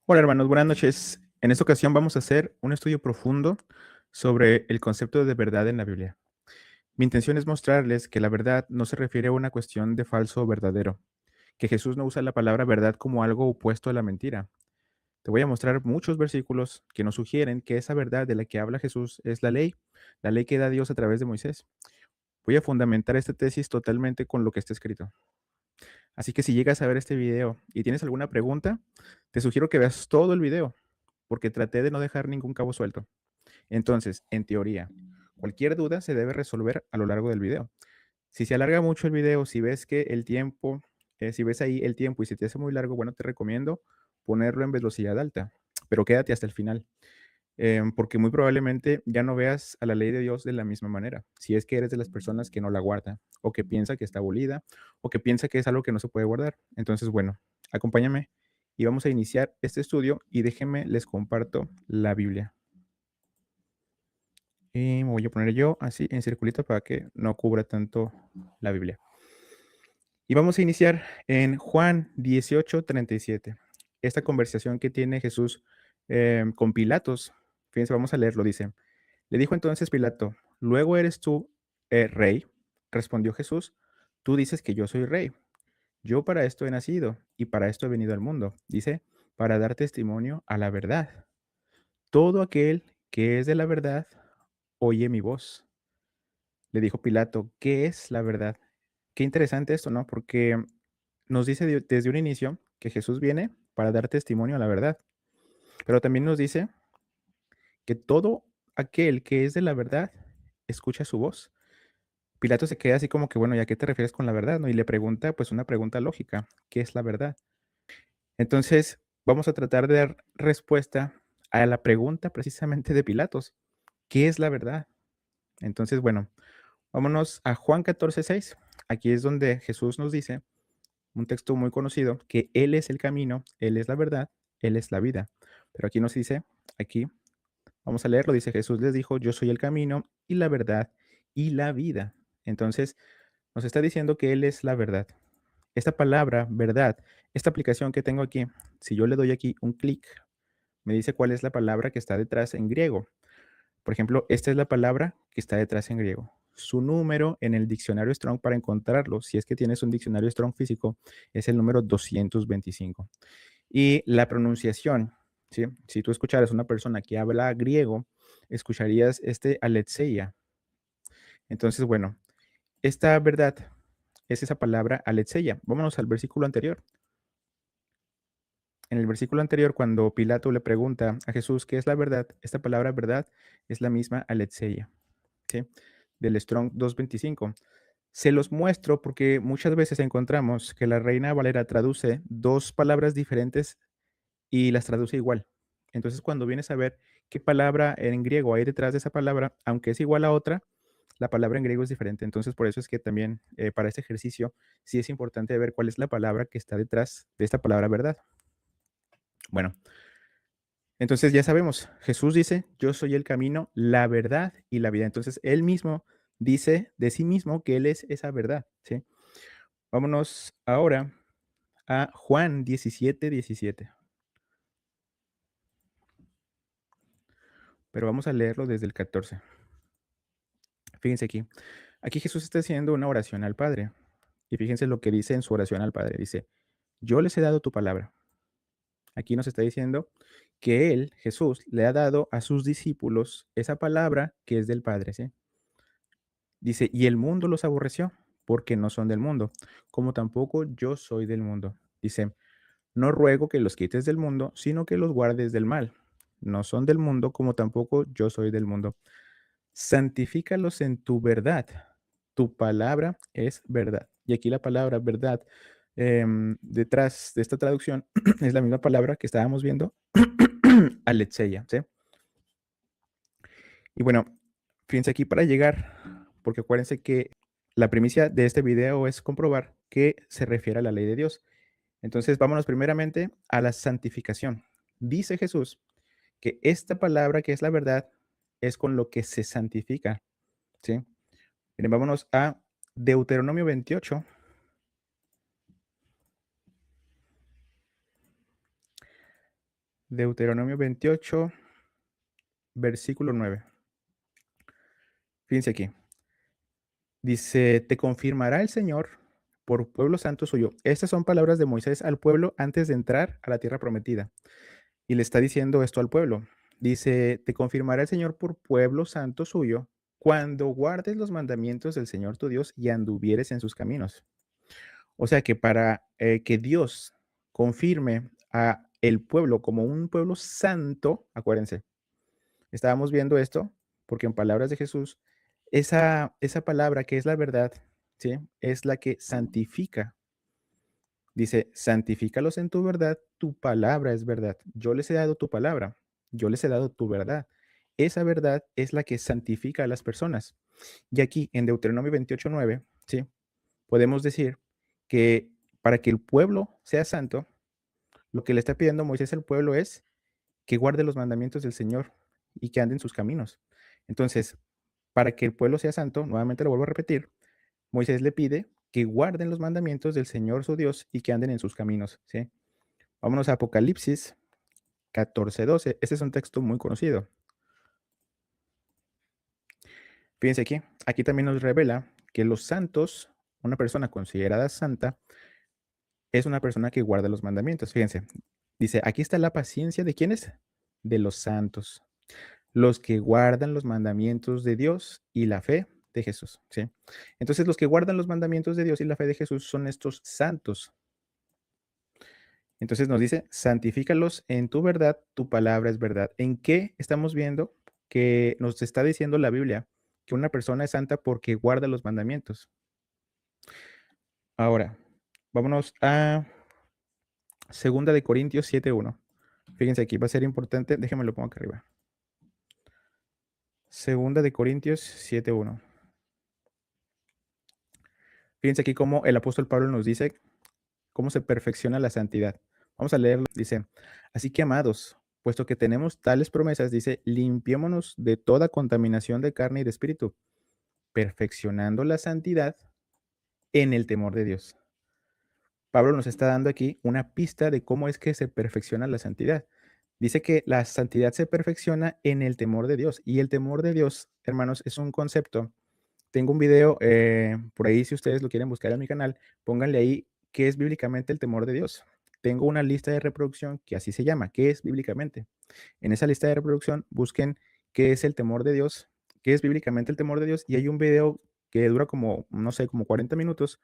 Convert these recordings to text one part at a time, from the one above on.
Hola hermanos, buenas noches. En esta ocasión vamos a hacer un estudio profundo sobre el concepto de verdad en la Biblia. Mi intención es mostrarles que la verdad no se refiere a una cuestión de falso o verdadero, que Jesús no usa la palabra verdad como algo opuesto a la mentira. Te voy a mostrar muchos versículos que nos sugieren que esa verdad de la que habla Jesús es la ley que da Dios a través de Moisés. Voy a fundamentar esta tesis totalmente con lo que está escrito. Así que si llegas a ver este video y tienes alguna pregunta, te sugiero que veas todo el video, porque traté de no dejar ningún cabo suelto. Entonces, en teoría, cualquier duda se debe resolver a lo largo del video. Si se alarga mucho el video, si ves que el tiempo, si ves ahí el tiempo y se te hace muy largo, bueno, te recomiendo ponerlo en velocidad alta, pero quédate hasta el final, porque muy probablemente ya no veas a la ley de Dios de la misma manera, si es que eres de las personas que no la guarda, o que piensa que está abolida, o que piensa que es algo que no se puede guardar. Entonces, bueno, acompáñame y vamos a iniciar este estudio y déjenme les comparto la Biblia. Y me voy a poner yo así en circulito para que no cubra tanto la Biblia. Y vamos a iniciar en Juan 18:37. Esta conversación que tiene Jesús con Pilatos. Fíjense, vamos a leerlo. Dice: Le dijo entonces Pilato: ¿Luego eres tú rey? Respondió Jesús: Tú dices que yo soy rey. Yo para esto he nacido y para esto he venido al mundo. Dice: Para dar testimonio a la verdad. Todo aquel que es de la verdad oye mi voz. Le dijo Pilato: ¿Qué es la verdad? Qué interesante esto, ¿no? Porque nos dice desde un inicio que Jesús viene para dar testimonio a la verdad, pero también nos dice que todo aquel que es de la verdad escucha su voz. Pilato se queda así como que, bueno, ¿y a qué te refieres con la verdad? ¿No? Y le pregunta, pues una pregunta lógica: ¿qué es la verdad? Entonces, vamos a tratar de dar respuesta a la pregunta precisamente de Pilatos: ¿qué es la verdad? Entonces, bueno, vámonos a Juan 14:6. Aquí es donde Jesús nos dice, un texto muy conocido, que Él es el camino, Él es la verdad, Él es la vida. Pero aquí nos dice, aquí, vamos a leerlo, dice: Jesús les dijo: Yo soy el camino y la verdad y la vida. Entonces, nos está diciendo que Él es la verdad. Esta palabra, verdad, esta aplicación que tengo aquí, si yo le doy aquí un clic, me dice cuál es la palabra que está detrás en griego. Por ejemplo, esta es la palabra que está detrás en griego. Su número en el diccionario Strong para encontrarlo, si es que tienes un diccionario Strong físico, es el número 225. Y la pronunciación, ¿sí? Si tú escucharas una persona que habla griego, escucharías este aletheia. Entonces, bueno, esta verdad es esa palabra aletheia. Vámonos al versículo anterior. En el versículo anterior, cuando Pilato le pregunta a Jesús qué es la verdad, esta palabra verdad es la misma aletheia, ¿sí? Del Strong 225. Se los muestro porque muchas veces encontramos que la Reina Valera traduce dos palabras diferentes y las traduce igual. Entonces, cuando vienes a ver qué palabra en griego hay detrás de esa palabra, aunque es igual a otra, la palabra en griego es diferente. Entonces, por eso es que también para este ejercicio sí es importante ver cuál es la palabra que está detrás de esta palabra verdad. Bueno, entonces ya sabemos, Jesús dice: Yo soy el camino, la verdad y la vida. Entonces, él mismo dice de sí mismo que él es esa verdad, ¿sí? Vámonos ahora a Juan 17:17. Pero vamos a leerlo desde el 14. Fíjense aquí. Aquí Jesús está haciendo una oración al Padre. Y fíjense lo que dice en su oración al Padre. Dice: Yo les he dado tu palabra. Aquí nos está diciendo que Él, Jesús, le ha dado a sus discípulos esa palabra que es del Padre, ¿sí? Dice: Y el mundo los aborreció, porque no son del mundo, como tampoco yo soy del mundo. Dice: No ruego que los quites del mundo, sino que los guardes del mal. No son del mundo, como tampoco yo soy del mundo. Santifícalos en tu verdad. Tu palabra es verdad. Y aquí la palabra verdad, detrás de esta traducción, es la misma palabra que estábamos viendo, aletheia, ¿sí? Y bueno, fíjense aquí para llegar, porque acuérdense que la primicia de este video es comprobar que se refiere a la ley de Dios. Entonces, vámonos primeramente a la santificación. Dice Jesús que esta palabra que es la verdad es con lo que se santifica, ¿sí? Miren, vámonos a Deuteronomio 28. Deuteronomio 28, versículo 9. Fíjense aquí. Dice: "Te confirmará el Señor por pueblo santo suyo". Estas son palabras de Moisés al pueblo antes de entrar a la tierra prometida. Y le está diciendo esto al pueblo. Dice: "Te confirmará el Señor por pueblo santo suyo, cuando guardes los mandamientos del Señor tu Dios y anduvieres en sus caminos". O sea que para que Dios confirme a el pueblo como un pueblo santo, acuérdense, estábamos viendo esto porque en palabras de Jesús, esa palabra que es la verdad, ¿sí? Es la que santifica. Dice: "Santifícalos en tu verdad, tu palabra es verdad". Yo les he dado tu palabra, yo les he dado tu verdad. Esa verdad es la que santifica a las personas. Y aquí en Deuteronomio 28:9, ¿sí? Podemos decir que para que el pueblo sea santo, lo que le está pidiendo Moisés al pueblo es que guarde los mandamientos del Señor y que ande en sus caminos. Entonces, para que el pueblo sea santo, nuevamente lo vuelvo a repetir, Moisés le pide que guarden los mandamientos del Señor su Dios y que anden en sus caminos, ¿sí? Vámonos a Apocalipsis 14:12. Este es un texto muy conocido. Fíjense aquí, aquí también nos revela que los santos, una persona considerada santa, es una persona que guarda los mandamientos. Fíjense, dice: "Aquí está la paciencia de quiénes, de los santos, los que guardan los mandamientos de Dios y la fe de Jesús", ¿sí? Entonces, los que guardan los mandamientos de Dios y la fe de Jesús son estos santos. Entonces nos dice: "Santifícalos en tu verdad, tu palabra es verdad". ¿En qué estamos viendo que nos está diciendo la Biblia que una persona es santa porque guarda los mandamientos? Ahora, vámonos a Segunda de Corintios 7:1. Fíjense aquí, va a ser importante, déjenme lo pongo acá arriba. Segunda de Corintios 7:1. Fíjense aquí cómo el apóstol Pablo nos dice cómo se perfecciona la santidad. Vamos a leerlo. Dice: "Así que, amados, puesto que tenemos tales promesas", dice, "limpiémonos de toda contaminación de carne y de espíritu, perfeccionando la santidad en el temor de Dios". Pablo nos está dando aquí una pista de cómo es que se perfecciona la santidad. Dice que la santidad se perfecciona en el temor de Dios. Y el temor de Dios, hermanos, es un concepto. Tengo un video por ahí, si ustedes lo quieren buscar en mi canal, pónganle ahí qué es bíblicamente el temor de Dios. Tengo una lista de reproducción que así se llama, ¿qué es bíblicamente? En esa lista de reproducción busquen qué es el temor de Dios, qué es bíblicamente el temor de Dios, y hay un video que dura como, no sé, como 40 minutos,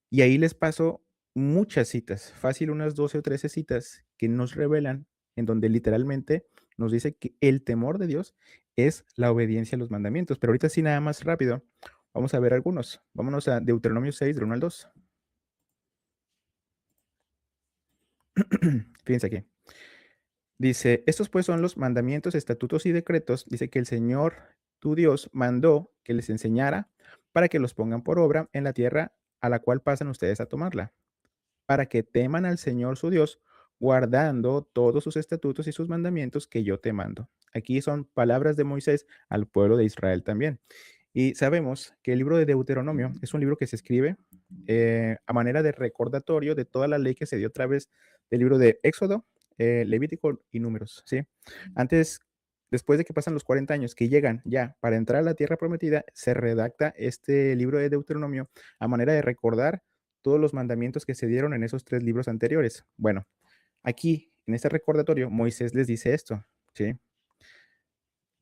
y ahí les paso muchas citas, fácil unas 12 o 13 citas que nos revelan, en donde literalmente nos dice que el temor de Dios es la obediencia a los mandamientos. Pero ahorita sí, nada más rápido, vamos a ver algunos. Vámonos a Deuteronomio 6, del 1 al 2. Fíjense aquí. Dice: "Estos pues son los mandamientos, estatutos y decretos", dice, "que el Señor tu Dios mandó que les enseñara para que los pongan por obra en la tierra a la cual pasan ustedes a tomarla, para que teman al Señor su Dios, guardando todos sus estatutos y sus mandamientos que yo te mando". Aquí son palabras de Moisés al pueblo de Israel también. Y sabemos que el libro de Deuteronomio es un libro que se escribe a manera de recordatorio de toda la ley que se dio a través del libro de Éxodo, Levítico y Números, ¿sí? Antes, después de que pasan los 40 años que llegan ya para entrar a la tierra prometida, se redacta este libro de Deuteronomio a manera de recordar todos los mandamientos que se dieron en esos 3 libros anteriores. Bueno, aquí, en este recordatorio, Moisés les dice esto, ¿sí?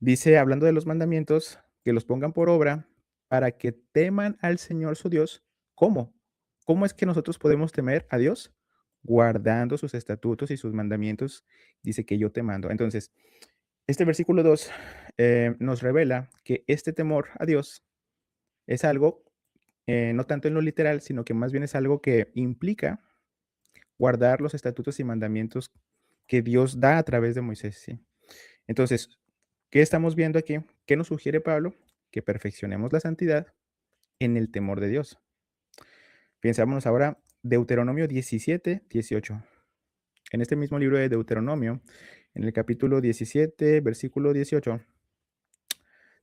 Dice, hablando de los mandamientos, que los pongan por obra para que teman al Señor su Dios. ¿Cómo? ¿Cómo es que nosotros podemos temer a Dios? Guardando sus estatutos y sus mandamientos, dice que yo te mando. Entonces, este versículo 2 nos revela que este temor a Dios es algo, no tanto en lo literal, sino que más bien es algo que implica guardar los estatutos y mandamientos que Dios da a través de Moisés, ¿sí? Entonces, ¿qué estamos viendo aquí? ¿Qué nos sugiere Pablo? Que perfeccionemos la santidad en el temor de Dios. Pensámonos ahora Deuteronomio 17:18. En este mismo libro de Deuteronomio, en el capítulo 17, versículo 18,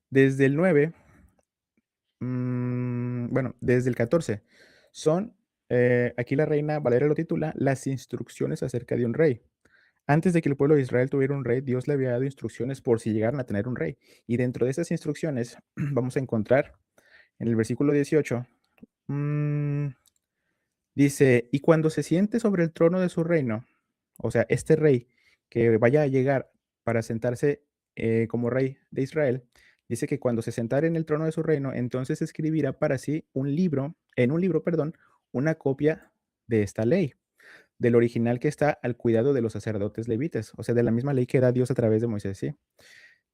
desde el 9, bueno, desde el 14, son, aquí la Reina Valera lo titula, las instrucciones acerca de un rey. Antes de que el pueblo de Israel tuviera un rey, Dios le había dado instrucciones por si llegaran a tener un rey. Y dentro de esas instrucciones vamos a encontrar en el versículo 18, mm, dice, y cuando se siente sobre el trono de su reino, o sea, este rey que vaya a llegar para sentarse como rey de Israel, dice que cuando se sentara en el trono de su reino, entonces escribirá para sí un libro, en un libro, perdón, una copia de esta ley, del original que está al cuidado de los sacerdotes levitas, o sea, de la misma ley que da Dios a través de Moisés, ¿sí?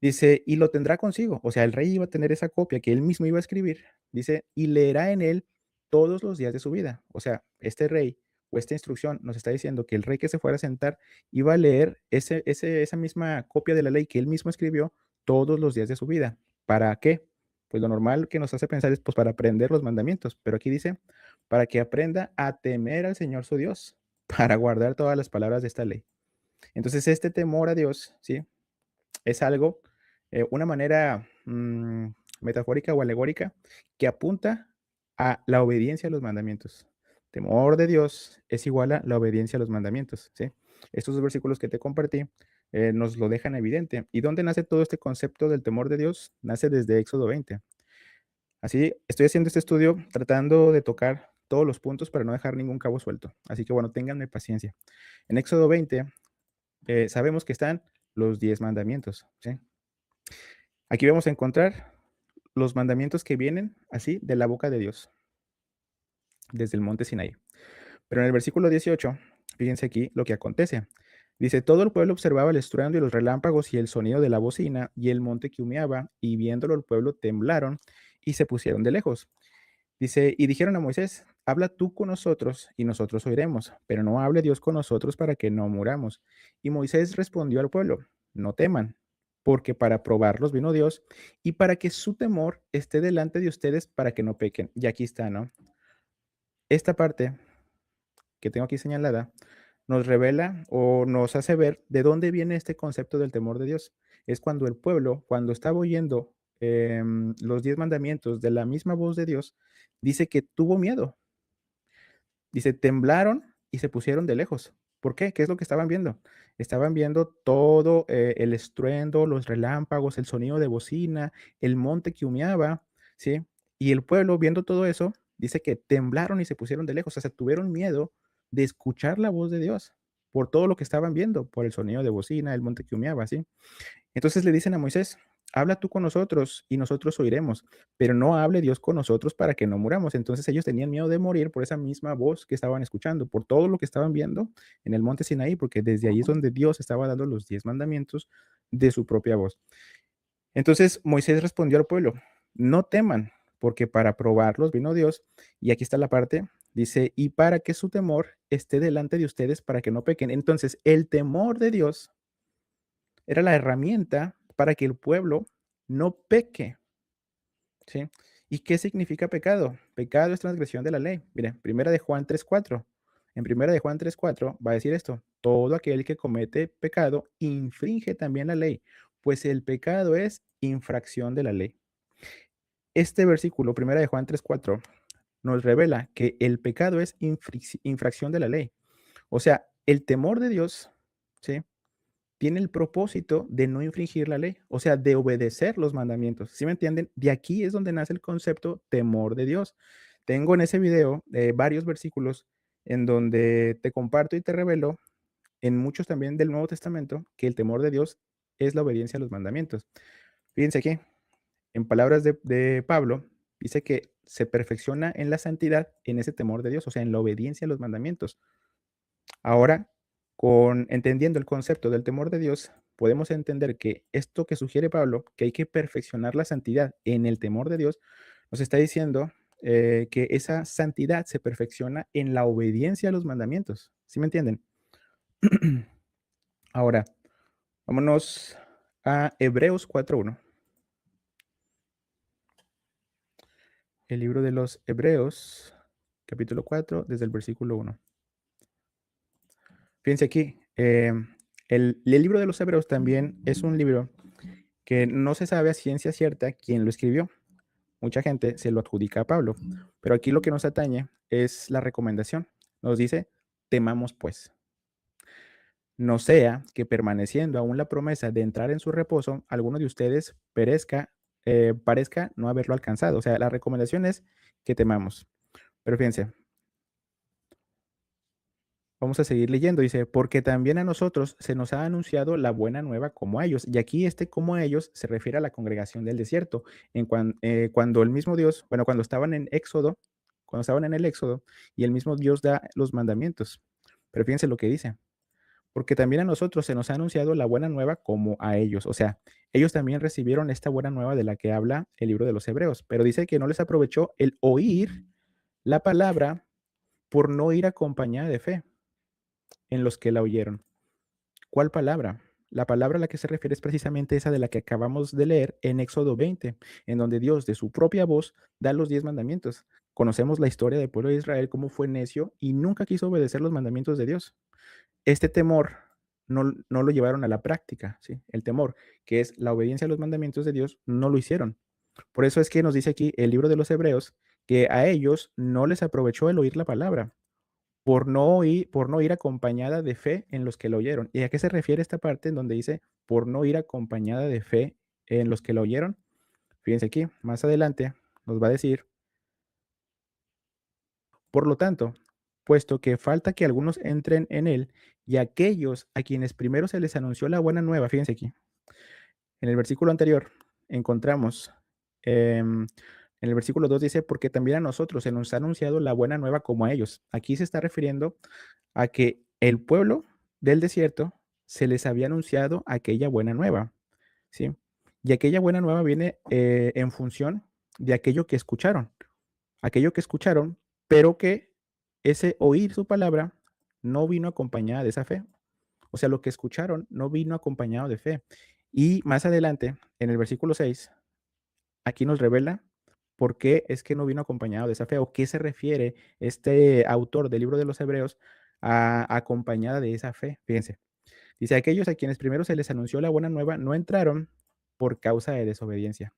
Dice, y lo tendrá consigo. O sea, el rey iba a tener esa copia que él mismo iba a escribir. Dice, y leerá en él todos los días de su vida. O sea, este rey o esta instrucción nos está diciendo que el rey que se fuera a sentar iba a leer esa misma copia de la ley que él mismo escribió todos los días de su vida. ¿Para qué? Pues lo normal que nos hace pensar es pues para aprender los mandamientos. Pero aquí dice, para que aprenda a temer al Señor su Dios, para guardar todas las palabras de esta ley. Entonces, este temor a Dios, ¿sí? Es algo, una manera metafórica o alegórica que apunta a la obediencia a los mandamientos. Temor de Dios es igual a la obediencia a los mandamientos, ¿sí? Estos dos versículos que te compartí nos lo dejan evidente. ¿Y dónde nace todo este concepto del temor de Dios? Nace desde Éxodo 20. Así, estoy haciendo este estudio tratando de tocar todos los puntos para no dejar ningún cabo suelto. Así que bueno, ténganme paciencia. En Éxodo 20 sabemos que están los 10 mandamientos, ¿sí? Aquí vamos a encontrar los mandamientos que vienen así de la boca de Dios, desde el monte Sinaí. Pero en el versículo 18, fíjense aquí lo que acontece. Dice, todo el pueblo observaba el estruendo y los relámpagos y el sonido de la bocina y el monte que humeaba, y viéndolo el pueblo temblaron y se pusieron de lejos. Dice, y dijeron a Moisés, habla tú con nosotros y nosotros oiremos, pero no hable Dios con nosotros para que no muramos. Y Moisés respondió al pueblo, no teman, porque para probarlos vino Dios y para que su temor esté delante de ustedes para que no pequen. Y aquí está, ¿no? Esta parte que tengo aquí señalada nos revela o nos hace ver de dónde viene este concepto del temor de Dios. Es cuando el pueblo, cuando estaba oyendo los 10 mandamientos de la misma voz de Dios, dice que tuvo miedo. Dice, temblaron y se pusieron de lejos. ¿Por qué? ¿Qué es lo que estaban viendo? Estaban viendo todo el estruendo, los relámpagos, el sonido de bocina, el monte que humeaba, ¿sí? Y el pueblo, viendo todo eso, dice que temblaron y se pusieron de lejos. O sea, tuvieron miedo de escuchar la voz de Dios por todo lo que estaban viendo, por el sonido de bocina, el monte que humeaba, ¿sí? Entonces le dicen a Moisés, habla tú con nosotros y nosotros oiremos, pero no hable Dios con nosotros para que no muramos. Entonces ellos tenían miedo de morir por esa misma voz que estaban escuchando, por todo lo que estaban viendo en el monte Sinaí, porque desde ahí es donde Dios estaba dando los 10 mandamientos de su propia voz. Entonces Moisés respondió al pueblo, no teman, porque para probarlos vino Dios, y aquí está la parte, dice, y para que su temor esté delante de ustedes para que no pequen. Entonces el temor de Dios era la herramienta para que el pueblo no peque, ¿sí? ¿Y qué significa pecado? Pecado es transgresión de la ley. Mire, primera de Juan 3:4. En primera de Juan 3:4 va a decir esto: todo aquel que comete pecado infringe también la ley, pues el pecado es infracción de la ley. Este versículo, primera de Juan 3:4, nos revela que el pecado es infracción de la ley. O sea, el temor de Dios, ¿sí? Tiene el propósito de no infringir la ley, o sea, de obedecer los mandamientos. ¿Sí me entienden? De aquí es donde nace el concepto temor de Dios. Tengo en ese video varios versículos en donde te comparto y te revelo, en muchos también del Nuevo Testamento, que el temor de Dios es la obediencia a los mandamientos. Fíjense aquí, en palabras de Pablo, dice que se perfecciona en la santidad en ese temor de Dios, o sea, en la obediencia a los mandamientos. Ahora, con entendiendo el concepto del temor de Dios, podemos entender que esto que sugiere Pablo, que hay que perfeccionar la santidad en el temor de Dios, nos está diciendo que esa santidad se perfecciona en la obediencia a los mandamientos. ¿Sí me entienden? Ahora, vámonos a Hebreos 4:1. El libro de los Hebreos, capítulo 4, desde el versículo 1. Fíjense aquí, el libro de los Hebreos también es un libro que no se sabe a ciencia cierta quién lo escribió. Mucha gente se lo adjudica a Pablo, pero aquí lo que nos atañe es la recomendación. Nos dice, temamos pues. no sea que permaneciendo aún la promesa de entrar en su reposo, alguno de ustedes parezca no haberlo alcanzado. O sea, la recomendación es que temamos. Pero fíjense, vamos a seguir leyendo. Dice, porque también a nosotros se nos ha anunciado la buena nueva como a ellos. Y aquí este como a ellos se refiere a la congregación del desierto. Cuando el mismo Dios, bueno, cuando estaban en Éxodo, cuando estaban en el Éxodo, y el mismo Dios da los mandamientos. Pero fíjense lo que dice. Porque también a nosotros se nos ha anunciado la buena nueva como a ellos. O sea, ellos también recibieron esta buena nueva de la que habla el libro de los Hebreos. Pero dice que no les aprovechó el oír la palabra por no ir acompañada de fe en los que la oyeron. ¿Cuál palabra? La palabra a la que se refiere es precisamente esa de la que acabamos de leer en Éxodo 20, en donde Dios de su propia voz da los 10 mandamientos. Conocemos la historia del pueblo de Israel, cómo fue necio y nunca quiso obedecer los mandamientos de Dios. Este temor no lo llevaron a la práctica, ¿sí? El temor, que es la obediencia a los mandamientos de Dios, no lo hicieron. Por eso es que nos dice aquí el libro de los Hebreos que a ellos no les aprovechó el oír la palabra, por no ir acompañada de fe en los que lo oyeron. ¿Y a qué se refiere esta parte en donde dice por no ir acompañada de fe en los que lo oyeron? Fíjense aquí, más adelante nos va a decir, por lo tanto, puesto que falta que algunos entren en él y aquellos a quienes primero se les anunció la buena nueva, fíjense aquí, en el versículo anterior encontramos, en el versículo 2 dice, porque también a nosotros se nos ha anunciado la buena nueva como a ellos. Aquí se está refiriendo a que el pueblo del desierto se les había anunciado aquella buena nueva, ¿sí? Y aquella buena nueva viene en función de aquello que escucharon, pero que ese oír su palabra no vino acompañada de esa fe. O sea, lo que escucharon no vino acompañado de fe. Y más adelante, en el versículo 6, aquí nos revela por qué es que no vino acompañado de esa fe o qué se refiere este autor del libro de los Hebreos a acompañada de esa fe. Fíjense, dice, aquellos a quienes primero se les anunció la buena nueva no entraron por causa de desobediencia.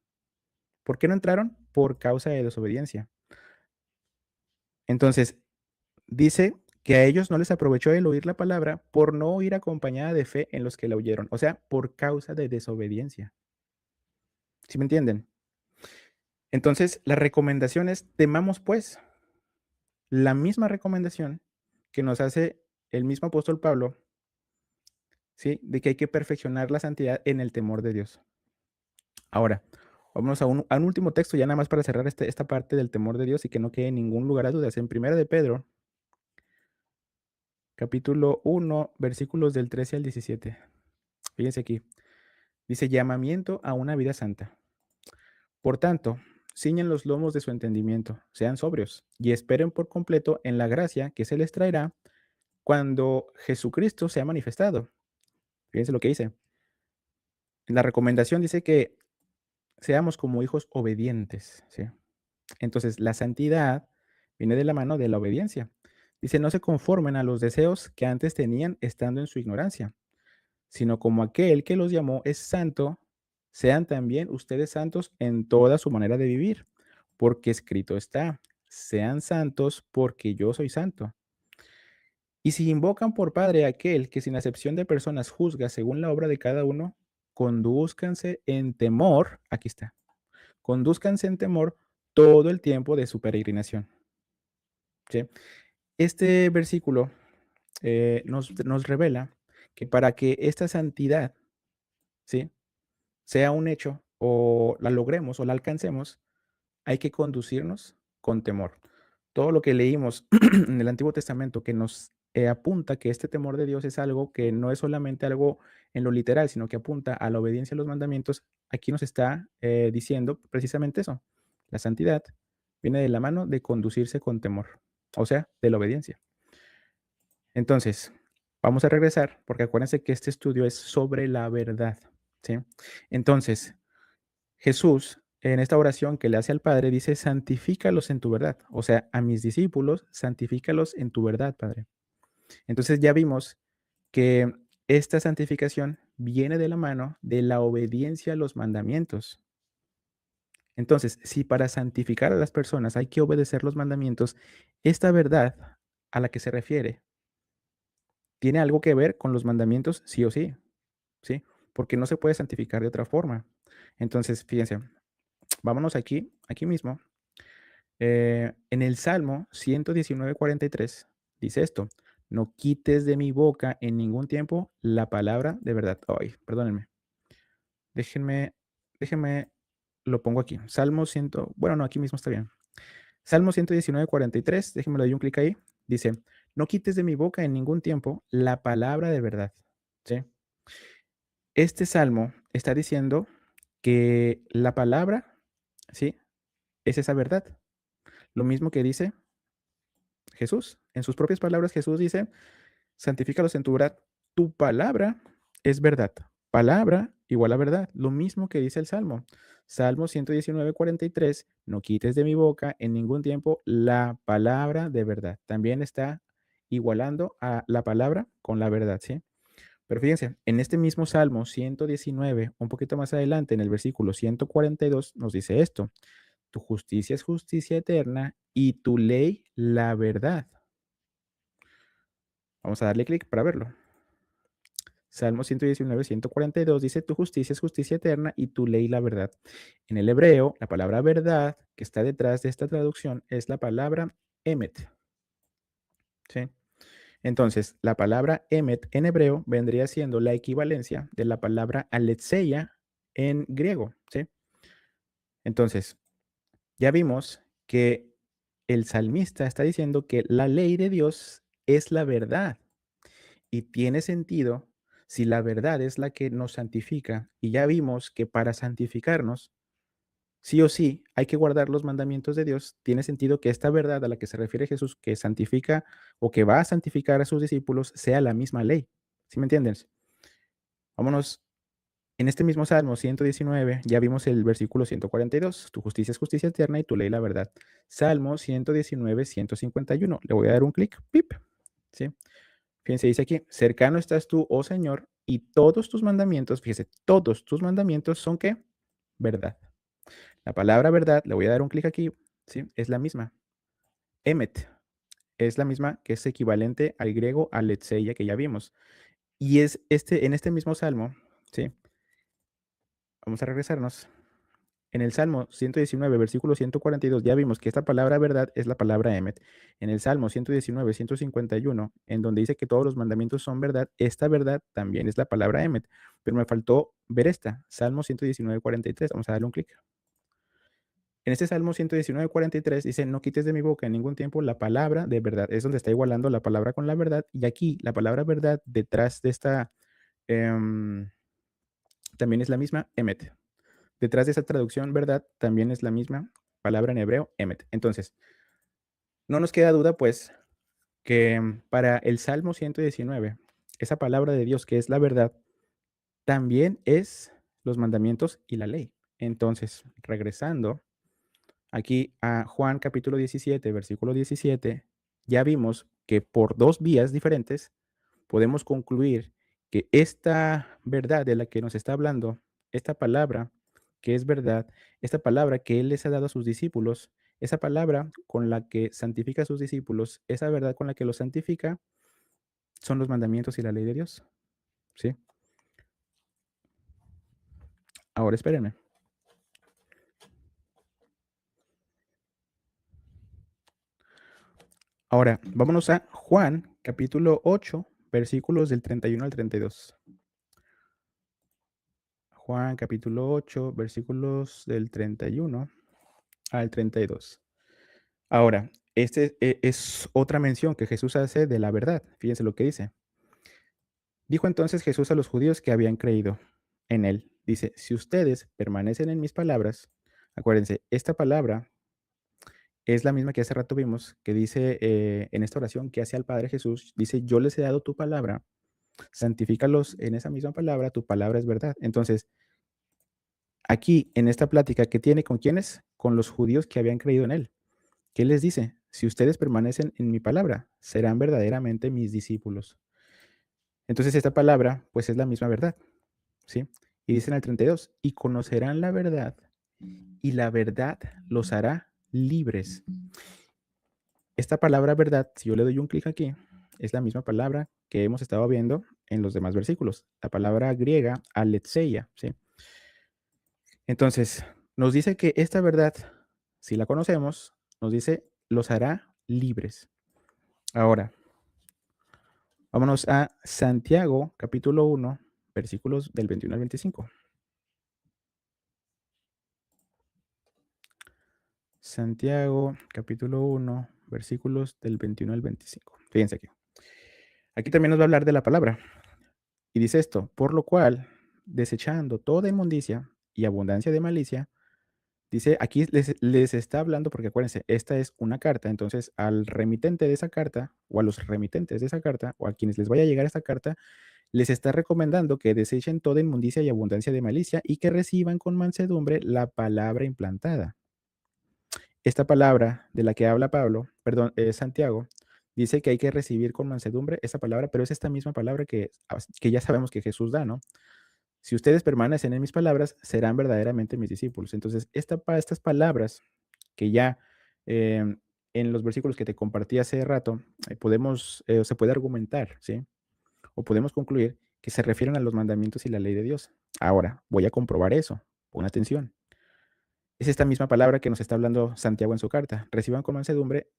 ¿Por qué no entraron? Por causa de desobediencia. Entonces, dice que a ellos no les aprovechó el oír la palabra por no ir acompañada de fe en los que la oyeron, o sea, por causa de desobediencia. ¿Sí me entienden? Entonces, la recomendación es, temamos pues, la misma recomendación que nos hace el mismo apóstol Pablo, ¿sí? De que hay que perfeccionar la santidad en el temor de Dios. Ahora, vámonos a un último texto, ya nada más para cerrar esta parte del temor de Dios y que no quede ningún lugar a dudas. En Primera de Pedro, capítulo 1, versículos del 13 al 17. Fíjense aquí. Dice, llamamiento a una vida santa. Por tanto, ciñen los lomos de su entendimiento, sean sobrios y esperen por completo en la gracia que se les traerá cuando Jesucristo sea manifestado. Fíjense lo que dice. La recomendación dice que seamos como hijos obedientes, ¿sí? Entonces, la santidad viene de la mano de la obediencia. Dice, no se conformen a los deseos que antes tenían estando en su ignorancia, sino como aquel que los llamó es santo, sean también ustedes santos en toda su manera de vivir, porque escrito está, sean santos porque yo soy santo. Y si invocan por Padre a aquel que sin acepción de personas juzga según la obra de cada uno, condúzcanse en temor, aquí está, condúzcanse en temor todo el tiempo de su peregrinación. ¿Sí? Este versículo nos revela que para que esta santidad, ¿sí?, sea un hecho o la logremos o la alcancemos, hay que conducirnos con temor. Todo lo que leímos en el Antiguo Testamento que nos apunta que este temor de Dios es algo que no es solamente algo en lo literal, sino que apunta a la obediencia a los mandamientos, aquí nos está diciendo precisamente eso. La santidad viene de la mano de conducirse con temor, o sea, de la obediencia. Entonces, vamos a regresar, porque acuérdense que este estudio es sobre la verdad, ¿sí? Entonces, Jesús, en esta oración que le hace al Padre, dice, santifícalos en tu verdad. O sea, a mis discípulos, santifícalos en tu verdad, Padre. Entonces ya vimos que esta santificación viene de la mano de la obediencia a los mandamientos. Entonces, si para santificar a las personas hay que obedecer los mandamientos, esta verdad a la que se refiere tiene algo que ver con los mandamientos sí o sí, ¿sí? Porque no se puede santificar de otra forma. Entonces, fíjense, vámonos aquí mismo. En el Salmo 119:43 dice esto: "No quites de mi boca en ningún tiempo la palabra de verdad". Ay, perdónenme. Déjenme déjenme lo pongo aquí. Salmo 100, bueno, no, aquí mismo está bien. Salmo 119:43, déjenme le doy un clic ahí. Dice: "No quites de mi boca en ningún tiempo la palabra de verdad", ¿sí? Este salmo está diciendo que la palabra, ¿sí?, es esa verdad. Lo mismo que dice Jesús. En sus propias palabras, Jesús dice: "Santifícalos en tu verdad, tu palabra es verdad". Palabra igual a verdad, lo mismo que dice el Salmo. Salmo 119:43, "No quites de mi boca en ningún tiempo la palabra de verdad". También está igualando a la palabra con la verdad, ¿sí? Pero fíjense, en este mismo Salmo 119, un poquito más adelante, en el versículo 142, nos dice esto: "Tu justicia es justicia eterna y tu ley la verdad". Vamos a darle clic para verlo. Salmo 119, 142 dice: "Tu justicia es justicia eterna y tu ley la verdad". En el hebreo, la palabra verdad que está detrás de esta traducción es la palabra emet, ¿sí? Entonces, la palabra emet en hebreo vendría siendo la equivalencia de la palabra aletheia en griego, ¿sí? Entonces, ya vimos que el salmista está diciendo que la ley de Dios es la verdad. Y tiene sentido si la verdad es la que nos santifica. Y ya vimos que para santificarnos, sí o sí, hay que guardar los mandamientos de Dios. Tiene sentido que esta verdad a la que se refiere Jesús, que santifica o que va a santificar a sus discípulos, sea la misma ley. ¿Sí me entiendes? Vámonos. En este mismo Salmo 119, ya vimos el versículo 142. Tu justicia es justicia eterna y tu ley la verdad. Salmo 119, 151. Le voy a dar un clic. Pip. ¿Sí? Fíjense, dice aquí: "Cercano estás tú, oh Señor, y todos tus mandamientos", fíjese, todos tus mandamientos son, ¿qué? Verdad. La palabra verdad, le voy a dar un clic aquí, ¿sí? Es la misma. Emet, es la misma que es equivalente al griego aletheia que ya vimos. Y es en este mismo salmo, ¿sí? Vamos a regresarnos. En el Salmo 119, versículo 142, ya vimos que esta palabra verdad es la palabra emet. En el Salmo 119, 151, en donde dice que todos los mandamientos son verdad, esta verdad también es la palabra emet. Pero me faltó ver esta, Salmo 119, 43. Vamos a darle un clic. En este Salmo 119, 43 dice: "No quites de mi boca en ningún tiempo la palabra de verdad". Es donde está igualando la palabra con la verdad. Y aquí la palabra verdad detrás de esta em, también es la misma, emet. Detrás de esa traducción, verdad, también es la misma palabra en hebreo, emet. Entonces, no nos queda duda, pues, que para el Salmo 119, esa palabra de Dios que es la verdad, también es los mandamientos y la ley. Entonces, regresando aquí a Juan capítulo 17, versículo 17, ya vimos que por dos vías diferentes podemos concluir que esta verdad de la que nos está hablando, esta palabra que es verdad, esta palabra que Él les ha dado a sus discípulos, esa palabra con la que santifica a sus discípulos, esa verdad con la que los santifica, son los mandamientos y la ley de Dios, ¿sí? Ahora espérenme. Ahora, vámonos a Juan capítulo 8, versículos del 31 al 32. Juan capítulo 8, versículos del 31 al 32. Ahora, es otra mención que Jesús hace de la verdad. Fíjense lo que dice. Dijo entonces Jesús a los judíos que habían creído en él. Dice: "Si ustedes permanecen en mis palabras", acuérdense, esta palabra es la misma que hace rato vimos, que dice en esta oración que hace al Padre Jesús, dice: "Yo les he dado tu palabra, santifícalos en esa misma palabra, tu palabra es verdad". Entonces, aquí en esta plática que tiene con quiénes, con los judíos que habían creído en él. ¿Qué les dice? Si ustedes permanecen en mi palabra, serán verdaderamente mis discípulos. Entonces esta palabra, pues es la misma verdad, ¿sí? Y dice en el 32, y conocerán la verdad, y la verdad los hará libres. Esta palabra verdad, si yo le doy un clic aquí, es la misma palabra que hemos estado viendo en los demás versículos, la palabra griega aletheia, ¿sí? Entonces, nos dice que esta verdad, si la conocemos, nos dice, los hará libres. Ahora, vámonos a Santiago, capítulo 1, versículos del 21 al 25. Santiago, capítulo 1, versículos del 21 al 25. Fíjense aquí. Aquí también nos va a hablar de la palabra. Y dice esto, por lo cual, desechando toda inmundicia y abundancia de malicia, dice, aquí les está hablando, porque acuérdense, esta es una carta, entonces al remitente de esa carta, o a los remitentes de esa carta, o a quienes les vaya a llegar esta carta, les está recomendando que desechen toda inmundicia y abundancia de malicia y que reciban con mansedumbre la palabra implantada. Esta palabra de la que habla Pablo, perdón, Santiago, dice que hay que recibir con mansedumbre esa palabra, pero es esta misma palabra que ya sabemos que Jesús da, ¿no? Si ustedes permanecen en mis palabras, serán verdaderamente mis discípulos. Entonces, estas palabras que ya em, en los versículos que te compartí hace rato, se puede argumentar, ¿sí? O podemos concluir que se refieren a los mandamientos y la ley de Dios. Ahora, voy a comprobar eso. Pon atención. Es esta misma palabra que nos está hablando Santiago en su carta. Reciban con mansedumbre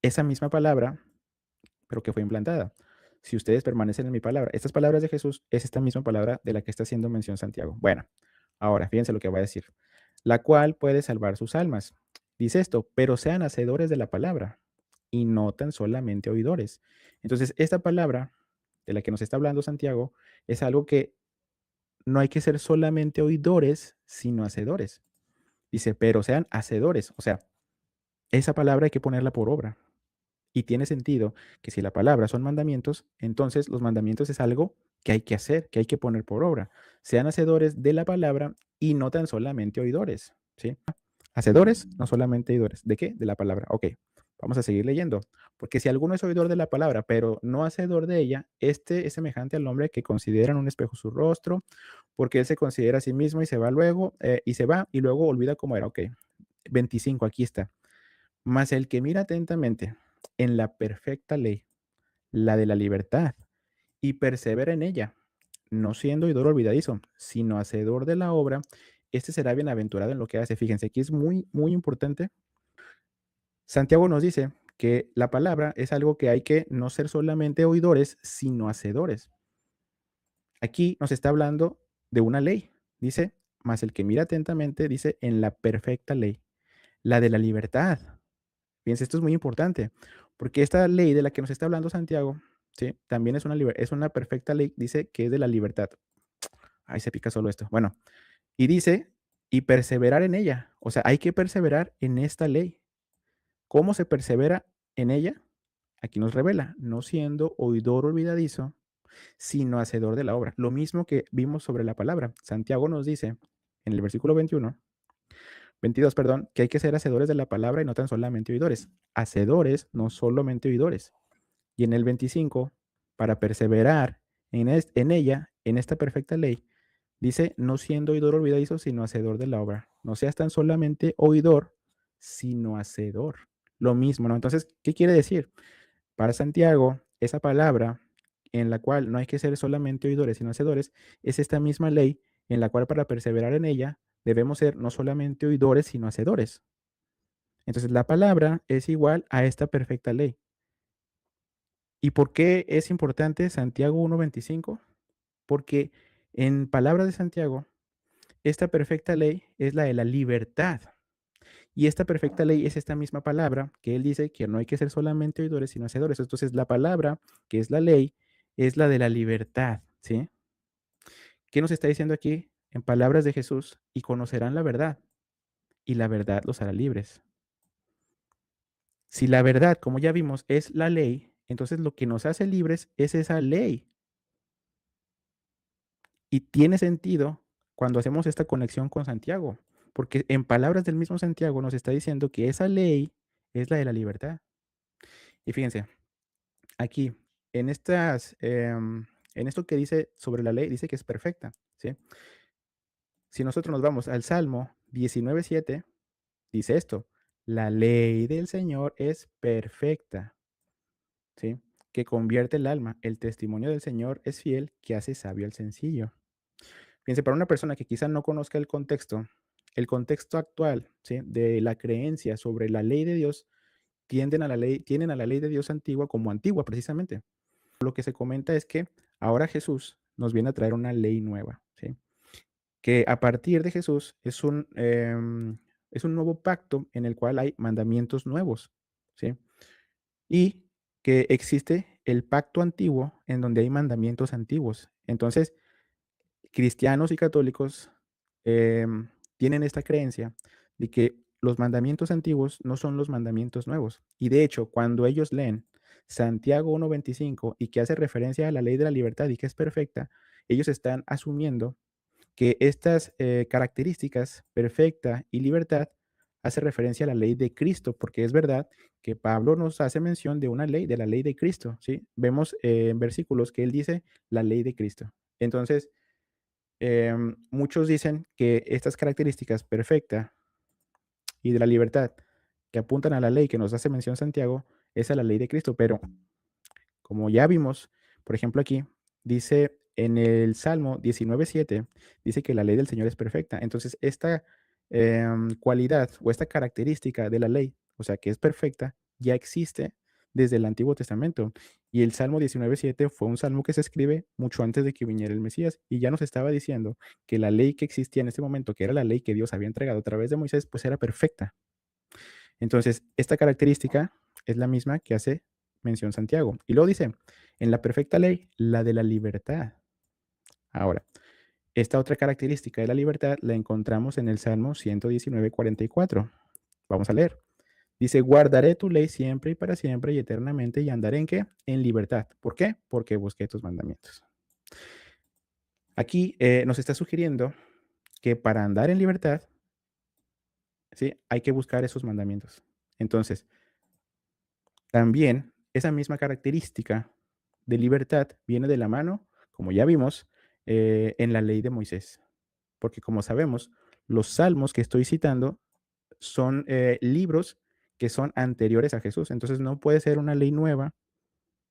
esa misma palabra, pero que fue implantada. Si ustedes permanecen en mi palabra, estas palabras de Jesús es esta misma palabra de la que está haciendo mención Santiago. Bueno, ahora fíjense lo que va a decir. La cual puede salvar sus almas. Dice esto, pero sean hacedores de la palabra y no tan solamente oidores. Entonces, esta palabra de la que nos está hablando Santiago es algo que no hay que ser solamente oidores, sino hacedores. Dice, pero sean hacedores. O sea, esa palabra hay que ponerla por obra. Y tiene sentido que si la palabra son mandamientos, entonces los mandamientos es algo que hay que hacer, que hay que poner por obra. Sean hacedores de la palabra y no tan solamente oidores, ¿sí? Hacedores, no solamente oidores. ¿De qué? De la palabra. Ok, vamos a seguir leyendo. Porque si alguno es oidor de la palabra, pero no hacedor de ella, este es semejante al hombre que considera en un espejo su rostro, porque él se considera a sí mismo y se va luego, y se va y luego olvida cómo era. Ok, 25, aquí está. Mas el que mira atentamente en la perfecta ley, la de la libertad, y persevera en ella, no siendo oidor olvidadizo, sino hacedor de la obra, este será bienaventurado en lo que hace. Fíjense, aquí es muy, muy importante. Santiago nos dice que la palabra es algo que hay que no ser solamente oidores, sino hacedores. Aquí nos está hablando de una ley. Dice, mas el que mira atentamente, dice, en la perfecta ley, la de la libertad. Fíjense, esto es muy importante, porque esta ley de la que nos está hablando Santiago, ¿sí? También es una perfecta ley, dice que es de la libertad. Ahí se pica solo esto. Bueno, y dice, y perseverar en ella. O sea, hay que perseverar en esta ley. ¿Cómo se persevera en ella? Aquí nos revela, no siendo oidor olvidadizo, sino hacedor de la obra. Lo mismo que vimos sobre la palabra. Santiago nos dice en el versículo 22, perdón, que hay que ser hacedores de la palabra y no tan solamente oidores. Hacedores, no solamente oidores. Y en el 25, para perseverar en ella, en esta perfecta ley, dice, no siendo oidor olvidadizo, sino hacedor de la obra. No seas tan solamente oidor, sino hacedor. Lo mismo, ¿no? Entonces, ¿qué quiere decir? Para Santiago, esa palabra en la cual no hay que ser solamente oidores, sino hacedores, es esta misma ley en la cual para perseverar en ella debemos ser no solamente oidores, sino hacedores. Entonces, la palabra es igual a esta perfecta ley. ¿Y por qué es importante Santiago 1:25? Porque en palabras de Santiago, esta perfecta ley es la de la libertad. Y esta perfecta ley es esta misma palabra que él dice que no hay que ser solamente oidores, sino hacedores. Entonces, la palabra, que es la ley, es la de la libertad, ¿sí? ¿Qué nos está diciendo aquí? En palabras de Jesús, y conocerán la verdad, y la verdad los hará libres. Si la verdad, como ya vimos, es la ley, entonces lo que nos hace libres es esa ley. Y tiene sentido cuando hacemos esta conexión con Santiago, porque en palabras del mismo Santiago nos está diciendo que esa ley es la de la libertad. Y fíjense, aquí, en esto que dice sobre la ley, dice que es perfecta, ¿sí? Si nosotros nos vamos al Salmo 19:7, dice esto, la ley del Señor es perfecta, ¿sí? que convierte el alma. El testimonio del Señor es fiel, que hace sabio al sencillo. Fíjense, para una persona que quizá no conozca el contexto actual, ¿sí?, de la creencia sobre la ley de Dios, tienen a la ley de Dios antigua como antigua precisamente. Lo que se comenta es que ahora Jesús nos viene a traer una ley nueva, ¿sí? Que a partir de Jesús es un nuevo pacto en el cual hay mandamientos nuevos, ¿sí? Y que existe el pacto antiguo en donde hay mandamientos antiguos. Entonces, cristianos y católicos tienen esta creencia de que los mandamientos antiguos no son los mandamientos nuevos. Y de hecho, cuando ellos leen Santiago 1:25 y que hace referencia a la ley de la libertad y que es perfecta, ellos están asumiendo que estas características, perfecta y libertad, hace referencia a la ley de Cristo, porque es verdad que Pablo nos hace mención de una ley, de la ley de Cristo, ¿sí? Vemos en versículos que él dice la ley de Cristo. Entonces, muchos dicen que estas características perfecta y de la libertad que apuntan a la ley que nos hace mención Santiago es a la ley de Cristo, pero como ya vimos, por ejemplo, aquí dice en el Salmo 19:7, dice que la ley del Señor es perfecta. Entonces, esta cualidad o esta característica de la ley, o sea, que es perfecta, ya existe desde el Antiguo Testamento. Y el Salmo 19:7 fue un salmo que se escribe mucho antes de que viniera el Mesías y ya nos estaba diciendo que la ley que existía en este momento, que era la ley que Dios había entregado a través de Moisés, pues era perfecta. Entonces, esta característica es la misma que hace mención Santiago. Y luego dice, en la perfecta ley, la de la libertad. Ahora, esta otra característica de la libertad la encontramos en el Salmo 119:44. Vamos a leer. Dice, guardaré tu ley siempre y para siempre y eternamente y andaré en qué? En libertad. ¿Por qué? Porque busqué tus mandamientos. Aquí nos está sugiriendo que para andar en libertad, ¿sí?, hay que buscar esos mandamientos. Entonces, también esa misma característica de libertad viene de la mano, como ya vimos, en la ley de Moisés. Porque como sabemos, los salmos que estoy citando son libros que son anteriores a Jesús. Entonces no puede ser una ley nueva,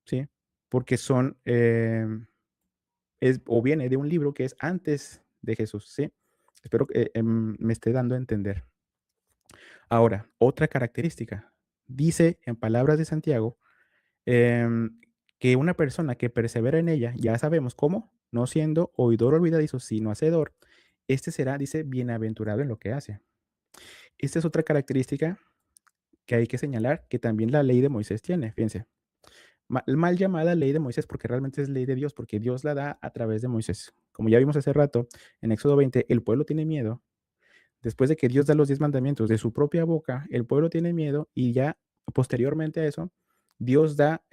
¿sí? Porque o viene de un libro que es antes de Jesús, ¿sí? Espero que me esté dando a entender. Ahora, otra característica. Dice en palabras de Santiago em, que una persona que persevera en ella, ya sabemos cómo, no siendo oidor olvidadizo, sino hacedor, este será, dice, bienaventurado en lo que hace. Esta es otra característica que hay que señalar que también la ley de Moisés tiene, fíjense. Mal llamada ley de Moisés porque realmente es ley de Dios, porque Dios la da a través de Moisés. Como ya vimos hace rato, en Éxodo 20, el pueblo tiene miedo. Después de que Dios da los 10 mandamientos de su propia boca, el pueblo tiene miedo y ya posteriormente a eso, Dios da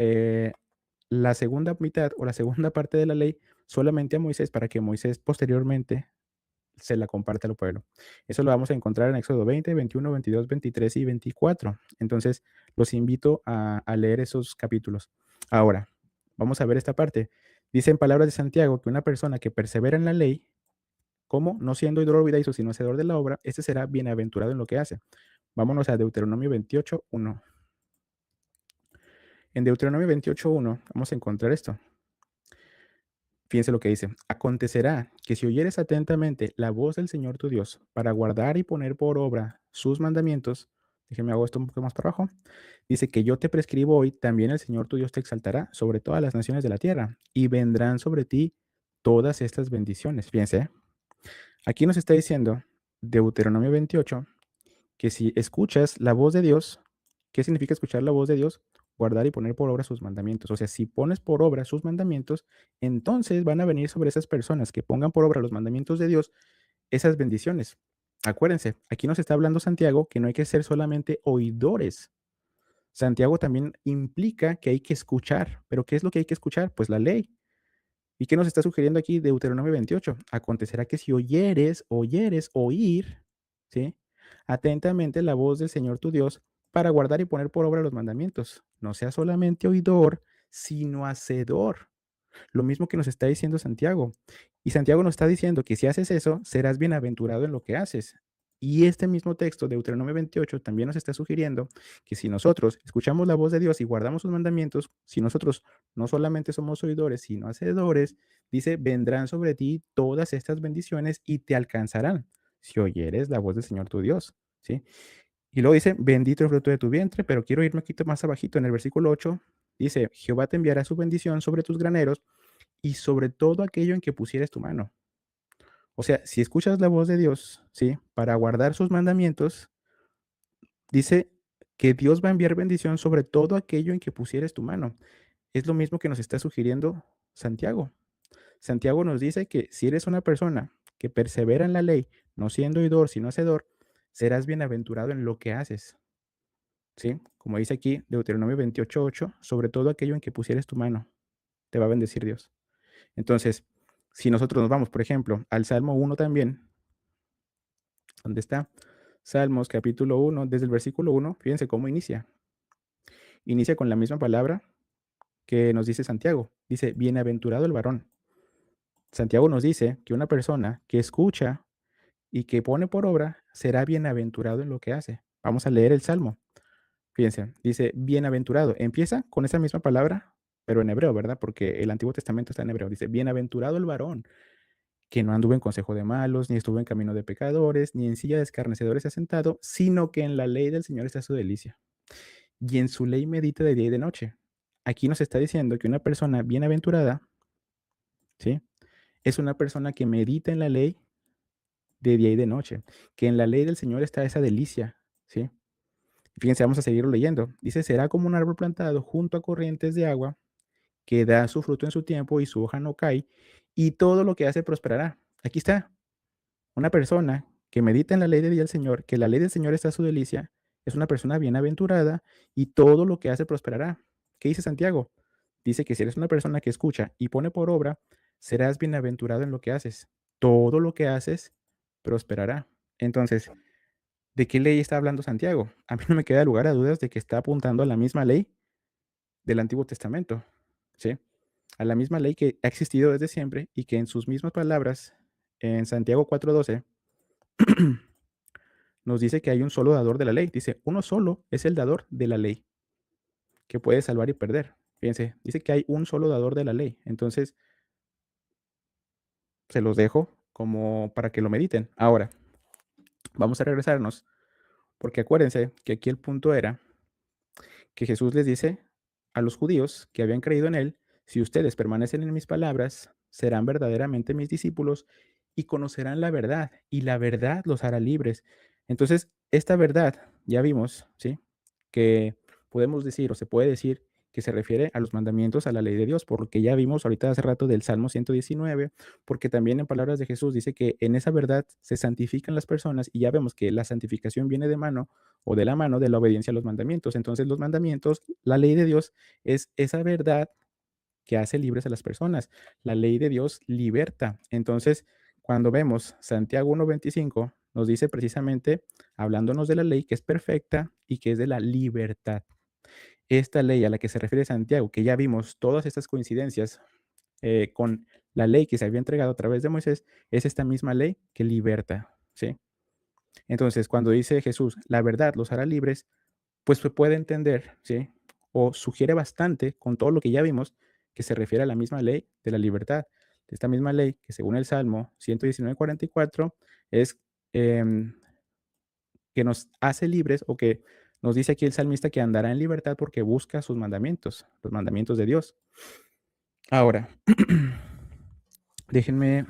la segunda mitad o la segunda parte de la ley solamente a Moisés para que Moisés posteriormente se la comparte al pueblo. Eso lo vamos a encontrar en Éxodo 20, 21, 22, 23 y 24. Entonces, los invito a leer esos capítulos. Ahora, vamos a ver esta parte. Dice en palabras de Santiago que una persona que persevera en la ley, como no siendo oidor olvidadizo, sino hacedor de la obra, este será bienaventurado en lo que hace. Vámonos a Deuteronomio 28:1. En Deuteronomio 28:1 vamos a encontrar esto. Fíjense lo que dice. Acontecerá que si oyeres atentamente la voz del Señor tu Dios para guardar y poner por obra sus mandamientos, déjeme hago esto un poco más para abajo, dice que yo te prescribo hoy, también el Señor tu Dios te exaltará sobre todas las naciones de la tierra y vendrán sobre ti todas estas bendiciones. Fíjense, aquí nos está diciendo Deuteronomio 28 que si escuchas la voz de Dios, ¿qué significa escuchar la voz de Dios? Guardar y poner por obra sus mandamientos. O sea, si pones por obra sus mandamientos, entonces van a venir sobre esas personas que pongan por obra los mandamientos de Dios esas bendiciones. Acuérdense, aquí nos está hablando Santiago que no hay que ser solamente oidores. Santiago también implica que hay que escuchar. ¿Pero qué es lo que hay que escuchar? Pues la ley. ¿Y qué nos está sugiriendo aquí Deuteronomio 28? Acontecerá que si oír, ¿sí? Atentamente la voz del Señor tu Dios para guardar y poner por obra los mandamientos. No sea solamente oidor, sino hacedor. Lo mismo que nos está diciendo Santiago. Y Santiago nos está diciendo que si haces eso, serás bienaventurado en lo que haces. Y este mismo texto, Deuteronomio 28, también nos está sugiriendo que si nosotros escuchamos la voz de Dios y guardamos sus mandamientos, si nosotros no solamente somos oidores, sino hacedores, dice, vendrán sobre ti todas estas bendiciones y te alcanzarán si oyeres la voz del Señor tu Dios, ¿sí? Y luego dice, bendito el fruto de tu vientre, pero quiero irme aquí más abajito en el versículo 8, dice, Jehová te enviará su bendición sobre tus graneros y sobre todo aquello en que pusieres tu mano. O sea, si escuchas la voz de Dios, ¿sí? Para guardar sus mandamientos, dice que Dios va a enviar bendición sobre todo aquello en que pusieres tu mano. Es lo mismo que nos está sugiriendo Santiago. Santiago nos dice que si eres una persona que persevera en la ley, no siendo oidor, sino hacedor, serás bienaventurado en lo que haces. ¿Sí? Como dice aquí Deuteronomio 28:8, sobre todo aquello en que pusieres tu mano, te va a bendecir Dios. Entonces, si nosotros nos vamos, por ejemplo, al Salmo 1 también, ¿dónde está? Salmos capítulo 1, desde el versículo 1, fíjense cómo inicia. Inicia con la misma palabra que nos dice Santiago. Dice, bienaventurado el varón. Santiago nos dice que una persona que escucha y que pone por obra será bienaventurado en lo que hace. Vamos a leer el Salmo. Fíjense, dice bienaventurado. Empieza con esa misma palabra, pero en hebreo, ¿verdad? Porque el Antiguo Testamento está en hebreo. Dice, bienaventurado el varón que no anduvo en consejo de malos, ni estuvo en camino de pecadores, ni en silla de escarnecedores se ha sentado, sino que en la ley del Señor está su delicia. Y en su ley medita de día y de noche. Aquí nos está diciendo que una persona bienaventurada, ¿sí? Es una persona que medita en la ley de día y de noche, que en la ley del Señor está esa delicia, ¿sí? Fíjense, vamos a seguir leyendo. Dice, será como un árbol plantado junto a corrientes de agua, que da su fruto en su tiempo y su hoja no cae, y todo lo que hace prosperará. Aquí está, una persona que medita en la ley de día del Señor, que la ley del Señor está a su delicia, es una persona bienaventurada y todo lo que hace prosperará. ¿Qué dice Santiago? Dice que si eres una persona que escucha y pone por obra, serás bienaventurado en lo que haces. Todo lo que haces prosperará. Entonces, ¿de qué ley está hablando Santiago? A mí no me queda lugar a dudas de que está apuntando a la misma ley del Antiguo Testamento, ¿sí? A la misma ley que ha existido desde siempre y que en sus mismas palabras, en Santiago 4:12, nos dice que hay un solo dador de la ley. Dice, uno solo es el dador de la ley, que puede salvar y perder. Fíjense, dice que hay un solo dador de la ley. Entonces, se los dejo como para que lo mediten. Ahora, vamos a regresarnos, porque acuérdense que aquí el punto era que Jesús les dice a los judíos que habían creído en él, si ustedes permanecen en mis palabras, serán verdaderamente mis discípulos y conocerán la verdad, y la verdad los hará libres. Entonces, esta verdad, ya vimos, ¿sí? Que podemos decir o se puede decir que se refiere a los mandamientos, a la ley de Dios, por lo que ya vimos ahorita hace rato del Salmo 119, porque también en palabras de Jesús dice que en esa verdad se santifican las personas y ya vemos que la santificación viene de mano o de la mano de la obediencia a los mandamientos. Entonces los mandamientos, la ley de Dios es esa verdad que hace libres a las personas. La ley de Dios liberta. Entonces, cuando vemos Santiago 1:25, nos dice precisamente, hablándonos de la ley que es perfecta y que es de la libertad. Esta ley a la que se refiere Santiago, que ya vimos todas estas coincidencias con la ley que se había entregado a través de Moisés, es esta misma ley que liberta, ¿sí? Entonces, cuando dice Jesús, la verdad los hará libres, pues se puede entender, ¿sí? O sugiere bastante con todo lo que ya vimos, que se refiere a la misma ley de la libertad. Esta misma ley que según el Salmo 119:44 es que nos hace libres o que nos dice aquí el salmista que andará en libertad porque busca sus mandamientos, los mandamientos de Dios. Ahora, déjenme,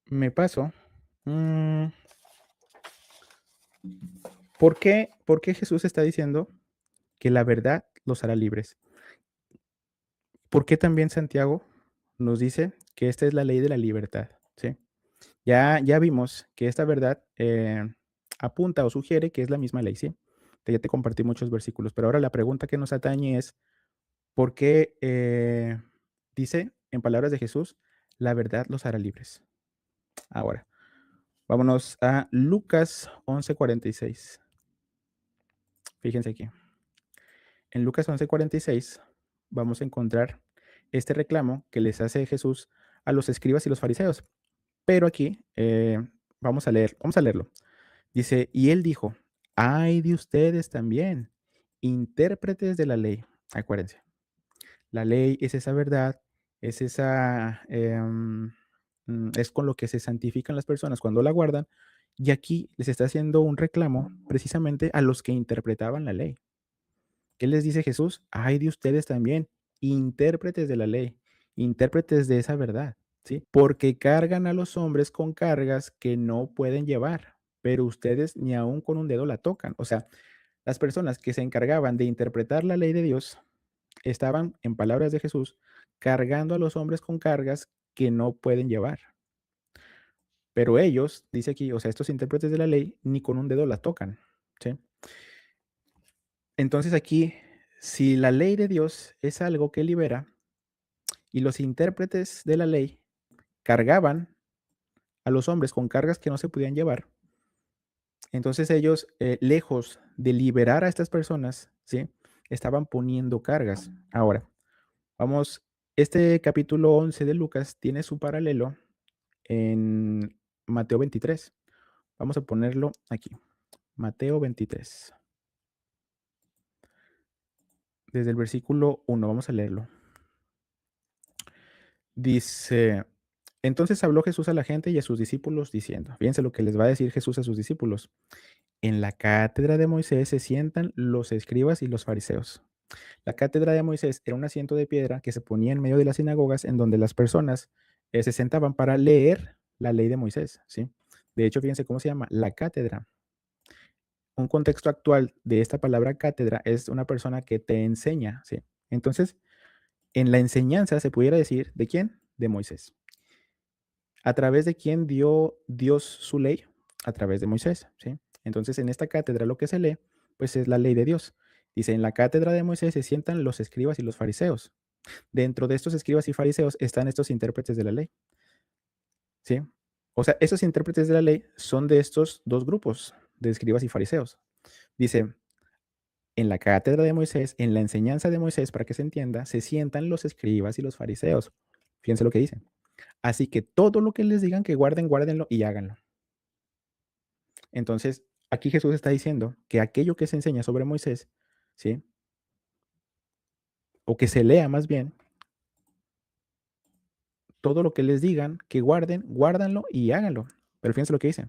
me paso. Mm, ¿Por qué Jesús está diciendo que la verdad los hará libres? ¿Por qué también Santiago nos dice que esta es la ley de la libertad? ¿Sí? Ya vimos que esta verdad apunta o sugiere que es la misma ley, ¿sí? Ya te compartí muchos versículos, pero ahora la pregunta que nos atañe es, ¿por qué dice en palabras de Jesús, la verdad los hará libres? Ahora, vámonos a Lucas 11:46. Fíjense aquí. En Lucas 11:46 vamos a encontrar este reclamo que les hace Jesús a los escribas y los fariseos. Pero aquí vamos a leerlo. Dice, y él dijo, ay de ustedes también, intérpretes de la ley. Acuérdense, la ley es esa verdad, es esa, es con lo que se santifican las personas cuando la guardan. Y aquí les está haciendo un reclamo precisamente a los que interpretaban la ley. ¿Qué les dice Jesús? Ay de ustedes también, intérpretes de la ley, intérpretes de esa verdad, ¿sí? Porque cargan a los hombres con cargas que no pueden llevar, pero ustedes ni aún con un dedo la tocan. O sea, las personas que se encargaban de interpretar la ley de Dios estaban, en palabras de Jesús, cargando a los hombres con cargas que no pueden llevar. Pero ellos, dice aquí, o sea, estos intérpretes de la ley, ni con un dedo la tocan, ¿sí? Entonces aquí, si la ley de Dios es algo que libera y los intérpretes de la ley cargaban a los hombres con cargas que no se podían llevar, entonces ellos, lejos de liberar a estas personas, ¿sí? Estaban poniendo cargas. Ahora, vamos, este capítulo 11 de Lucas tiene su paralelo en Mateo 23. Vamos a ponerlo aquí, Mateo 23. Desde el versículo 1, vamos a leerlo. Dice, entonces habló Jesús a la gente y a sus discípulos diciendo, fíjense lo que les va a decir Jesús a sus discípulos. En la cátedra de Moisés se sientan los escribas y los fariseos. La cátedra de Moisés era un asiento de piedra que se ponía en medio de las sinagogas en donde las personas se sentaban para leer la ley de Moisés, ¿sí? De hecho, fíjense cómo se llama, la cátedra. Un contexto actual de esta palabra cátedra es una persona que te enseña, ¿sí? Entonces, en la enseñanza se pudiera decir, ¿de quién? De Moisés. ¿A través de quién dio Dios su ley? A través de Moisés, ¿sí? Entonces, en esta cátedra lo que se lee, pues es la ley de Dios. Dice, en la cátedra de Moisés se sientan los escribas y los fariseos. Dentro de estos escribas y fariseos están estos intérpretes de la ley, ¿sí? O sea, esos intérpretes de la ley son de estos dos grupos, de escribas y fariseos. Dice, en la cátedra de Moisés, en la enseñanza de Moisés, para que se entienda, se sientan los escribas y los fariseos. Fíjense lo que dice. Así que todo lo que les digan que guarden, guárdenlo y háganlo. Entonces, aquí Jesús está diciendo que aquello que se enseña sobre Moisés, ¿sí? O que se lea más bien, todo lo que les digan que guarden, guárdanlo y háganlo. Pero fíjense lo que dice.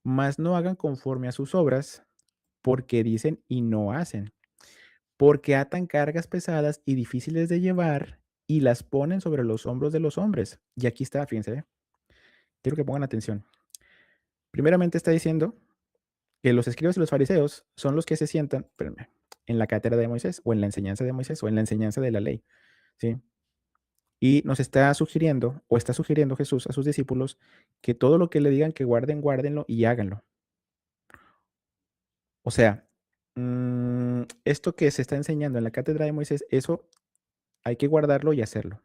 Mas no hagan conforme a sus obras, porque dicen y no hacen. Porque atan cargas pesadas y difíciles de llevar y las ponen sobre los hombros de los hombres. Y aquí está, fíjense, quiero que pongan atención. Primeramente está diciendo que los escribas y los fariseos son los que se sientan, espérame, en la cátedra de Moisés o en la enseñanza de Moisés o en la enseñanza de la ley, ¿sí? Y nos está sugiriendo o está sugiriendo Jesús a sus discípulos que todo lo que le digan que guarden, guárdenlo y háganlo. O sea, esto que se está enseñando en la cátedra de Moisés, eso hay que guardarlo y hacerlo.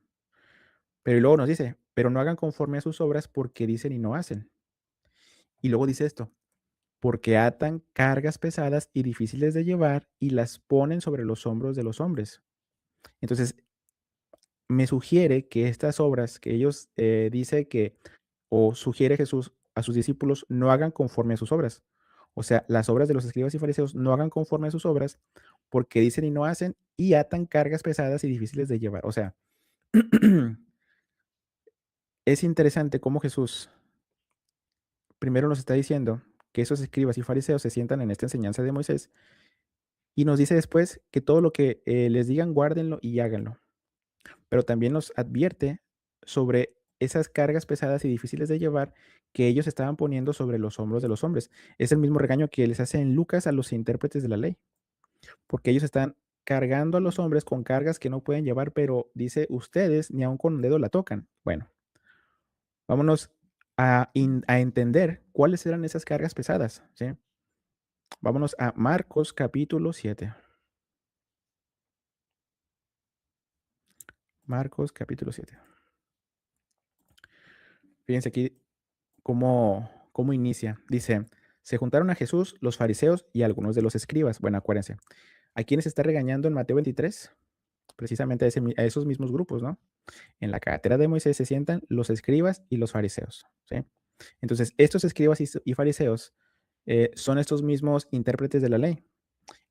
Pero y luego nos dice, pero no hagan conforme a sus obras porque dicen y no hacen. Y luego dice esto, porque atan cargas pesadas y difíciles de llevar y las ponen sobre los hombros de los hombres. Entonces, me sugiere que estas obras que ellos dice que, o sugiere Jesús a sus discípulos, no hagan conforme a sus obras. O sea, las obras de los escribas y fariseos no hagan conforme a sus obras porque dicen y no hacen y atan cargas pesadas y difíciles de llevar. O sea, es interesante cómo Jesús primero nos está diciendo que esos escribas y fariseos se sientan en esta enseñanza de Moisés y nos dice después que todo lo que les digan, guárdenlo y háganlo. Pero también nos advierte sobre esas cargas pesadas y difíciles de llevar que ellos estaban poniendo sobre los hombros de los hombres. Es el mismo regaño que les hace en Lucas a los intérpretes de la ley, porque ellos están cargando a los hombres con cargas que no pueden llevar, pero dice, ustedes ni aun con un dedo la tocan. Bueno, vámonos a entender cuáles eran esas cargas pesadas, ¿sí? Vámonos a Marcos capítulo 7. Marcos capítulo 7. Fíjense aquí cómo inicia. Dice, se juntaron a Jesús los fariseos y algunos de los escribas. Bueno, acuérdense. ¿A quiénes está regañando en Mateo 23? Precisamente a esos mismos grupos, ¿no? En la cátedra de Moisés se sientan los escribas y los fariseos, ¿sí? Entonces, estos escribas y fariseos son estos mismos intérpretes de la ley.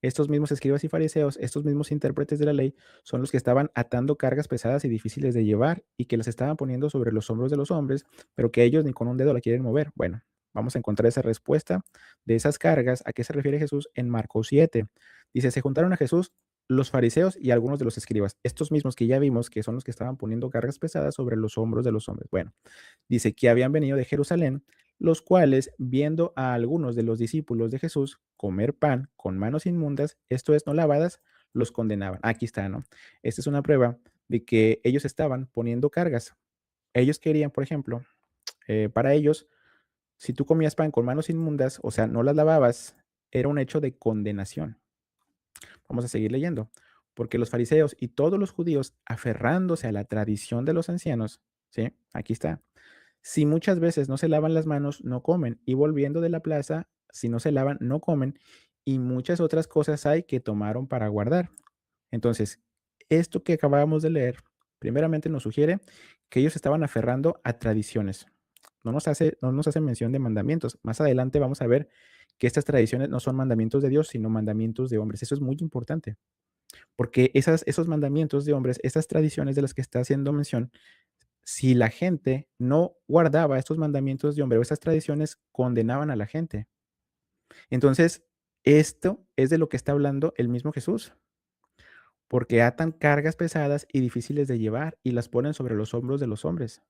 Estos mismos escribas y fariseos, estos mismos intérpretes de la ley, son los que estaban atando cargas pesadas y difíciles de llevar y que las estaban poniendo sobre los hombros de los hombres, pero que ellos ni con un dedo la quieren mover. Bueno, vamos a encontrar esa respuesta de esas cargas. ¿A qué se refiere Jesús en Marcos 7? Dice, se juntaron a Jesús los fariseos y algunos de los escribas, estos mismos que ya vimos que son los que estaban poniendo cargas pesadas sobre los hombros de los hombres. Bueno, dice que habían venido de Jerusalén, los cuales, viendo a algunos de los discípulos de Jesús comer pan con manos inmundas, esto es, no lavadas, los condenaban. Aquí está, ¿no? Esta es una prueba de que ellos estaban poniendo cargas. Ellos querían, por ejemplo, para ellos, si tú comías pan con manos inmundas, o sea, no las lavabas, era un hecho de condenación. Vamos a seguir leyendo. Porque los fariseos y todos los judíos, aferrándose a la tradición de los ancianos, ¿sí? Aquí está. Si muchas veces no se lavan las manos, no comen. Y volviendo de la plaza, si no se lavan, no comen. Y muchas otras cosas hay que tomaron para guardar. Entonces, esto que acabábamos de leer, primeramente nos sugiere que ellos estaban aferrando a tradiciones. No nos hace mención de mandamientos. Más adelante vamos a ver que estas tradiciones no son mandamientos de Dios, sino mandamientos de hombres. Eso es muy importante, porque esos mandamientos de hombres, esas tradiciones de las que está haciendo mención, si la gente no guardaba estos mandamientos de hombre o esas tradiciones, condenaban a la gente. Entonces, esto es de lo que está hablando el mismo Jesús, porque atan cargas pesadas y difíciles de llevar y las ponen sobre los hombros de los hombres.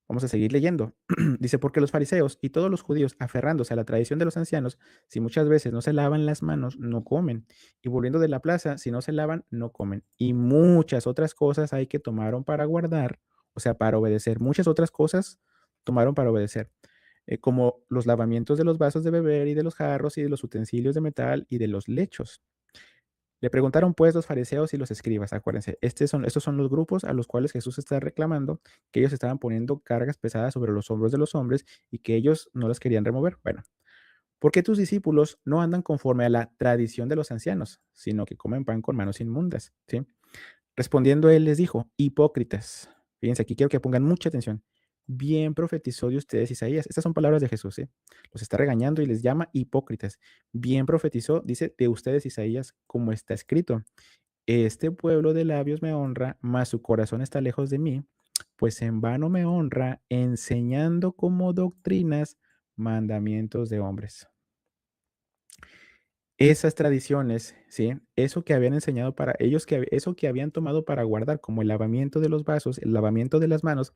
Vamos a seguir leyendo. Dice, porque los fariseos y todos los judíos, aferrándose a la tradición de los ancianos, si muchas veces no se lavan las manos, no comen. Y volviendo de la plaza, si no se lavan, no comen. Y muchas otras cosas hay que tomaron para guardar, o sea, para obedecer. Muchas otras cosas tomaron para obedecer, como los lavamientos de los vasos de beber y de los jarros y de los utensilios de metal y de los lechos. Le preguntaron pues los fariseos y los escribas, acuérdense, estos son los grupos a los cuales Jesús está reclamando que ellos estaban poniendo cargas pesadas sobre los hombros de los hombres y que ellos no las querían remover. Bueno, ¿por qué tus discípulos no andan conforme a la tradición de los ancianos, sino que comen pan con manos inmundas? ¿Sí? Respondiendo él les dijo, hipócritas. Fíjense, aquí quiero que pongan mucha atención. Bien profetizó de ustedes Isaías. Estas son palabras de Jesús, ¿sí? Los está regañando y les llama hipócritas. Bien profetizó, dice, de ustedes Isaías, como está escrito. Este pueblo de labios me honra, mas su corazón está lejos de mí, pues en vano me honra, enseñando como doctrinas mandamientos de hombres. Esas tradiciones, ¿sí? Eso que habían enseñado para ellos, eso que habían tomado para guardar, como el lavamiento de los vasos, el lavamiento de las manos,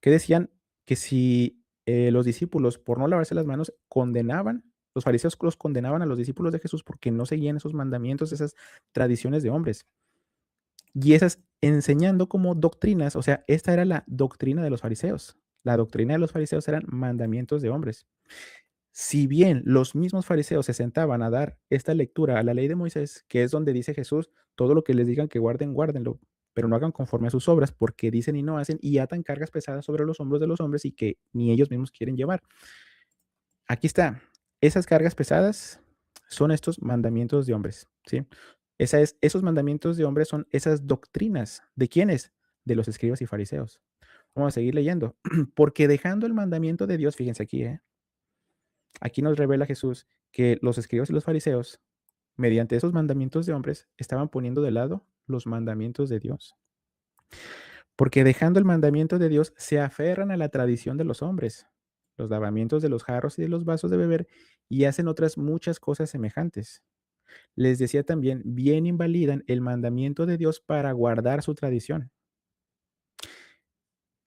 que decían que si los discípulos, por no lavarse las manos, condenaban, los fariseos los condenaban a los discípulos de Jesús porque no seguían esos mandamientos, esas tradiciones de hombres. Y esas enseñando como doctrinas, o sea, esta era la doctrina de los fariseos. La doctrina de los fariseos eran mandamientos de hombres. Si bien los mismos fariseos se sentaban a dar esta lectura a la ley de Moisés, que es donde dice Jesús, todo lo que les digan que guarden, guárdenlo, pero no hagan conforme a sus obras, porque dicen y no hacen, y atan cargas pesadas sobre los hombros de los hombres y que ni ellos mismos quieren llevar. Aquí está, esas cargas pesadas son estos mandamientos de hombres, ¿sí? Esos mandamientos de hombres son esas doctrinas. ¿De quiénes? De los escribas y fariseos. Vamos a seguir leyendo. Porque dejando el mandamiento de Dios, fíjense aquí, aquí nos revela Jesús que los escribas y los fariseos, mediante esos mandamientos de hombres, estaban poniendo de lado los mandamientos de Dios. Porque dejando el mandamiento de Dios, se aferran a la tradición de los hombres, los lavamientos de los jarros y de los vasos de beber, y hacen otras muchas cosas semejantes. Les decía también, bien invalidan el mandamiento de Dios para guardar su tradición.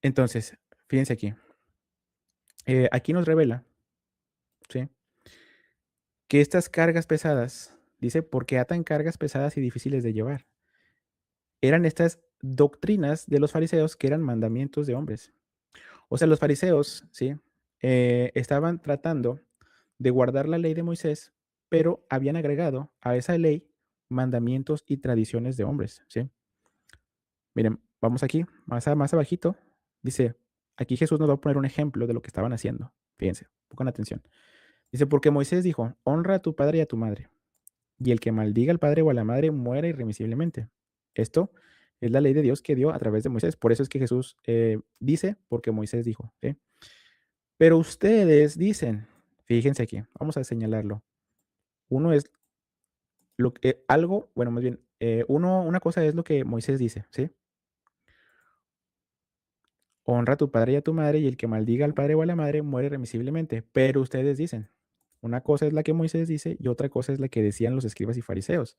Entonces, fíjense aquí. Aquí nos revela, ¿sí? Que estas cargas pesadas, dice, porque atan cargas pesadas y difíciles de llevar. Eran estas doctrinas de los fariseos que eran mandamientos de hombres. O sea, los fariseos, ¿sí? Estaban tratando de guardar la ley de Moisés, pero habían agregado a esa ley mandamientos y tradiciones de hombres, ¿sí? Miren, vamos aquí, más abajito, dice, aquí Jesús nos va a poner un ejemplo de lo que estaban haciendo. Fíjense, pongan atención. Dice, porque Moisés dijo, honra a tu padre y a tu madre, y el que maldiga al padre o a la madre muera irremisiblemente. Esto es la ley de Dios que dio a través de Moisés. Por eso es que Jesús dice, porque Moisés dijo, ¿sí? Pero ustedes dicen, fíjense aquí, vamos a señalarlo. Uno es lo que algo, bueno, más bien, una cosa es lo que Moisés dice, ¿sí? Honra a tu padre y a tu madre, y el que maldiga al padre o a la madre muere remisiblemente. Pero ustedes dicen, una cosa es la que Moisés dice y otra cosa es la que decían los escribas y fariseos.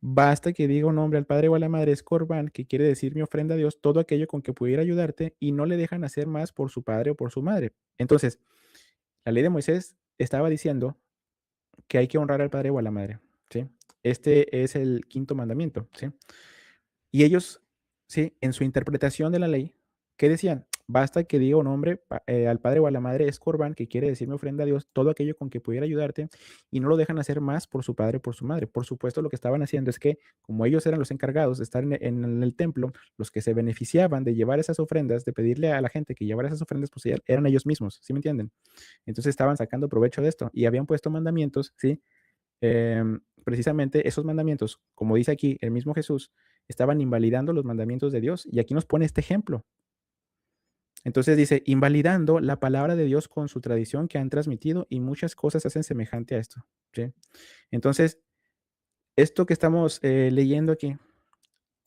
Basta que diga un nombre al padre o a la madre es corbán, que quiere decir mi ofrenda a Dios, todo aquello con que pudiera ayudarte, y no le dejan hacer más por su padre o por su madre. Entonces, la ley de Moisés estaba diciendo que hay que honrar al padre o a la madre, ¿sí? Este es el quinto mandamiento, ¿sí? Y ellos, sí, en su interpretación de la ley, ¿qué decían? Basta que diga un hombre al padre o a la madre es corbán, que quiere decir mi ofrenda a Dios, todo aquello con que pudiera ayudarte, y no lo dejan hacer más por su padre o por su madre. Por supuesto, lo que estaban haciendo es que, como ellos eran los encargados de estar en el templo, los que se beneficiaban de llevar esas ofrendas, de pedirle a la gente que llevara esas ofrendas, pues eran ellos mismos, ¿sí me entienden? Entonces estaban sacando provecho de esto y habían puesto mandamientos, ¿sí? Precisamente esos mandamientos, como dice aquí el mismo Jesús, estaban invalidando los mandamientos de Dios. Y aquí nos pone este ejemplo. Entonces dice, invalidando la palabra de Dios con su tradición que han transmitido, y muchas cosas hacen semejante a esto. ¿Sí? Entonces, esto que estamos leyendo aquí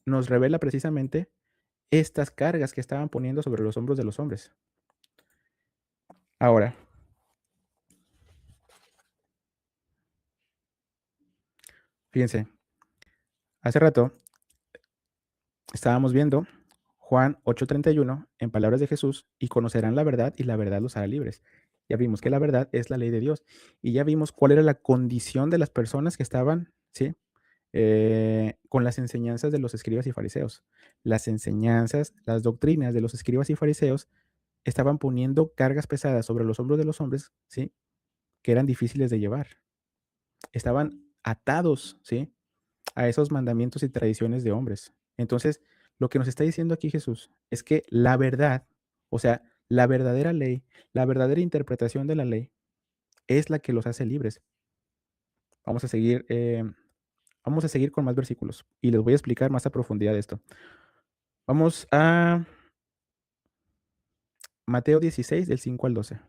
nos revela precisamente estas cargas que estaban poniendo sobre los hombros de los hombres. Ahora, fíjense, hace rato estábamos viendo Juan 8:31, en palabras de Jesús, y conocerán la verdad y la verdad los hará libres. Ya vimos que la verdad es la ley de Dios y ya vimos cuál era la condición de las personas que estaban, ¿sí? Con las enseñanzas de los escribas y fariseos. Las enseñanzas, las doctrinas de los escribas y fariseos estaban poniendo cargas pesadas sobre los hombros de los hombres, ¿sí? Que eran difíciles de llevar. Estaban atados, ¿sí? A esos mandamientos y tradiciones de hombres. Entonces, lo que nos está diciendo aquí Jesús es que la verdad, o sea, la verdadera ley, la verdadera interpretación de la ley es la que los hace libres. Vamos a seguir, vamos a seguir con más versículos y les voy a explicar más a profundidad esto. Vamos a Mateo 16, del 5 al 12.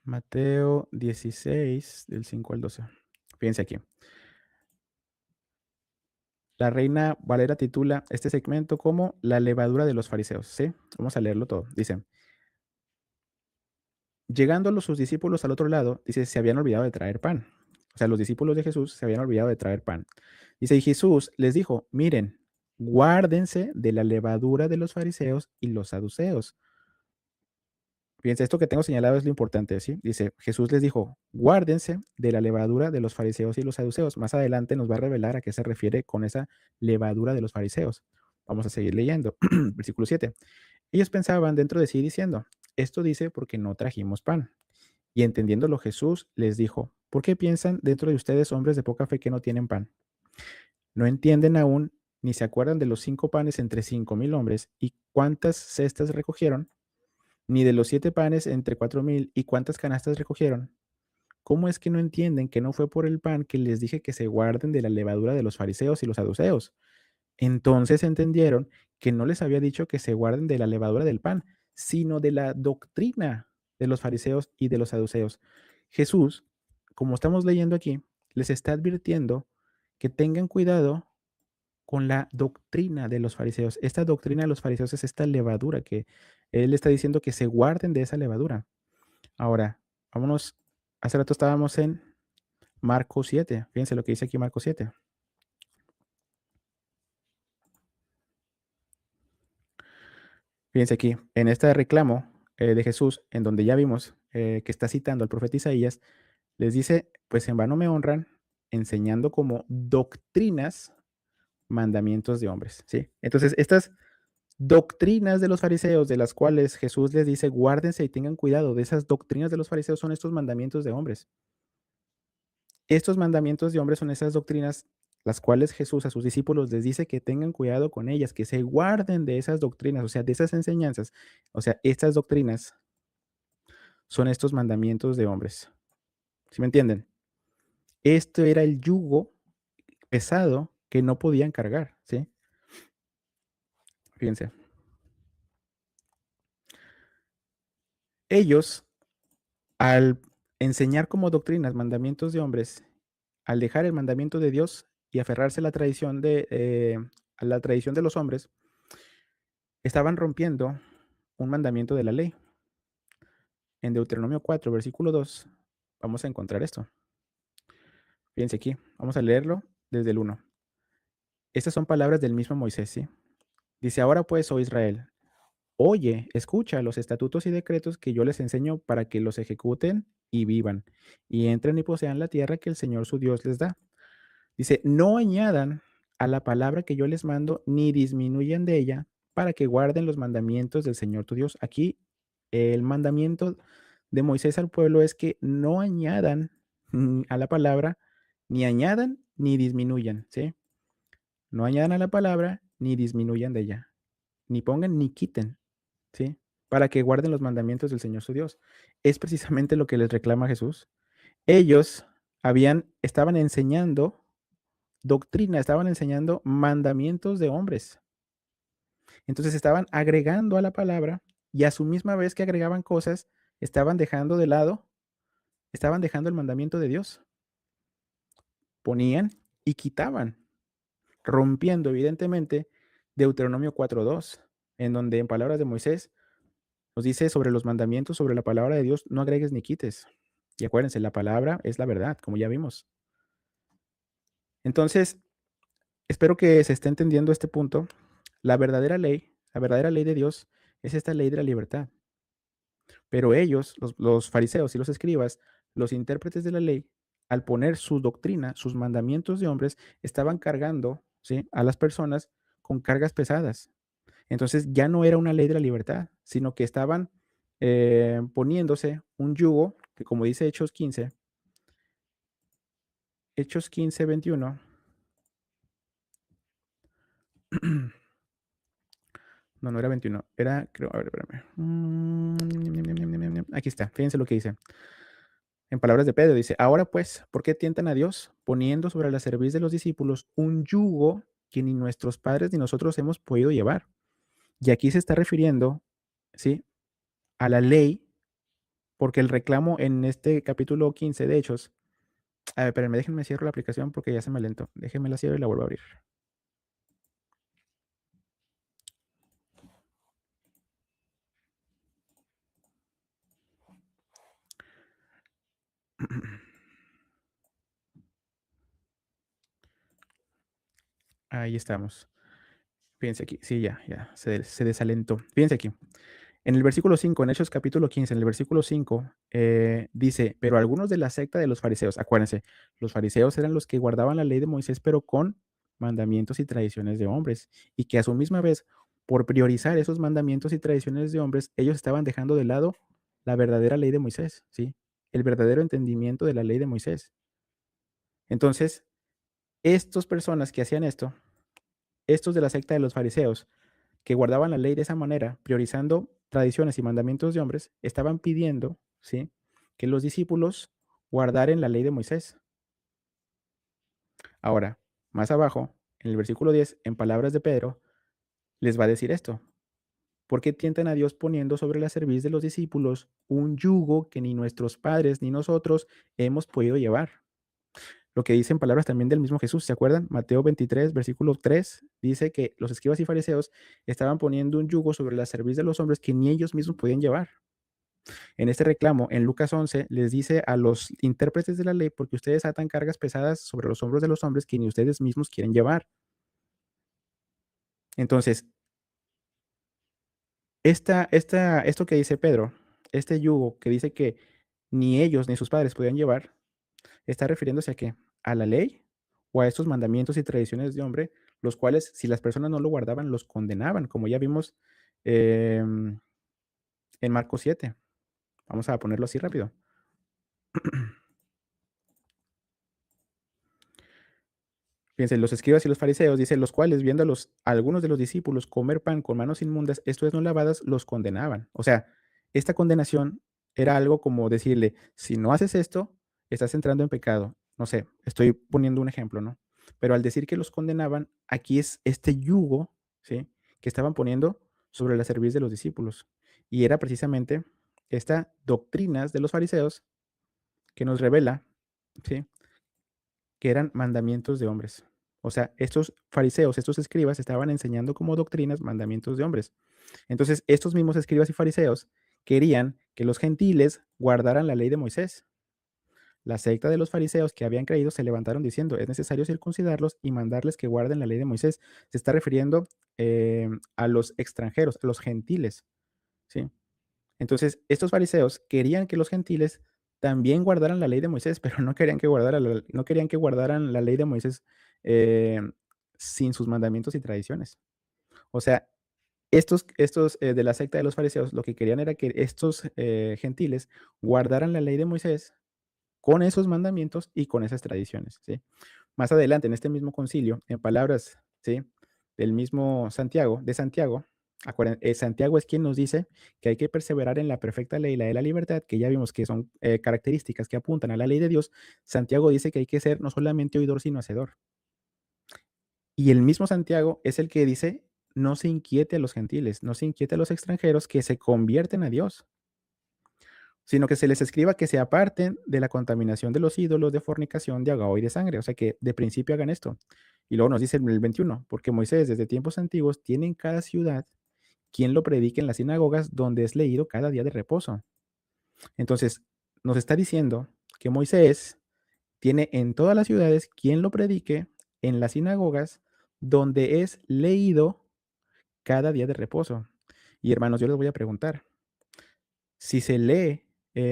Mateo 16, del 5 al 12. Fíjense aquí. La Reina Valera titula este segmento como la levadura de los fariseos, ¿sí? Vamos a leerlo todo. Dice, llegando sus discípulos al otro lado, dice, se habían olvidado de traer pan. O sea, los discípulos de Jesús se habían olvidado de traer pan. Dice, y Jesús les dijo, miren, guárdense de la levadura de los fariseos y los saduceos. Fíjense, esto que tengo señalado es lo importante, ¿sí? Dice, Jesús les dijo, guárdense de la levadura de los fariseos y los saduceos. Más adelante nos va a revelar a qué se refiere con esa levadura de los fariseos. Vamos a seguir leyendo. Versículo 7. Ellos pensaban dentro de sí diciendo, esto dice porque no trajimos pan. Y entendiéndolo Jesús les dijo, ¿por qué piensan dentro de ustedes hombres de poca fe que no tienen pan? ¿No entienden aún ni se acuerdan de los 5 panes entre 5.000 hombres y cuántas cestas recogieron? Ni de los 7 panes entre 4.000 y cuántas canastas recogieron. ¿Cómo es que no entienden que no fue por el pan que les dije que se guarden de la levadura de los fariseos y los saduceos? Entonces entendieron que no les había dicho que se guarden de la levadura del pan, sino de la doctrina de los fariseos y de los saduceos. Jesús, como estamos leyendo aquí, les está advirtiendo que tengan cuidado con la doctrina de los fariseos. Esta doctrina de los fariseos es esta levadura que él está diciendo que se guarden de esa levadura. Ahora, vámonos, hace rato estábamos en Marcos 7. Fíjense lo que dice aquí Marcos 7. Fíjense aquí, en este reclamo de Jesús, en donde ya vimos que está citando al profeta Isaías, les dice, pues en vano me honran, enseñando como doctrinas mandamientos de hombres, ¿sí? Entonces, estas doctrinas de los fariseos, de las cuales Jesús les dice, guárdense y tengan cuidado de esas doctrinas de los fariseos, son estos mandamientos de hombres. Estos mandamientos de hombres son esas doctrinas las cuales Jesús a sus discípulos les dice que tengan cuidado con ellas, que se guarden de esas doctrinas, o sea, de esas enseñanzas. O sea, estas doctrinas son estos mandamientos de hombres. ¿Sí me entienden? Esto era el yugo pesado que no podían cargar, ¿sí? Fíjense. Ellos, al enseñar como doctrinas mandamientos de hombres, al dejar el mandamiento de Dios y aferrarse a la tradición de los hombres, estaban rompiendo un mandamiento de la ley. En Deuteronomio 4, versículo 2, vamos a encontrar esto. Fíjense aquí, vamos a leerlo desde el 1. Estas son palabras del mismo Moisés, ¿sí? Dice, ahora pues, oh Israel, oye, escucha los estatutos y decretos que yo les enseño para que los ejecuten y vivan, y entren y posean la tierra que el Señor su Dios les da. Dice, no añadan a la palabra que yo les mando, ni disminuyan de ella, para que guarden los mandamientos del Señor tu Dios. Aquí el mandamiento de Moisés al pueblo es que no añadan a la palabra, ni añadan ni disminuyan, ¿sí? No añadan a la palabra, ni disminuyan de ella, ni pongan ni quiten, ¿sí? Para que guarden los mandamientos del Señor su Dios. Es precisamente lo que les reclama Jesús. Ellos estaban enseñando doctrina, estaban enseñando mandamientos de hombres. Entonces estaban agregando a la palabra y a su misma vez que agregaban cosas, estaban dejando de lado, estaban dejando el mandamiento de Dios. Ponían y quitaban, rompiendo evidentemente Deuteronomio 4:2, en donde en palabras de Moisés nos dice sobre los mandamientos, sobre la palabra de Dios, no agregues ni quites. Y acuérdense, la palabra es la verdad, como ya vimos. Entonces, espero que se esté entendiendo este punto. La verdadera ley de Dios es esta ley de la libertad. Pero ellos, los fariseos y los escribas, los intérpretes de la ley, al poner su doctrina, sus mandamientos de hombres, estaban cargando, ¿sí?, a las personas con cargas pesadas. Entonces ya no era una ley de la libertad, sino que estaban poniéndose un yugo, que como dice Hechos 15, 21. No, no era 21, era, creo, a ver, espérame. Aquí está, fíjense lo que dice. En palabras de Pedro, dice, ahora pues, ¿por qué tientan a Dios poniendo sobre la cerviz de los discípulos un yugo que ni nuestros padres ni nosotros hemos podido llevar? Y aquí se está refiriendo, ¿sí?, a la ley, porque el reclamo en este capítulo 15 de Hechos, a ver, espérenme, déjenme cierro la aplicación porque ya se me lento. Déjenme la cierro y la vuelvo a abrir. Ahí estamos. Fíjense aquí. Sí, ya, se desalentó. Fíjense aquí. En el versículo 5, en Hechos capítulo 15, en el versículo 5, dice, pero algunos de la secta de los fariseos, acuérdense, los fariseos eran los que guardaban la ley de Moisés, pero con mandamientos y tradiciones de hombres, y que a su misma vez, por priorizar esos mandamientos y tradiciones de hombres, ellos estaban dejando de lado la verdadera ley de Moisés, ¿sí? El verdadero entendimiento de la ley de Moisés. Entonces, estas personas que hacían esto, estos de la secta de los fariseos, que guardaban la ley de esa manera, priorizando tradiciones y mandamientos de hombres, estaban pidiendo, ¿sí?, que los discípulos guardaran la ley de Moisés. Ahora, más abajo, en el versículo 10, en palabras de Pedro, les va a decir esto: ¿por qué tientan a Dios poniendo sobre la cerviz de los discípulos un yugo que ni nuestros padres ni nosotros hemos podido llevar? Lo que dicen palabras también del mismo Jesús, ¿se acuerdan? Mateo 23, versículo 3, dice que los escribas y fariseos estaban poniendo un yugo sobre la cerviz de los hombres que ni ellos mismos podían llevar. En este reclamo, en Lucas 11, les dice a los intérpretes de la ley, porque ustedes atan cargas pesadas sobre los hombros de los hombres que ni ustedes mismos quieren llevar. Entonces, esto que dice Pedro, este yugo que dice que ni ellos ni sus padres podían llevar, está refiriéndose a qué, a la ley o a estos mandamientos y tradiciones de hombre, los cuales, si las personas no lo guardaban, los condenaban, como ya vimos em, en Marcos 7. Vamos a ponerlo así rápido. Fíjense, los escribas y los fariseos, dice, los cuales, viendo a algunos de los discípulos comer pan con manos inmundas, esto es, no lavadas, los condenaban. O sea, esta condenación era algo como decirle, si no haces esto, estás entrando en pecado. No sé, estoy poniendo un ejemplo, ¿no? Pero al decir que los condenaban, aquí es este yugo, ¿sí?, que estaban poniendo sobre la cerviz de los discípulos. Y era precisamente estas doctrinas de los fariseos que nos revela, ¿sí? Que eran mandamientos de hombres. O sea, estos fariseos, estos escribas estaban enseñando como doctrinas mandamientos de hombres. Entonces, estos mismos escribas y fariseos querían que los gentiles guardaran la ley de Moisés. La secta de los fariseos que habían creído se levantaron diciendo, es necesario circuncidarlos y mandarles que guarden la ley de Moisés. Se está refiriendo a los extranjeros, a los gentiles, ¿sí? Entonces, estos fariseos querían que los gentiles también guardaran la ley de Moisés, pero no querían que guardaran la ley de Moisés eh, sin sus mandamientos y tradiciones. O sea, estos de la secta de los fariseos lo que querían era que estos gentiles guardaran la ley de Moisés con esos mandamientos y con esas tradiciones, ¿sí? Más adelante, en este mismo concilio, en palabras, ¿sí? Del mismo Santiago, de Santiago, Santiago es quien nos dice que hay que perseverar en la perfecta ley, la de la libertad, que ya vimos que son características que apuntan a la ley de Dios. Santiago dice que hay que ser no solamente oidor, sino hacedor. Y el mismo Santiago es el que dice, no se inquiete a los gentiles, no se inquiete a los extranjeros que se convierten a Dios, sino que se les escriba que se aparten de la contaminación de los ídolos, de fornicación, de agua y de sangre. O sea, que de principio hagan esto. Y luego nos dice en el 21, porque Moisés desde tiempos antiguos tiene en cada ciudad quien lo predique en las sinagogas donde es leído cada día de reposo. Entonces, nos está diciendo que Moisés tiene en todas las ciudades quien lo predique en las sinagogas donde es leído cada día de reposo. Y hermanos, yo les voy a preguntar, si se lee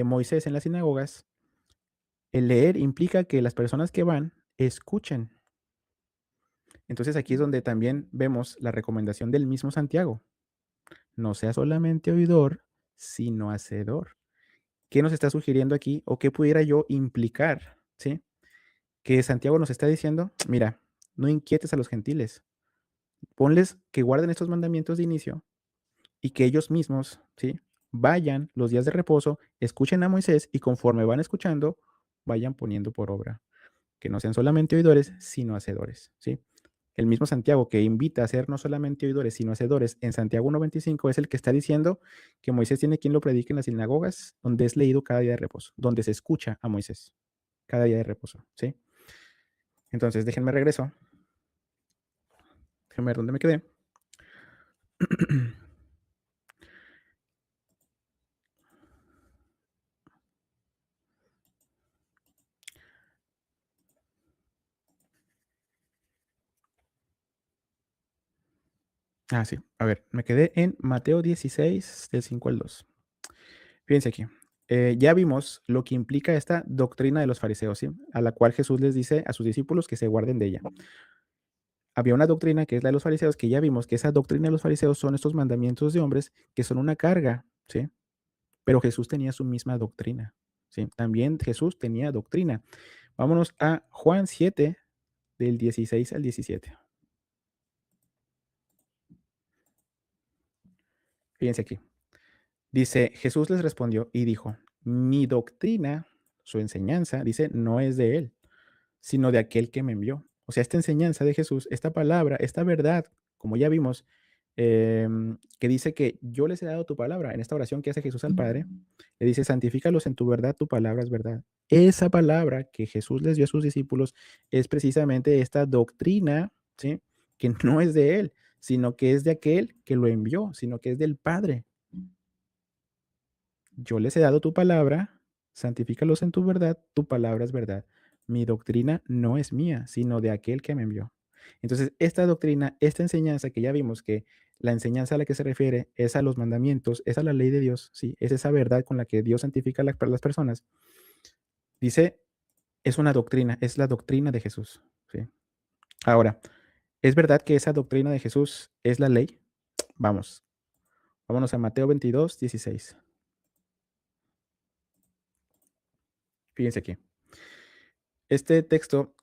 Moisés en las sinagogas, el leer implica que las personas que van escuchen. Entonces aquí es donde también vemos la recomendación del mismo Santiago. No sea solamente oidor, sino hacedor. ¿Qué nos está sugiriendo aquí o qué pudiera yo implicar? ¿Sí? Que Santiago nos está diciendo, mira, no inquietes a los gentiles, ponles que guarden estos mandamientos de inicio y que ellos mismos, ¿sí? Vayan los días de reposo, escuchen a Moisés y conforme van escuchando, vayan poniendo por obra. Que no sean solamente oidores, sino hacedores, ¿sí? El mismo Santiago que invita a ser no solamente oidores, sino hacedores, en Santiago 1.25 es el que está diciendo que Moisés tiene quien lo predique en las sinagogas, donde es leído cada día de reposo, donde se escucha a Moisés cada día de reposo, ¿sí? Entonces, déjenme regreso. Déjenme ver dónde me quedé. Ah, sí. A ver, me quedé en Mateo 16, del 5 al 2. Fíjense aquí. Ya vimos lo que implica esta doctrina de los fariseos, ¿sí? A la cual Jesús les dice a sus discípulos que se guarden de ella. Había una doctrina que es la de los fariseos, que ya vimos que esa doctrina de los fariseos son estos mandamientos de hombres que son una carga, ¿sí? Pero Jesús tenía su misma doctrina, ¿sí? También Jesús tenía doctrina. Vámonos a Juan 7, del 16 al 17. Fíjense aquí. Dice, Jesús les respondió y dijo, mi doctrina, su enseñanza, dice, no es de él, sino de aquel que me envió. O sea, esta enseñanza de Jesús, esta palabra, esta verdad, como ya vimos, que dice que yo les he dado tu palabra, en esta oración que hace Jesús al Padre, le dice, santifícalos en tu verdad, tu palabra es verdad. Esa palabra que Jesús les dio a sus discípulos es precisamente esta doctrina, ¿sí? Que no es de él, sino que es de aquel que lo envió, sino que es del Padre. Yo les he dado tu palabra, santifícalos en tu verdad, tu palabra es verdad. Mi doctrina no es mía, sino de aquel que me envió. Entonces, esta doctrina, esta enseñanza que ya vimos que la enseñanza a la que se refiere es a los mandamientos, es a la ley de Dios, sí, es esa verdad con la que Dios santifica a las personas. Dice, es una doctrina, es la doctrina de Jesús, ¿sí? Ahora, ¿es verdad que esa doctrina de Jesús es la ley? Vamos, vámonos a Mateo 22, 16. Fíjense aquí. Este texto,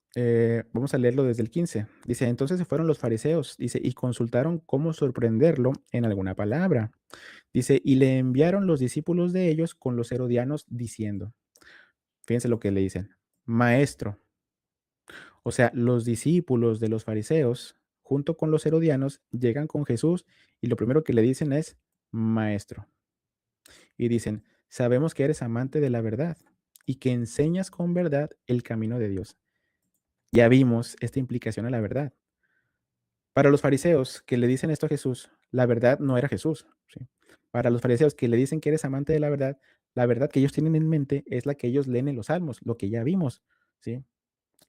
vamos a leerlo desde el 15. Dice, entonces se fueron los fariseos, dice, y consultaron cómo sorprenderlo en alguna palabra. Dice, y le enviaron los discípulos de ellos con los herodianos diciendo, fíjense lo que le dicen, maestro. O sea, los discípulos de los fariseos, junto con los herodianos, llegan con Jesús y lo primero que le dicen es, maestro. Y dicen, sabemos que eres amante de la verdad y que enseñas con verdad el camino de Dios. Ya vimos esta implicación a la verdad. Para los fariseos que le dicen esto a Jesús, la verdad no era Jesús, ¿sí? Para los fariseos que le dicen que eres amante de la verdad que ellos tienen en mente es la que ellos leen en los salmos, lo que ya vimos, ¿sí?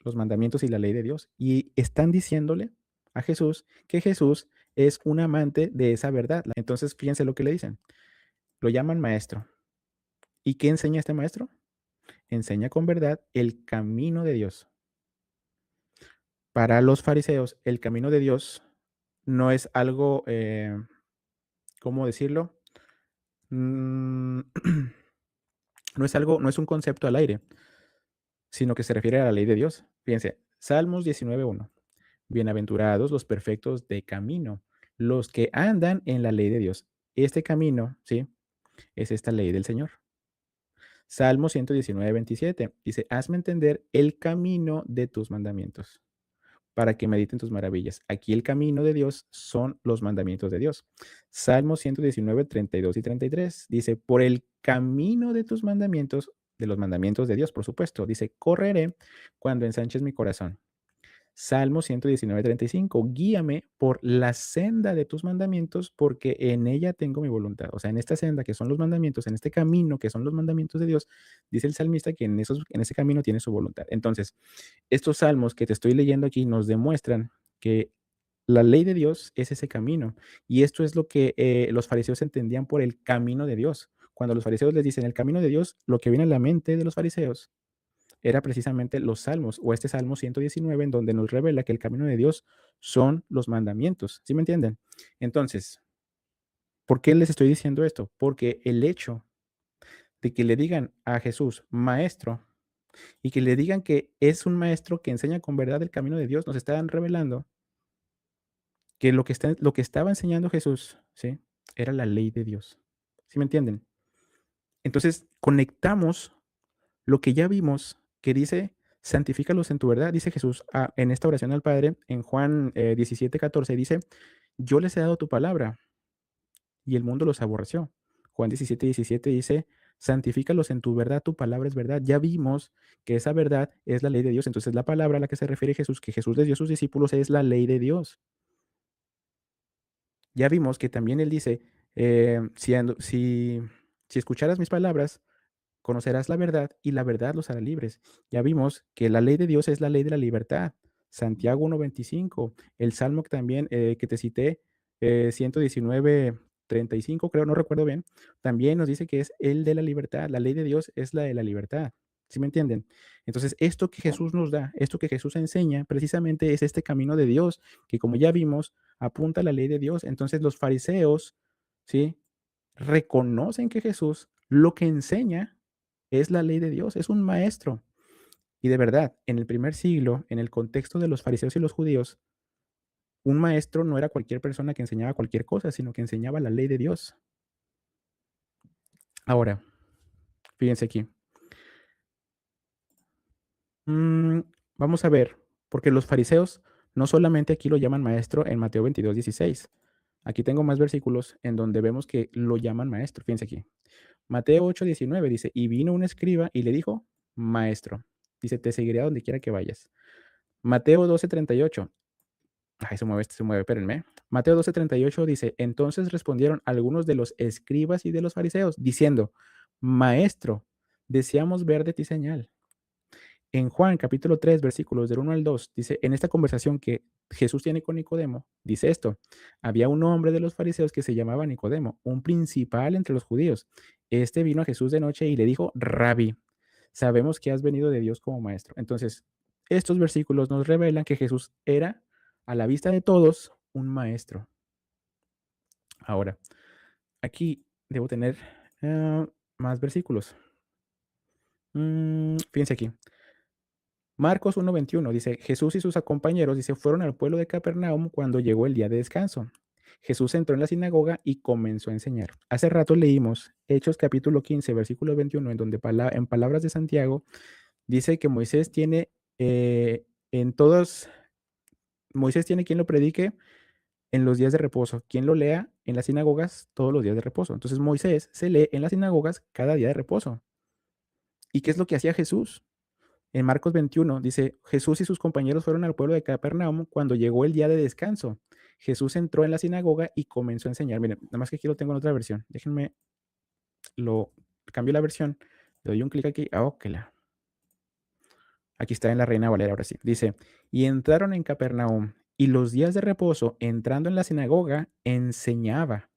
Los mandamientos y la ley de Dios. Y están diciéndole a Jesús que Jesús es un amante de esa verdad. Entonces, fíjense lo que le dicen. Lo llaman maestro. ¿Y qué enseña este maestro? Enseña con verdad el camino de Dios. Para los fariseos, el camino de Dios no es algo, ¿cómo decirlo? Mm, no es algo, no es un concepto al aire, sino que se refiere a la ley de Dios. Fíjense, Salmos 19:1. Bienaventurados los perfectos de camino, los que andan en la ley de Dios. Este camino, ¿sí? Es esta ley del Señor. Salmo 119:27 dice, hazme entender el camino de tus mandamientos para que mediten tus maravillas. Aquí el camino de Dios son los mandamientos de Dios. Salmo 119:32 y 33 dice, por el camino de tus mandamientos, de los mandamientos de Dios, por supuesto, dice, correré cuando ensanches mi corazón. Salmo 119:35, guíame por la senda de tus mandamientos, porque en ella tengo mi voluntad. O sea, en esta senda que son los mandamientos, en este camino que son los mandamientos de Dios, dice el salmista que en ese camino tiene su voluntad. Entonces, estos salmos que te estoy leyendo aquí nos demuestran que la ley de Dios es ese camino. Y esto es lo que los fariseos entendían por el camino de Dios. Cuando los fariseos les dicen el camino de Dios, lo que viene a la mente de los fariseos era precisamente los salmos o este Salmo 119 en donde nos revela que el camino de Dios son los mandamientos. ¿Sí me entienden? Entonces, ¿por qué les estoy diciendo esto? Porque el hecho de que le digan a Jesús, maestro, y que le digan que es un maestro que enseña con verdad el camino de Dios, nos están revelando que lo que estaba enseñando Jesús, ¿sí? Era la ley de Dios. ¿Sí me entienden? Entonces, conectamos lo que ya vimos, que dice, santifícalos en tu verdad, dice Jesús en esta oración al Padre, en Juan 17:14, dice, yo les he dado tu palabra y el mundo los aborreció. Juan 17:17 dice, santifícalos en tu verdad, tu palabra es verdad. Ya vimos que esa verdad es la ley de Dios. Entonces la palabra a la que se refiere Jesús, que Jesús les dio a sus discípulos, es la ley de Dios. Ya vimos que también él dice, si escucharas mis palabras, conocerás la verdad y la verdad los hará libres. Ya vimos que la ley de Dios es la ley de la libertad. Santiago 1:25, el salmo que también que te cité, 119:35, creo, no recuerdo bien, también nos dice que es el de la libertad. La ley de Dios es la de la libertad. ¿Sí me entienden? Entonces, esto que Jesús nos da, esto que Jesús enseña, precisamente es este camino de Dios, que como ya vimos, apunta a la ley de Dios. Entonces, los fariseos, ¿sí? Reconocen que Jesús lo que enseña es la ley de Dios, es un maestro. Y de verdad, en el primer siglo, en el contexto de los fariseos y los judíos, un maestro no era cualquier persona que enseñaba cualquier cosa, sino que enseñaba la ley de Dios. Ahora, fíjense aquí. Mm, vamos a ver, porque los fariseos no solamente aquí lo llaman maestro en Mateo 22:16. Aquí tengo más versículos en donde vemos que lo llaman maestro. Fíjense aquí. Mateo 8:19 dice, y vino un escriba y le dijo, maestro. Dice, te seguiré a donde quiera que vayas. Mateo 12:38. Ay, se mueve, espérenme. Mateo 12:38 dice, entonces respondieron algunos de los escribas y de los fariseos, diciendo, maestro, deseamos ver de ti señal. En Juan capítulo 3, versículos del 1 al 2, dice, en esta conversación que Jesús tiene con Nicodemo, dice esto, había un hombre de los fariseos que se llamaba Nicodemo, un principal entre los judíos. Este vino a Jesús de noche y le dijo, Rabí, sabemos que has venido de Dios como maestro. Entonces, estos versículos nos revelan que Jesús era, a la vista de todos, un maestro. Ahora, aquí debo tener más versículos. Fíjense aquí. Marcos 1:21 dice, Jesús y sus compañeros, dice, fueron al pueblo de Capernaum cuando llegó el día de descanso. Jesús entró en la sinagoga y comenzó a enseñar. Hace rato leímos Hechos capítulo 15, versículo 21, en donde en palabras de Santiago dice que Moisés tiene en todos, Moisés tiene quien lo predique en los días de reposo. Quien lo lea en las sinagogas todos los días de reposo. Entonces Moisés se lee en las sinagogas cada día de reposo. ¿Y qué es lo que hacía Jesús? En Marcos 21 dice, Jesús y sus compañeros fueron al pueblo de Capernaum cuando llegó el día de descanso. Jesús entró en la sinagoga y comenzó a enseñar. Miren, nada más que aquí lo tengo en otra versión. Déjenme, lo cambio la versión. Le doy un clic aquí. Aquí está en la Reina Valera, ahora sí. Dice, y entraron en Capernaum y los días de reposo, entrando en la sinagoga, enseñaba.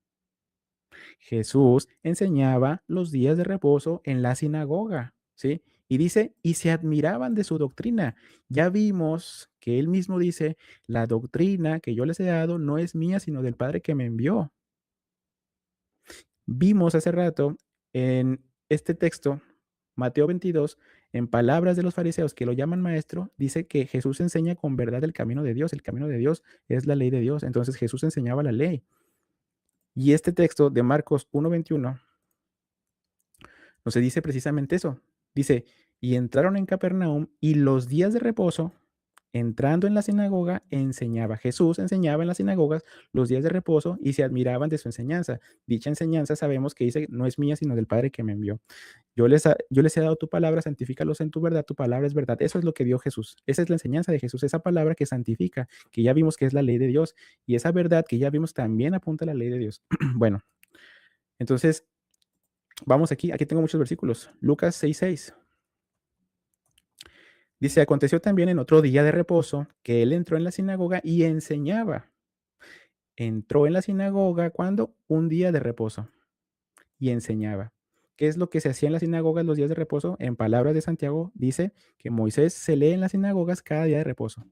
Jesús enseñaba los días de reposo en la sinagoga, ¿sí? Y dice, y se admiraban de su doctrina. Ya vimos que él mismo dice, la doctrina que yo les he dado no es mía, sino del Padre que me envió. Vimos hace rato en este texto, Mateo 22, en palabras de los fariseos que lo llaman maestro, dice que Jesús enseña con verdad el camino de Dios. El camino de Dios es la ley de Dios. Entonces Jesús enseñaba la ley. Y este texto de Marcos 1:21 no se dice precisamente eso. Dice, y entraron en Capernaum y los días de reposo, entrando en la sinagoga, enseñaba. Jesús enseñaba en las sinagogas los días de reposo y se admiraban de su enseñanza. Dicha enseñanza sabemos que dice, no es mía, sino del Padre que me envió. Yo les he dado tu palabra, santifícalos en tu verdad, tu palabra es verdad. Eso es lo que dio Jesús. Esa es la enseñanza de Jesús, esa palabra que santifica, que ya vimos que es la ley de Dios. Y esa verdad que ya vimos también apunta a la ley de Dios. Bueno, entonces vamos aquí tengo muchos versículos. Lucas 6:6. Dice, aconteció también en otro día de reposo que él entró en la sinagoga y enseñaba. Entró en la sinagoga cuando un día de reposo y enseñaba. ¿Qué es lo que se hacía en las sinagogas los días de reposo? En palabras de Santiago, dice que Moisés se lee en las sinagogas cada día de reposo.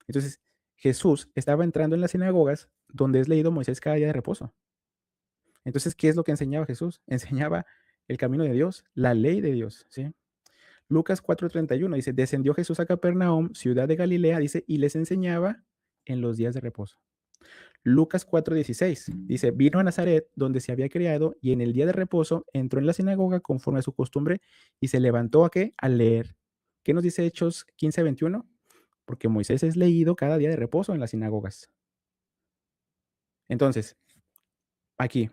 Entonces, Jesús estaba entrando en las sinagogas donde es leído Moisés cada día de reposo. Entonces, ¿qué es lo que enseñaba Jesús? Enseñaba el camino de Dios, la ley de Dios, ¿sí? Lucas 4:31 dice, descendió Jesús a Capernaum, ciudad de Galilea, dice, y les enseñaba en los días de reposo. Lucas 4:16 dice, vino a Nazaret, donde se había criado, y en el día de reposo entró en la sinagoga conforme a su costumbre y se levantó a qué? A leer. ¿Qué nos dice Hechos 15:21? Porque Moisés es leído cada día de reposo en las sinagogas. Entonces, aquí,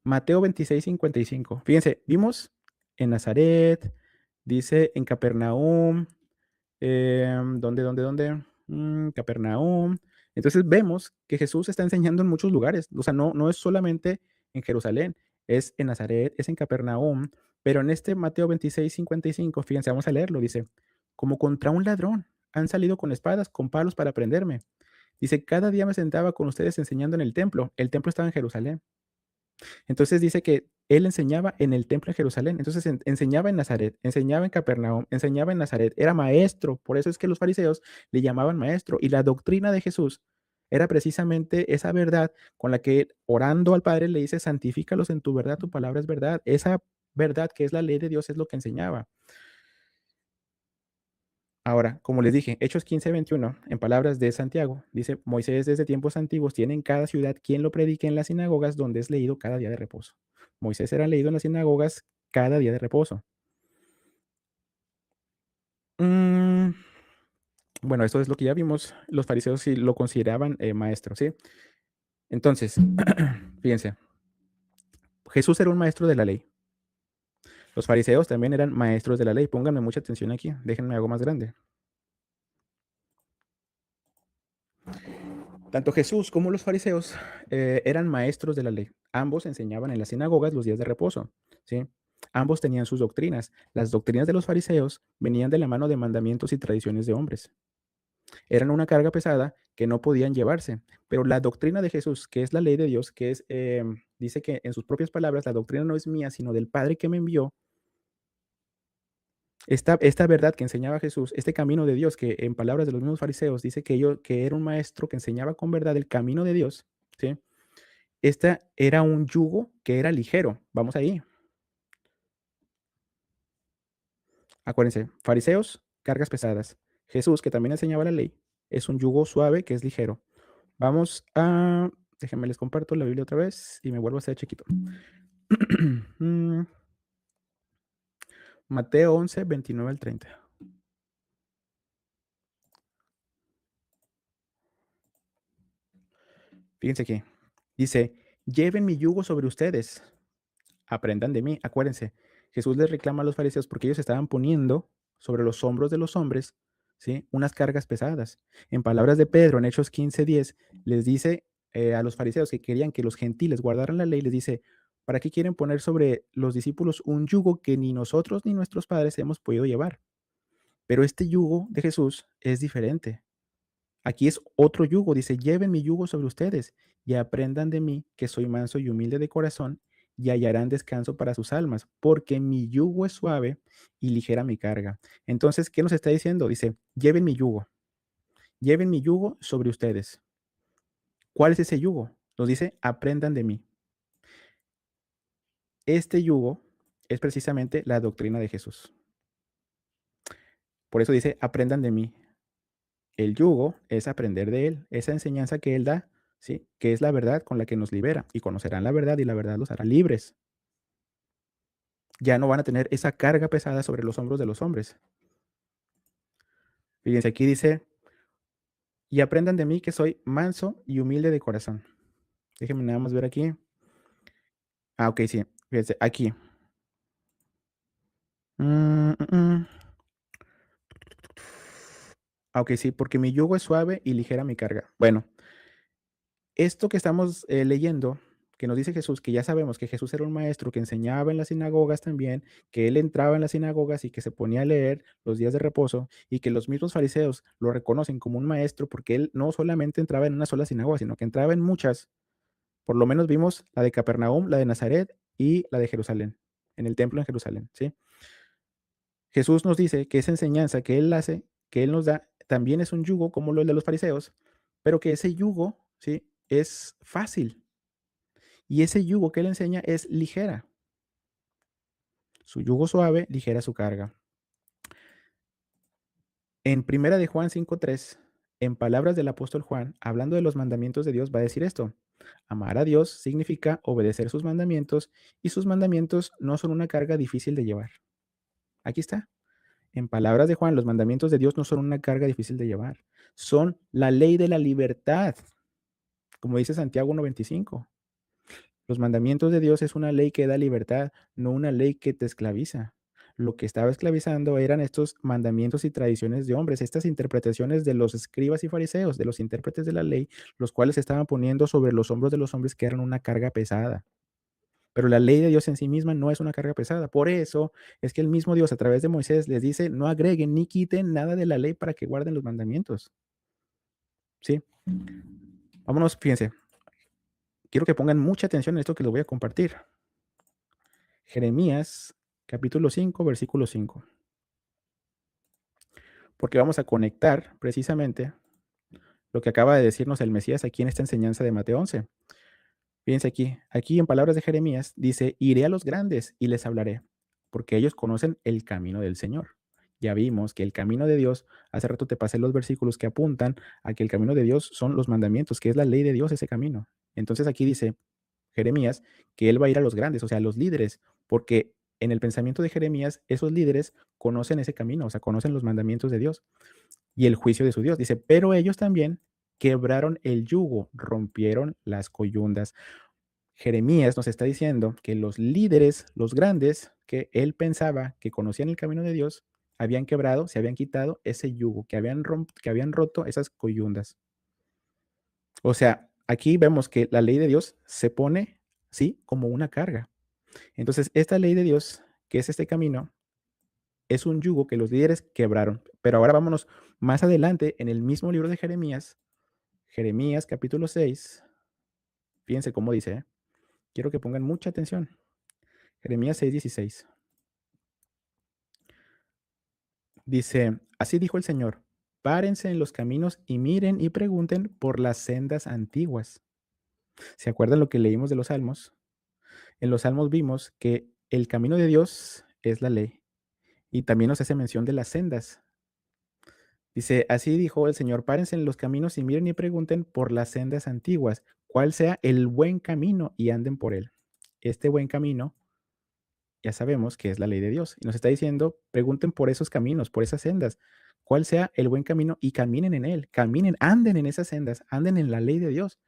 Mateo 26:55. Fíjense, vimos en Nazaret, dice en Capernaum, ¿dónde? Capernaum. Entonces vemos que Jesús está enseñando en muchos lugares. O sea, no es solamente en Jerusalén, es en Nazaret, es en Capernaum. Pero en este Mateo 26:55, fíjense, vamos a leerlo. Dice, como contra un ladrón, han salido con espadas, con palos para prenderme. Dice, cada día me sentaba con ustedes enseñando en el templo. El templo estaba en Jerusalén. Entonces dice que él enseñaba en el templo de Jerusalén, entonces enseñaba en Nazaret, enseñaba en Capernaum, enseñaba en Nazaret, era maestro, por eso es que los fariseos le llamaban maestro, y la doctrina de Jesús era precisamente esa verdad con la que orando al Padre le dice, santifícalos en tu verdad, tu palabra es verdad, esa verdad que es la ley de Dios es lo que enseñaba. Ahora, como les dije, Hechos 15:21, en palabras de Santiago, dice, Moisés desde tiempos antiguos tiene en cada ciudad quien lo predique en las sinagogas donde es leído cada día de reposo. Moisés era leído en las sinagogas cada día de reposo. Mm, bueno, esto es lo que ya vimos. Los fariseos sí lo consideraban maestro, ¿sí? Entonces, fíjense, Jesús era un maestro de la ley. Los fariseos también eran maestros de la ley. Pónganme mucha atención aquí. Déjenme algo más grande. Tanto Jesús como los fariseos eran maestros de la ley. Ambos enseñaban en las sinagogas los días de reposo, ¿sí? Ambos tenían sus doctrinas. Las doctrinas de los fariseos venían de la mano de mandamientos y tradiciones de hombres. Eran una carga pesada que no podían llevarse. Pero la doctrina de Jesús, que es la ley de Dios, que es, dice que en sus propias palabras, la doctrina no es mía, sino del Padre que me envió. Esta verdad que enseñaba Jesús, este camino de Dios, que en palabras de los mismos fariseos dice que era un maestro que enseñaba con verdad el camino de Dios, ¿sí? Esta era un yugo que era ligero. Vamos ahí. Acuérdense, fariseos, cargas pesadas. Jesús, que también enseñaba la ley, es un yugo suave que es ligero. Vamos a, déjenme les comparto la Biblia otra vez y me vuelvo a hacer chiquito. Mateo 11:29 al 30. Fíjense aquí, dice, lleven mi yugo sobre ustedes, aprendan de mí. Acuérdense, Jesús les reclama a los fariseos porque ellos estaban poniendo sobre los hombros de los hombres, ¿sí? Unas cargas pesadas. En palabras de Pedro, en Hechos 15:10, les dice a los fariseos que querían que los gentiles guardaran la ley, les dice, ¿para qué quieren poner sobre los discípulos un yugo que ni nosotros ni nuestros padres hemos podido llevar? Pero este yugo de Jesús es diferente. Aquí es otro yugo, dice, lleven mi yugo sobre ustedes y aprendan de mí, que soy manso y humilde de corazón, y hallarán descanso para sus almas, porque mi yugo es suave y ligera mi carga. Entonces, ¿qué nos está diciendo? Dice, lleven mi yugo sobre ustedes. ¿Cuál es ese yugo? Nos dice, aprendan de mí. Este yugo es precisamente la doctrina de Jesús. Por eso dice, aprendan de mí. El yugo es aprender de él, esa enseñanza que él da, ¿sí? Que es la verdad con la que nos libera y conocerán la verdad y la verdad los hará libres. Ya no van a tener esa carga pesada sobre los hombros de los hombres. Fíjense, aquí dice, y aprendan de mí que soy manso y humilde de corazón. Déjenme nada más ver aquí. Ok, sí, fíjense, aquí. Mm, mm, mm. Ok, sí, porque mi yugo es suave y ligera mi carga. Bueno, esto que estamos leyendo, que nos dice Jesús, que ya sabemos que Jesús era un maestro que enseñaba en las sinagogas también, que él entraba en las sinagogas y que se ponía a leer los días de reposo y que los mismos fariseos lo reconocen como un maestro porque él no solamente entraba en una sola sinagoga, sino que entraba en muchas. Por lo menos vimos la de Capernaum, la de Nazaret y la de Jerusalén, en el templo en Jerusalén, ¿sí? Jesús nos dice que esa enseñanza que él hace, que él nos da, también es un yugo como lo de los fariseos, pero que ese yugo, ¿sí? Es fácil. Y ese yugo que él enseña es ligera. Su yugo suave, ligera su carga. En primera de Juan 5:3, en palabras del apóstol Juan, hablando de los mandamientos de Dios, va a decir esto. Amar a Dios significa obedecer sus mandamientos y sus mandamientos no son una carga difícil de llevar. Aquí está. En palabras de Juan, los mandamientos de Dios no son una carga difícil de llevar. Son la ley de la libertad, como dice Santiago 1:25. Los mandamientos de Dios es una ley que da libertad, no una ley que te esclaviza. Lo que estaba esclavizando eran estos mandamientos y tradiciones de hombres, estas interpretaciones de los escribas y fariseos, de los intérpretes de la ley, los cuales estaban poniendo sobre los hombros de los hombres que eran una carga pesada. Pero la ley de Dios en sí misma no es una carga pesada. Por eso es que el mismo Dios a través de Moisés les dice, no agreguen ni quiten nada de la ley para que guarden los mandamientos. ¿Sí? Vámonos, fíjense. Quiero que pongan mucha atención en esto que les voy a compartir. Jeremías, capítulo 5, versículo 5. Porque vamos a conectar precisamente lo que acaba de decirnos el Mesías aquí en esta enseñanza de Mateo 11. Fíjense aquí en palabras de Jeremías dice, iré a los grandes y les hablaré, porque ellos conocen el camino del Señor. Ya vimos que el camino de Dios, hace rato te pasé los versículos que apuntan a que el camino de Dios son los mandamientos, que es la ley de Dios, ese camino. Entonces aquí dice Jeremías que él va a ir a los grandes, o sea, a los líderes, porque en el pensamiento de Jeremías, esos líderes conocen ese camino, o sea, conocen los mandamientos de Dios y el juicio de su Dios. Dice, pero ellos también quebraron el yugo, rompieron las coyundas. Jeremías nos está diciendo que los líderes, los grandes, que él pensaba que conocían el camino de Dios, habían quebrado, se habían quitado ese yugo, que habían roto esas coyundas. O sea, aquí vemos que la ley de Dios se pone, sí, como una carga. Entonces, esta ley de Dios, que es este camino, es un yugo que los líderes quebraron. Pero ahora vámonos más adelante en el mismo libro de Jeremías, Jeremías capítulo 6. Fíjense cómo dice, ¿eh? Quiero que pongan mucha atención. Jeremías 6:16. Dice, así dijo el Señor, párense en los caminos y miren y pregunten por las sendas antiguas. ¿Se acuerdan lo que leímos de los salmos? En los salmos vimos que el camino de Dios es la ley y también nos hace mención de las sendas. Dice, así dijo el Señor, párense en los caminos y miren y pregunten por las sendas antiguas, cuál sea el buen camino y anden por él. Este buen camino ya sabemos que es la ley de Dios. Y nos está diciendo, pregunten por esos caminos, por esas sendas, cuál sea el buen camino y caminen en él, caminen, anden en esas sendas, anden en la ley de Dios.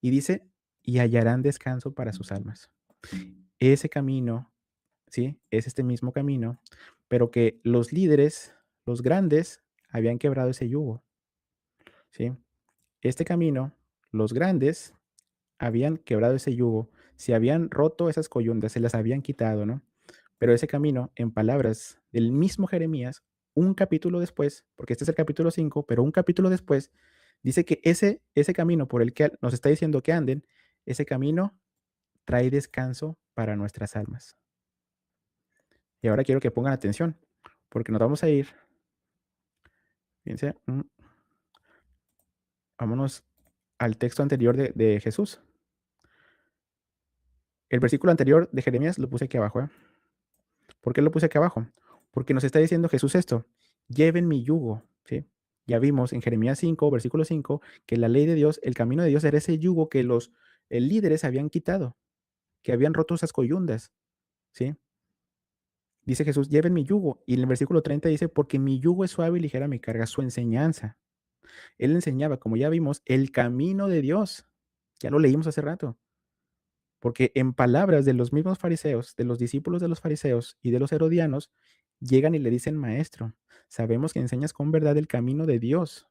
Y dice, y hallarán descanso para sus almas. Ese camino, ¿sí? Es este mismo camino, pero que los líderes, los grandes, habían quebrado ese yugo, ¿sí? Este camino, los grandes habían quebrado ese yugo, se habían roto esas coyundas, se las habían quitado, ¿no? Pero ese camino, en palabras del mismo Jeremías, un capítulo después, porque este es el capítulo 5, pero un capítulo después, dice que ese camino por el que nos está diciendo que anden, ese camino trae descanso para nuestras almas. Y ahora quiero que pongan atención, porque nos vamos a ir, fíjense, vámonos al texto anterior de Jesús. El versículo anterior de Jeremías lo puse aquí abajo, ¿eh? ¿Por qué lo puse aquí abajo? Porque nos está diciendo Jesús esto, lleven mi yugo, ¿sí? Ya vimos en Jeremías 5, versículo 5, que la ley de Dios, el camino de Dios era ese yugo que los líderes habían quitado, que habían roto esas coyundas, ¿sí? Dice Jesús, lleven mi yugo. Y en el versículo 30 dice, porque mi yugo es suave y ligera mi carga, su enseñanza. Él enseñaba, como ya vimos, el camino de Dios. Ya lo leímos hace rato. Porque en palabras de los mismos fariseos, de los discípulos de los fariseos y de los herodianos, llegan y le dicen, maestro, sabemos que enseñas con verdad el camino de Dios.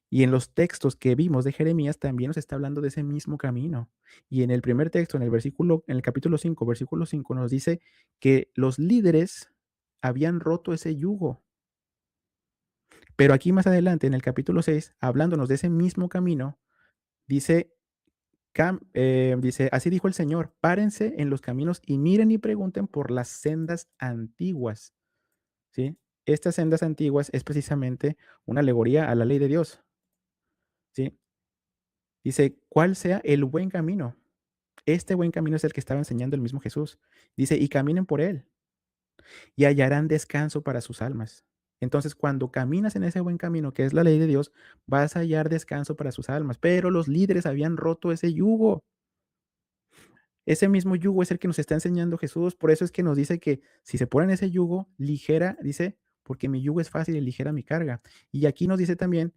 Y en los textos que vimos de Jeremías también nos está hablando de ese mismo camino. Y en el primer texto, en el capítulo 5, versículo 5, nos dice que los líderes habían roto ese yugo. Pero aquí más adelante, en el capítulo 6, hablándonos de ese mismo camino, dice dice, así dijo el Señor, párense en los caminos y miren y pregunten por las sendas antiguas, ¿sí? Estas sendas antiguas es precisamente una alegoría a la ley de Dios, ¿sí? Dice, ¿cuál sea el buen camino? Este buen camino es el que estaba enseñando el mismo Jesús. Dice, y caminen por él y hallarán descanso para sus almas. Entonces, cuando caminas en ese buen camino, que es la ley de Dios, vas a hallar descanso para sus almas. Pero los líderes habían roto ese yugo. Ese mismo yugo es el que nos está enseñando Jesús. Por eso es que nos dice que si se ponen ese yugo, ligera, dice, porque mi yugo es fácil y ligera mi carga. Y aquí nos dice también,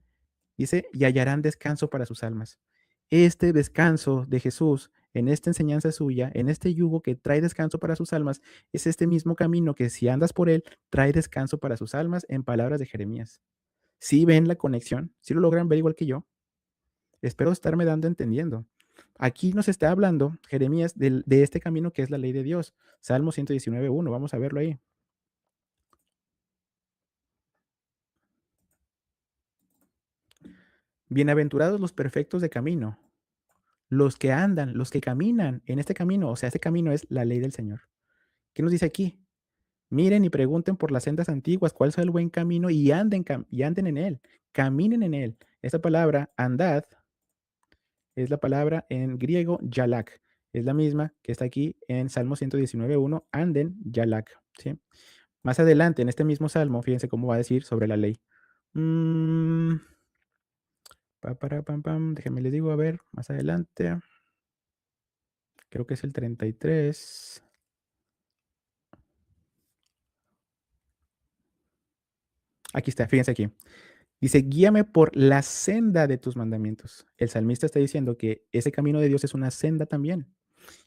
dice, y hallarán descanso para sus almas. Este descanso de Jesús en esta enseñanza suya, en este yugo que trae descanso para sus almas, es este mismo camino que si andas por él, trae descanso para sus almas, en palabras de Jeremías. ¿Sí ven la conexión? ¿Sí lo logran ver igual que yo? Espero estarme dando entendiendo. Aquí nos está hablando Jeremías de este camino que es la ley de Dios. Salmo 119.1, vamos a verlo ahí. Bienaventurados los perfectos de camino, los que andan, los que caminan en este camino, o sea, este camino es la ley del Señor. ¿Qué nos dice aquí? Miren y pregunten por las sendas antiguas, cuál es el buen camino y anden en él, caminen en él. Esta palabra, andad, es la palabra en griego, yalak. Es la misma que está aquí en Salmo 119.1, anden, yalak. ¿Sí? Más adelante, en este mismo salmo, fíjense cómo va a decir sobre la ley. Déjenme les digo, a ver, más adelante. Creo que es el 33. Aquí está, fíjense aquí. Dice, guíame por la senda de tus mandamientos. El salmista está diciendo que ese camino de Dios es una senda también.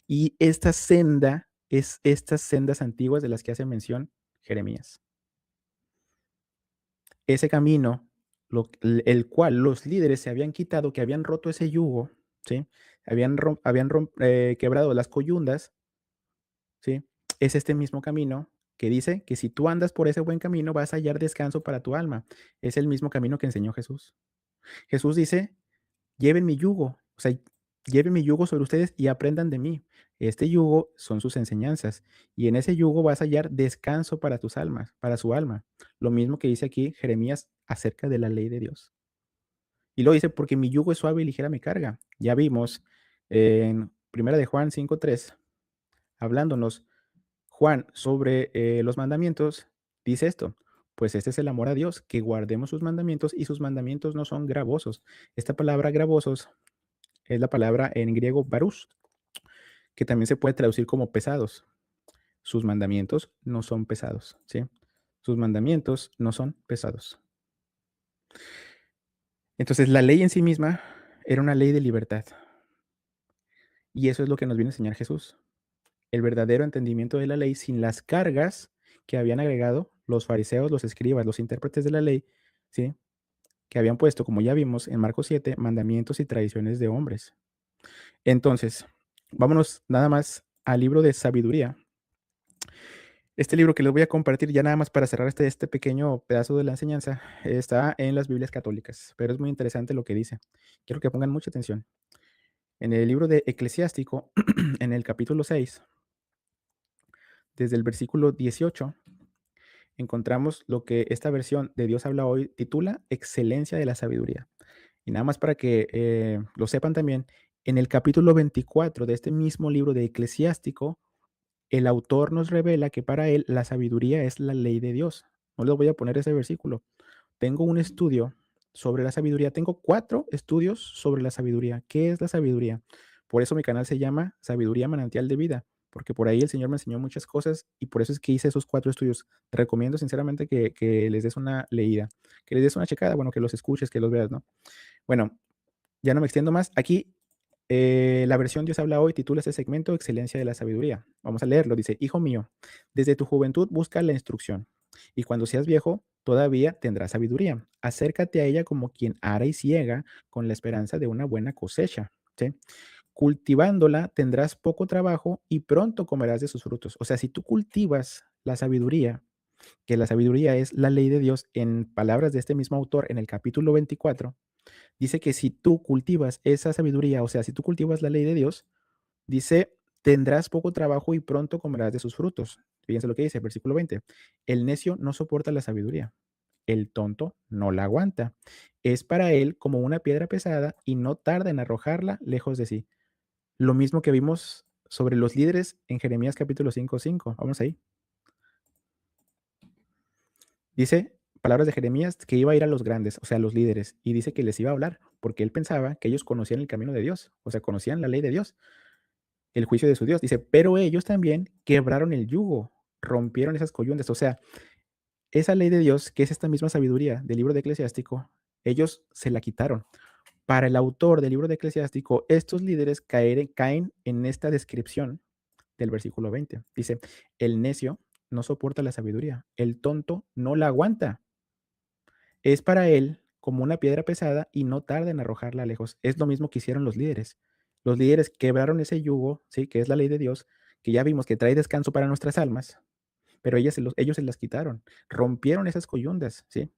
Y esta senda es estas sendas antiguas de las que hace mención Jeremías. Ese camino, el cual los líderes se habían quitado, que habían roto ese yugo, ¿sí? Habían quebrado las coyundas, ¿sí? Es este mismo camino que dice que si tú andas por ese buen camino vas a hallar descanso para tu alma. Es el mismo camino que enseñó Jesús. Jesús dice, lleven mi yugo, o sea, lleven mi yugo sobre ustedes y aprendan de mí. Este yugo son sus enseñanzas y en ese yugo vas a hallar descanso para tus almas, para su alma. Lo mismo que dice aquí Jeremías acerca de la ley de Dios. Y luego dice, porque mi yugo es suave y ligera mi carga. Ya vimos en Primera de Juan 5:3, hablándonos Juan sobre los mandamientos, dice esto, pues este es el amor a Dios, que guardemos sus mandamientos y sus mandamientos no son gravosos. Esta palabra gravosos es la palabra en griego barush, que también se puede traducir como pesados. Sus mandamientos no son pesados, ¿sí? Sus mandamientos no son pesados. Entonces, la ley en sí misma era una ley de libertad. Y eso es lo que nos viene a enseñar Jesús. El verdadero entendimiento de la ley sin las cargas que habían agregado los fariseos, los escribas, los intérpretes de la ley, ¿sí? Que habían puesto, como ya vimos en Marcos 7, mandamientos y tradiciones de hombres. Entonces, vámonos nada más al libro de sabiduría. Este libro que les voy a compartir ya nada más para cerrar este pequeño pedazo de la enseñanza, está en las Biblias católicas, pero es muy interesante lo que dice. Quiero que pongan mucha atención. En el libro de Eclesiástico, en el capítulo 6, desde el versículo 18, encontramos lo que esta versión de Dios habla hoy titula Excelencia de la sabiduría. Y nada más para que lo sepan también, en el capítulo 24 de este mismo libro de Eclesiástico, el autor nos revela que para él la sabiduría es la ley de Dios. No les voy a poner ese versículo. Tengo un estudio sobre la sabiduría. Tengo 4 estudios sobre la sabiduría. ¿Qué es la sabiduría? Por eso mi canal se llama Sabiduría Manantial de Vida, porque por ahí el Señor me enseñó muchas cosas y por eso es que hice esos 4 estudios. Te recomiendo sinceramente que les des una leída, que les des una checada, bueno, que los escuches, que los veas, ¿no? Bueno, ya no me extiendo más. Aquí la versión Dios habla hoy titula este segmento Excelencia de la sabiduría. Vamos a leerlo. Dice, hijo mío, desde tu juventud busca la instrucción, y cuando seas viejo, todavía tendrás sabiduría. Acércate a ella como quien ara y ciega con la esperanza de una buena cosecha. ¿Sí? Cultivándola tendrás poco trabajo y pronto comerás de sus frutos. O sea, si tú cultivas la sabiduría, que la sabiduría es la ley de Dios, en palabras de este mismo autor en el capítulo 24, dice que si tú cultivas esa sabiduría, o sea, si tú cultivas la ley de Dios, dice, tendrás poco trabajo y pronto comerás de sus frutos. Fíjense lo que dice, versículo 20. El necio no soporta la sabiduría, el tonto no la aguanta. Es para él como una piedra pesada y no tarda en arrojarla lejos de sí. Lo mismo que vimos sobre los líderes en Jeremías capítulo 5:5. Vamos ahí. Dice, palabras de Jeremías, que iba a ir a los grandes, o sea, a los líderes, y dice que les iba a hablar, porque él pensaba que ellos conocían el camino de Dios, o sea, conocían la ley de Dios, el juicio de su Dios. Dice, pero ellos también quebraron el yugo, rompieron esas coyundas, o sea, esa ley de Dios, que es esta misma sabiduría del libro de Eclesiástico, ellos se la quitaron. Para el autor del libro de Eclesiástico, estos líderes caen en esta descripción del versículo 20. Dice, el necio no soporta la sabiduría, el tonto no la aguanta. Es para él como una piedra pesada y no tarda en arrojarla lejos. Es lo mismo que hicieron los líderes. Los líderes quebraron ese yugo, ¿sí? Que es la ley de Dios, que ya vimos que trae descanso para nuestras almas, pero ellos se las quitaron, rompieron esas coyundas, ¿sí?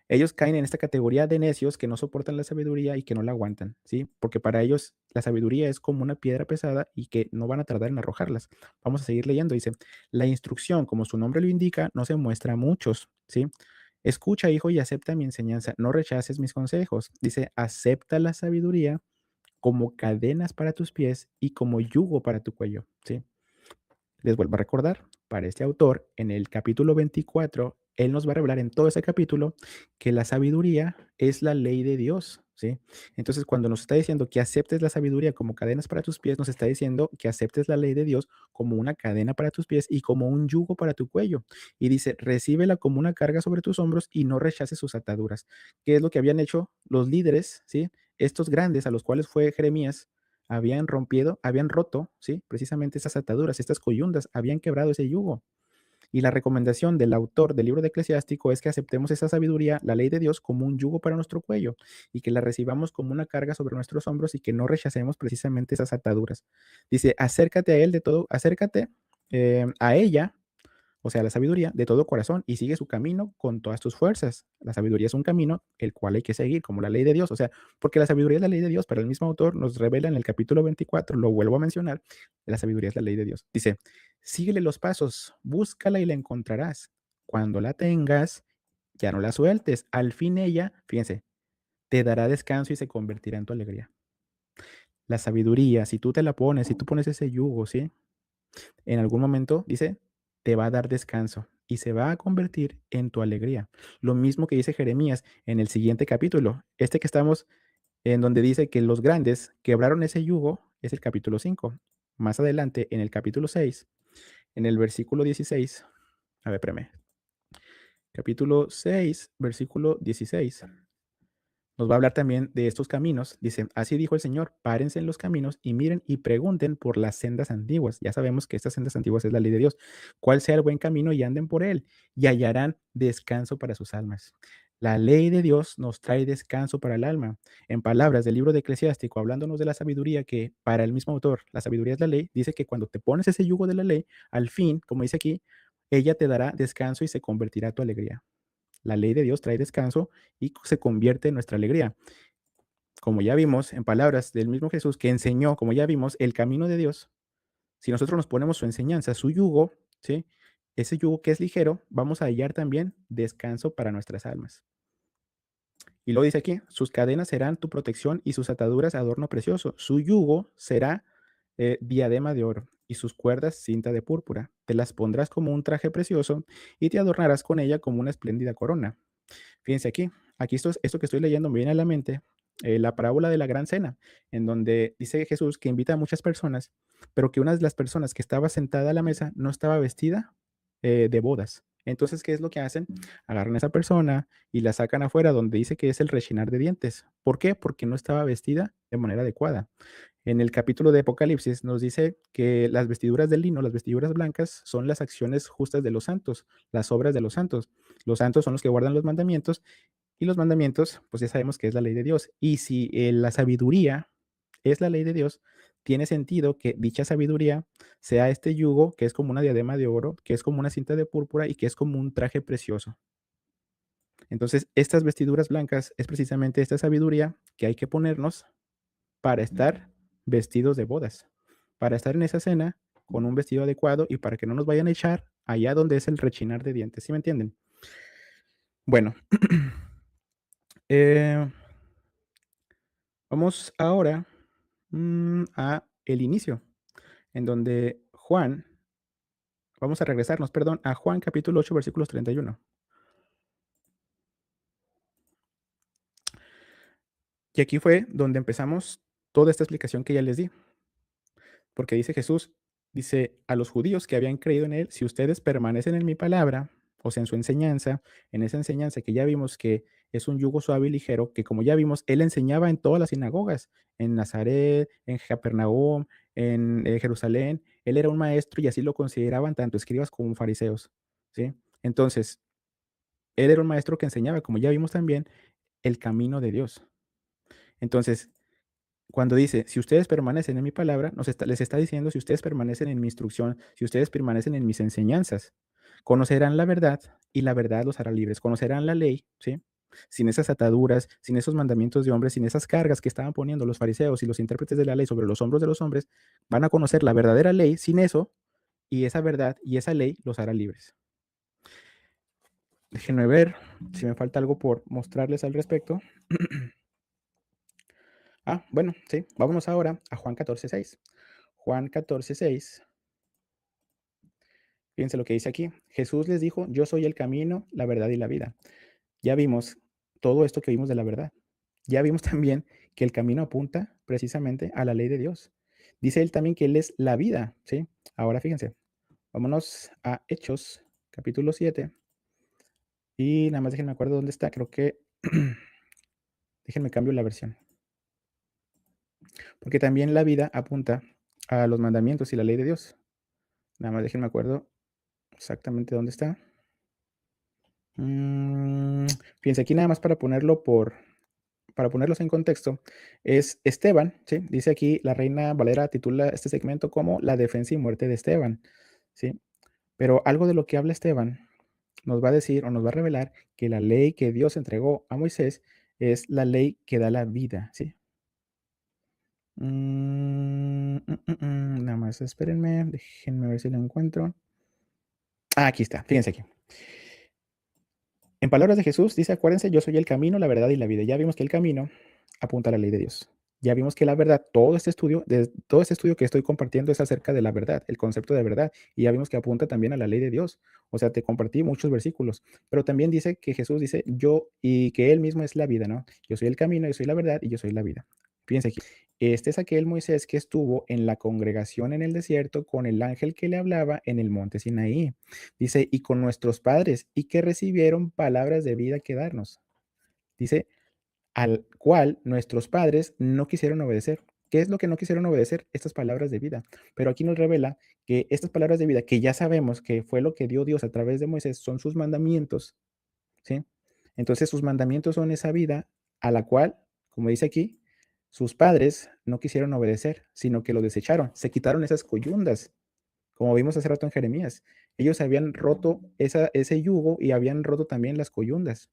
Ellos caen en esta categoría de necios que no soportan la sabiduría y que no la aguantan, ¿sí? Porque para ellos la sabiduría es como una piedra pesada y que no van a tardar en arrojarlas. Vamos a seguir leyendo, dice, la instrucción, como su nombre lo indica, no se muestra a muchos, ¿sí? Escucha, hijo, y acepta mi enseñanza, no rechaces mis consejos. Dice, acepta la sabiduría como cadenas para tus pies y como yugo para tu cuello, ¿sí? Les vuelvo a recordar, para este autor, en el capítulo 24, él nos va a revelar en todo ese capítulo que la sabiduría es la ley de Dios, ¿sí? Entonces, cuando nos está diciendo que aceptes la sabiduría como cadenas para tus pies, nos está diciendo que aceptes la ley de Dios como una cadena para tus pies y como un yugo para tu cuello. Y dice, recíbela como una carga sobre tus hombros y no rechaces sus ataduras. ¿Qué es lo que habían hecho los líderes, ¿sí? Estos grandes a los cuales fue Jeremías, habían roto, ¿sí? Precisamente esas ataduras, estas coyundas, habían quebrado ese yugo. Y la recomendación del autor del libro de Eclesiástico es que aceptemos esa sabiduría, la ley de Dios, como un yugo para nuestro cuello y que la recibamos como una carga sobre nuestros hombros y que no rechacemos precisamente esas ataduras. Dice, acércate a él de todo, acércate a ella, o sea, la sabiduría, de todo corazón y sigue su camino con todas tus fuerzas. La sabiduría es un camino el cual hay que seguir, como la ley de Dios. O sea, porque la sabiduría es la ley de Dios, pero el mismo autor nos revela en el capítulo 24, lo vuelvo a mencionar, la sabiduría es la ley de Dios. Dice, síguele los pasos, búscala y la encontrarás. Cuando la tengas, ya no la sueltes. Al fin ella, fíjense, te dará descanso y se convertirá en tu alegría. La sabiduría, si tú te la pones, si tú pones ese yugo, ¿sí? En algún momento, dice, te va a dar descanso y se va a convertir en tu alegría. Lo mismo que dice Jeremías en el siguiente capítulo. Este que estamos en donde dice que los grandes quebraron ese yugo, es el capítulo 5. Más adelante, en el capítulo 6, en el versículo 16, a ver, espérame, capítulo 6, versículo 16. Nos va a hablar también de estos caminos. Dice, así dijo el Señor, párense en los caminos y miren y pregunten por las sendas antiguas. Ya sabemos que estas sendas antiguas es la ley de Dios. ¿Cuál sea el buen camino y anden por él? Y hallarán descanso para sus almas. La ley de Dios nos trae descanso para el alma. En palabras del libro de Eclesiástico, hablándonos de la sabiduría, que para el mismo autor, la sabiduría es la ley, dice que cuando te pones ese yugo de la ley, al fin, como dice aquí, ella te dará descanso y se convertirá tu alegría. La ley de Dios trae descanso y se convierte en nuestra alegría. Como ya vimos en palabras del mismo Jesús que enseñó, como ya vimos, el camino de Dios, si nosotros nos ponemos su enseñanza, su yugo, ¿sí? Ese yugo que es ligero, vamos a hallar también descanso para nuestras almas. Y luego dice aquí, sus cadenas serán tu protección y sus ataduras adorno precioso. Su yugo será diadema de oro y sus cuerdas cinta de púrpura. Te las pondrás como un traje precioso y te adornarás con ella como una espléndida corona. Fíjense aquí esto que estoy leyendo me viene a la mente la parábola de la gran cena, en donde dice Jesús que invita a muchas personas, pero que una de las personas que estaba sentada a la mesa no estaba vestida de bodas. Entonces, ¿qué es lo que hacen? Agarran a esa persona y la sacan afuera donde dice que es el rechinar de dientes. ¿Por qué? Porque no estaba vestida de manera adecuada. En el capítulo de Apocalipsis nos dice que las vestiduras de lino, las vestiduras blancas, son las acciones justas de los santos, las obras de los santos. Los santos son los que guardan los mandamientos y los mandamientos, pues ya sabemos que es la ley de Dios. Y si la sabiduría es la ley de Dios, tiene sentido que dicha sabiduría sea este yugo que es como una diadema de oro, que es como una cinta de púrpura y que es como un traje precioso. Entonces, estas vestiduras blancas es precisamente esta sabiduría que hay que ponernos para estar vestidos de bodas, para estar en esa cena con un vestido adecuado y para que no nos vayan a echar allá donde es el rechinar de dientes, ¿sí me entienden? Bueno, eh, vamos ahora a el inicio, en donde Juan, vamos a regresarnos, perdón, a Juan capítulo 8 versículos 31. Y aquí fue donde empezamos toda esta explicación que ya les di. Porque dice Jesús, dice a los judíos que habían creído en él, si ustedes permanecen en mi palabra, o sea, en su enseñanza, en esa enseñanza que ya vimos que es un yugo suave y ligero, que como ya vimos, él enseñaba en todas las sinagogas, en Nazaret, en Capernaum, en Jerusalén, él era un maestro y así lo consideraban tanto escribas como fariseos, ¿sí? Entonces, él era un maestro que enseñaba, como ya vimos también, el camino de Dios. Entonces, cuando dice, si ustedes permanecen en mi palabra, les está diciendo, si ustedes permanecen en mi instrucción, si ustedes permanecen en mis enseñanzas, conocerán la verdad y la verdad los hará libres. Conocerán la ley, ¿sí? Sin esas ataduras, sin esos mandamientos de hombres, sin esas cargas que estaban poniendo los fariseos y los intérpretes de la ley sobre los hombros de los hombres, van a conocer la verdadera ley sin eso, y esa verdad y esa ley los hará libres. Déjenme ver si me falta algo por mostrarles al respecto. Bueno, sí, vámonos ahora a Juan 14:6. Juan 14:6, fíjense lo que dice aquí. Jesús les dijo, yo soy el camino, la verdad y la vida. Ya vimos todo esto que vimos de la verdad. Ya vimos también que el camino apunta precisamente a la ley de Dios. Dice él también que él es la vida, ¿sí? Ahora fíjense, vámonos a Hechos, capítulo 7. Y nada más déjenme acuerdo dónde está. Creo que, déjenme cambio la versión. Porque también la vida apunta a los mandamientos y la ley de Dios. Nada más déjenme acuerdo exactamente dónde está. Mm, Fíjense, aquí nada más para ponerlos en contexto, es Esteban, ¿sí? Dice aquí, la Reina Valera titula este segmento como La defensa y muerte de Esteban, ¿sí? Pero algo de lo que habla Esteban nos va a decir o nos va a revelar que la ley que Dios entregó a Moisés es la ley que da la vida, ¿sí? Nada más espérenme, déjenme ver si lo encuentro. Aquí está, fíjense aquí. En palabras de Jesús, dice, acuérdense, yo soy el camino, la verdad y la vida. Ya vimos que el camino apunta a la ley de Dios. Ya vimos que la verdad, todo este estudio que estoy compartiendo es acerca de la verdad, el concepto de verdad. Y ya vimos que apunta también a la ley de Dios. O sea, te compartí muchos versículos. Pero también dice que Jesús dice, yo y que Él mismo es la vida, ¿no? Yo soy el camino, yo soy la verdad y yo soy la vida. Fíjense aquí. Este es aquel Moisés que estuvo en la congregación en el desierto con el ángel que le hablaba en el monte Sinaí. Dice, y con nuestros padres, y que recibieron palabras de vida que darnos. Dice, al cual nuestros padres no quisieron obedecer. ¿Qué es lo que no quisieron obedecer? Estas palabras de vida. Pero aquí nos revela que estas palabras de vida, que ya sabemos que fue lo que dio Dios a través de Moisés, son sus mandamientos, ¿sí? Entonces sus mandamientos son esa vida a la cual, como dice aquí, sus padres no quisieron obedecer, sino que lo desecharon, se quitaron esas coyundas, como vimos hace rato en Jeremías. Ellos habían roto ese yugo y habían roto también las coyundas.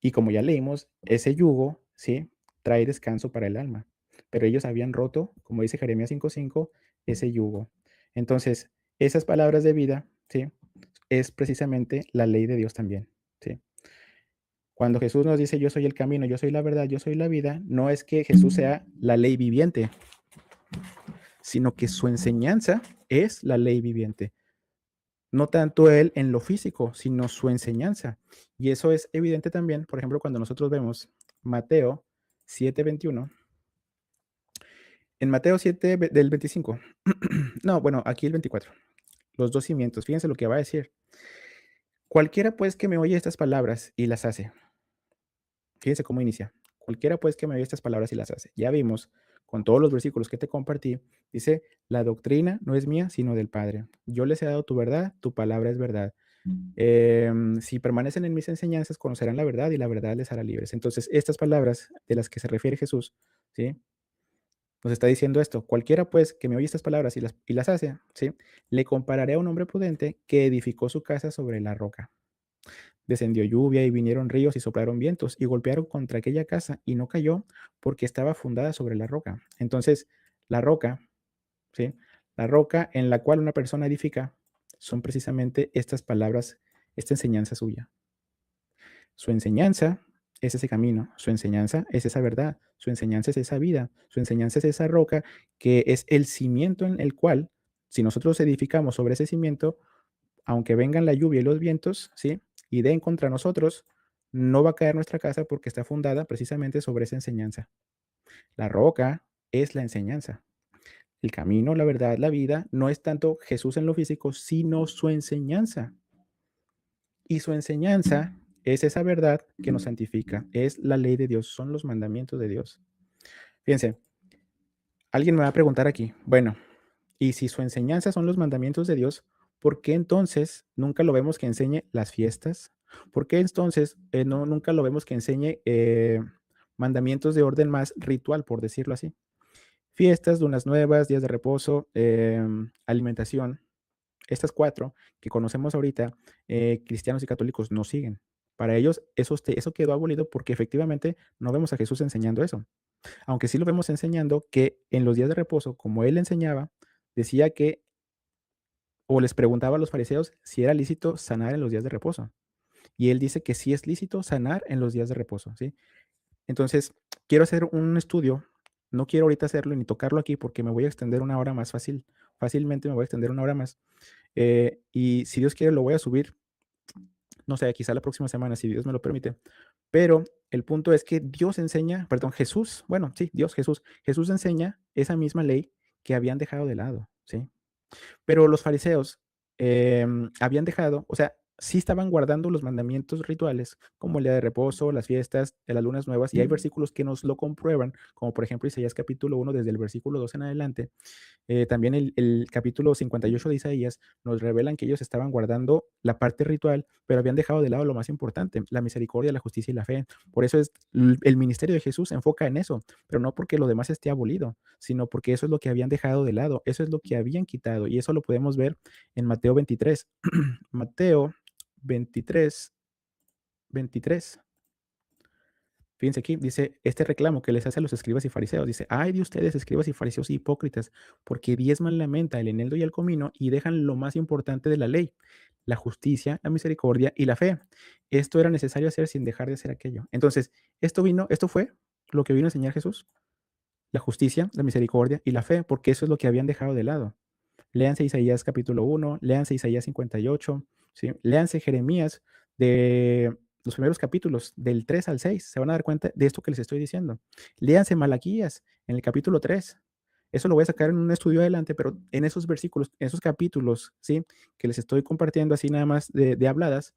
Y como ya leímos, ese yugo, ¿sí? Trae descanso para el alma. Pero ellos habían roto, como dice Jeremías 5:5, ese yugo. Entonces, esas palabras de vida, ¿sí? Es precisamente la ley de Dios también, ¿sí? Cuando Jesús nos dice, yo soy el camino, yo soy la verdad, yo soy la vida, no es que Jesús sea la ley viviente, sino que su enseñanza es la ley viviente. No tanto él en lo físico, sino su enseñanza. Y eso es evidente también, por ejemplo, cuando nosotros vemos Mateo 7:21. En Mateo 7 del 25. No, bueno, aquí el 24. Los dos cimientos. Fíjense lo que va a decir. Cualquiera pues que me oye estas palabras y las hace. Fíjense cómo inicia. Cualquiera pues que me oye estas palabras y las hace. Ya vimos con todos los versículos que te compartí, dice, la doctrina no es mía, sino del Padre. Yo les he dado tu verdad, tu palabra es verdad. Si permanecen en mis enseñanzas, conocerán la verdad y la verdad les hará libres. Entonces, estas palabras de las que se refiere Jesús, ¿sí? Nos está diciendo esto. Cualquiera, pues, que me oye estas palabras y las hace, ¿sí? Le compararé a un hombre prudente que edificó su casa sobre la roca. Descendió lluvia y vinieron ríos y soplaron vientos y golpearon contra aquella casa y no cayó porque estaba fundada sobre la roca. Entonces, la roca, ¿sí? La roca en la cual una persona edifica son precisamente estas palabras, esta enseñanza suya. Su enseñanza es ese camino, su enseñanza es esa verdad, su enseñanza es esa vida, su enseñanza es esa roca que es el cimiento en el cual, si nosotros edificamos sobre ese cimiento, aunque vengan la lluvia y los vientos, ¿sí? Y den contra nosotros, no va a caer nuestra casa porque está fundada precisamente sobre esa enseñanza. La roca es la enseñanza. El camino, la verdad, la vida, no es tanto Jesús en lo físico, sino su enseñanza. Y su enseñanza es esa verdad que nos santifica, es la ley de Dios, son los mandamientos de Dios. Fíjense, alguien me va a preguntar aquí, bueno, y si su enseñanza son los mandamientos de Dios, ¿por qué entonces nunca lo vemos que enseñe las fiestas? ¿Por qué entonces nunca lo vemos que enseñe mandamientos de orden más ritual, por decirlo así? Fiestas, lunas nuevas, días de reposo, alimentación. Estas cuatro que conocemos ahorita, cristianos y católicos no siguen. Para ellos eso quedó abolido porque efectivamente no vemos a Jesús enseñando eso. Aunque sí lo vemos enseñando que en los días de reposo, como él enseñaba, decía que, o les preguntaba a los fariseos si era lícito sanar en los días de reposo. Y él dice que sí es lícito sanar en los días de reposo, ¿sí? Entonces, quiero hacer un estudio, no quiero ahorita hacerlo ni tocarlo aquí porque me voy a extender una hora más fácilmente me voy a extender una hora más. Y si Dios quiere lo voy a subir, no sé, quizá la próxima semana, si Dios me lo permite. Pero el punto es que Dios enseña, perdón, Jesús, bueno, sí, Dios, Jesús enseña esa misma ley que habían dejado de lado, ¿sí? Pero los fariseos habían dejado, o sea, sí estaban guardando los mandamientos rituales, como el día de reposo, las fiestas, de las lunas nuevas, y hay versículos que nos lo comprueban, como por ejemplo Isaías capítulo 1, desde el versículo 2 en adelante. También el capítulo 58 de Isaías nos revelan que ellos estaban guardando la parte ritual, pero habían dejado de lado lo más importante, la misericordia, la justicia y la fe. Por eso el ministerio de Jesús se enfoca en eso, pero no porque lo demás esté abolido, sino porque eso es lo que habían dejado de lado, eso es lo que habían quitado, y eso lo podemos ver en Mateo 23. Mateo 23, 23. Fíjense aquí, dice, este reclamo que les hace a los escribas y fariseos, dice, ay de ustedes, escribas y fariseos hipócritas, porque diezman la menta, el eneldo y el comino, y dejan lo más importante de la ley, la justicia, la misericordia y la fe. Esto era necesario hacer sin dejar de hacer aquello. Entonces, esto fue lo que vino a enseñar Jesús, la justicia, la misericordia y la fe, porque eso es lo que habían dejado de lado. Léanse Isaías capítulo 1, léanse Isaías 58, ¿sí? Léanse Jeremías de los primeros capítulos, del 3 al 6, se van a dar cuenta de esto que les estoy diciendo. Léanse Malaquías en el capítulo 3. Eso lo voy a sacar en un estudio adelante, pero en esos versículos, en esos capítulos, ¿sí? Que les estoy compartiendo así nada más de habladas,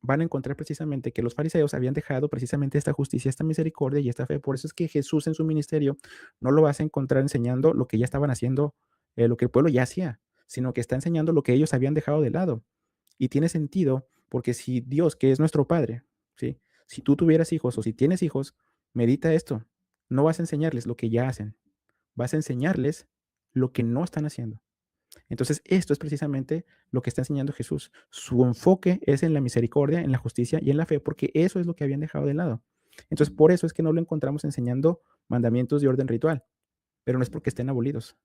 van a encontrar precisamente que los fariseos habían dejado precisamente esta justicia, esta misericordia y esta fe. Por eso es que Jesús en su ministerio no lo vas a encontrar enseñando lo que ya estaban haciendo, lo que el pueblo ya hacía, sino que está enseñando lo que ellos habían dejado de lado. Y tiene sentido porque si Dios, que es nuestro Padre, ¿sí? Si tú tuvieras hijos o si tienes hijos, medita esto. No vas a enseñarles lo que ya hacen, vas a enseñarles lo que no están haciendo. Entonces, esto es precisamente lo que está enseñando Jesús. Su enfoque es en la misericordia, en la justicia y en la fe, porque eso es lo que habían dejado de lado. Entonces, por eso es que no lo encontramos enseñando mandamientos de orden ritual, pero no es porque estén abolidos,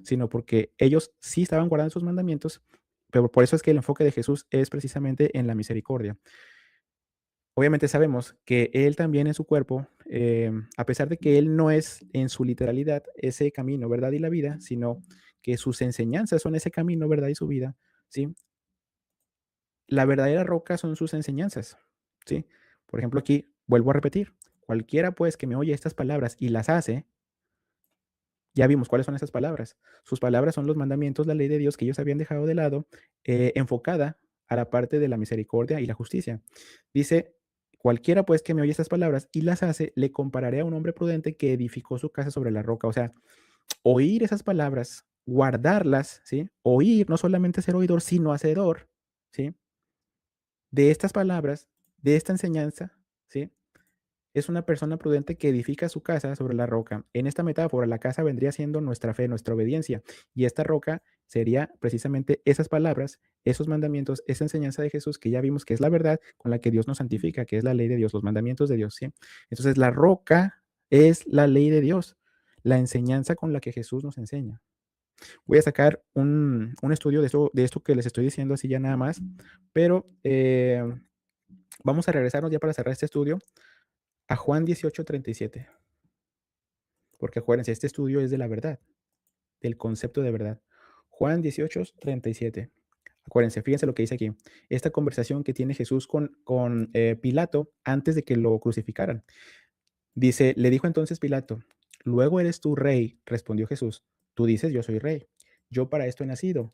sino porque ellos sí estaban guardando esos mandamientos, pero por eso es que el enfoque de Jesús es precisamente en la misericordia. Obviamente sabemos que Él también en su cuerpo, a pesar de que Él no es en su literalidad ese camino, verdad y la vida, sino que sus enseñanzas son ese camino, verdad y su vida, ¿sí? La verdadera roca son sus enseñanzas, ¿sí? Por ejemplo, aquí vuelvo a repetir, cualquiera pues que me oye estas palabras y las hace, ya vimos cuáles son esas palabras. Sus palabras son los mandamientos, la ley de Dios que ellos habían dejado de lado, enfocada a la parte de la misericordia y la justicia. Dice, cualquiera pues que me oye estas palabras y las hace, le compararé a un hombre prudente que edificó su casa sobre la roca. O sea, oír esas palabras, guardarlas, ¿sí? Oír, no solamente ser oidor, sino hacedor, ¿sí? De estas palabras, de esta enseñanza, ¿sí? Es una persona prudente que edifica su casa sobre la roca. En esta metáfora, la casa vendría siendo nuestra fe, nuestra obediencia. Y esta roca sería precisamente esas palabras, esos mandamientos, esa enseñanza de Jesús que ya vimos que es la verdad con la que Dios nos santifica, que es la ley de Dios, los mandamientos de Dios. ¿Sí? Entonces, la roca es la ley de Dios, la enseñanza con la que Jesús nos enseña. Voy a sacar un estudio de esto que les estoy diciendo así ya nada más, pero vamos a regresarnos ya para cerrar este estudio a Juan 18:37. Porque acuérdense, este estudio es de la verdad, del concepto de verdad. Juan 18:37. Acuérdense, fíjense lo que dice aquí. Esta conversación que tiene Jesús con Pilato antes de que lo crucificaran. Dice, le dijo entonces Pilato, luego eres tú rey, respondió Jesús. Tú dices, yo soy rey. Yo para esto he nacido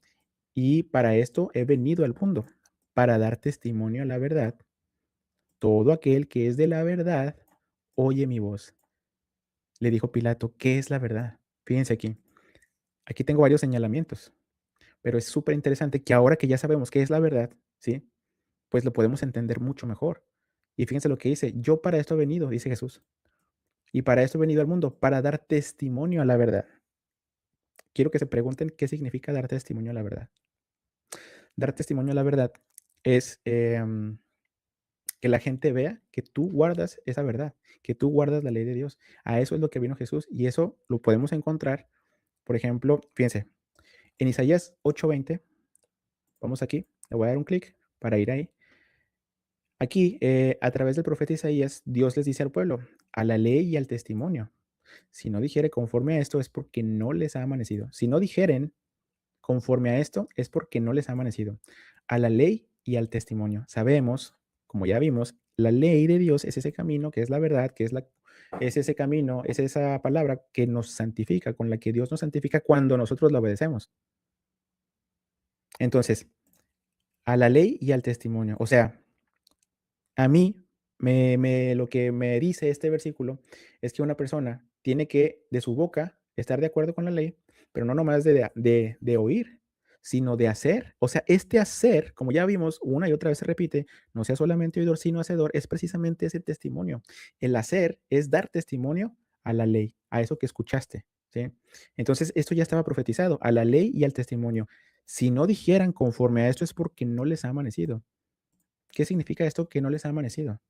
y para esto he venido al mundo, para dar testimonio a la verdad. Todo aquel que es de la verdad, oye mi voz. Le dijo Pilato, ¿qué es la verdad? Fíjense aquí. Aquí tengo varios señalamientos, pero es súper interesante que ahora que ya sabemos qué es la verdad, ¿sí? Pues lo podemos entender mucho mejor. Y fíjense lo que dice, yo para esto he venido, dice Jesús, y para esto he venido al mundo, para dar testimonio a la verdad. Quiero que se pregunten qué significa dar testimonio a la verdad. Dar testimonio a la verdad es que la gente vea que tú guardas esa verdad, que tú guardas la ley de Dios. A eso es lo que vino Jesús y eso lo podemos encontrar, por ejemplo, fíjense, en Isaías 8:20. Vamos aquí, le voy a dar un clic para ir ahí. Aquí, a través del profeta Isaías, Dios les dice al pueblo, a la ley y al testimonio. Si no dijere conforme a esto es porque no les ha amanecido. Si no dijeren conforme a esto es porque no les ha amanecido. A la ley y al testimonio. Sabemos, como ya vimos, la ley de Dios es ese camino que es la verdad, es ese camino, es esa palabra que nos santifica, con la que Dios nos santifica cuando nosotros la obedecemos. Entonces, a la ley y al testimonio. O sea, a mí, lo que me dice este versículo es que una persona tiene que, de su boca, estar de acuerdo con la ley, pero no nomás de oír, sino de hacer. O sea, este hacer, como ya vimos, una y otra vez se repite, no sea solamente oidor, sino hacedor, es precisamente ese testimonio. El hacer es dar testimonio a la ley, a eso que escuchaste, ¿sí? Entonces, esto ya estaba profetizado, a la ley y al testimonio. Si no dijeran conforme a esto es porque no les ha amanecido. ¿Qué significa esto que no les ha amanecido?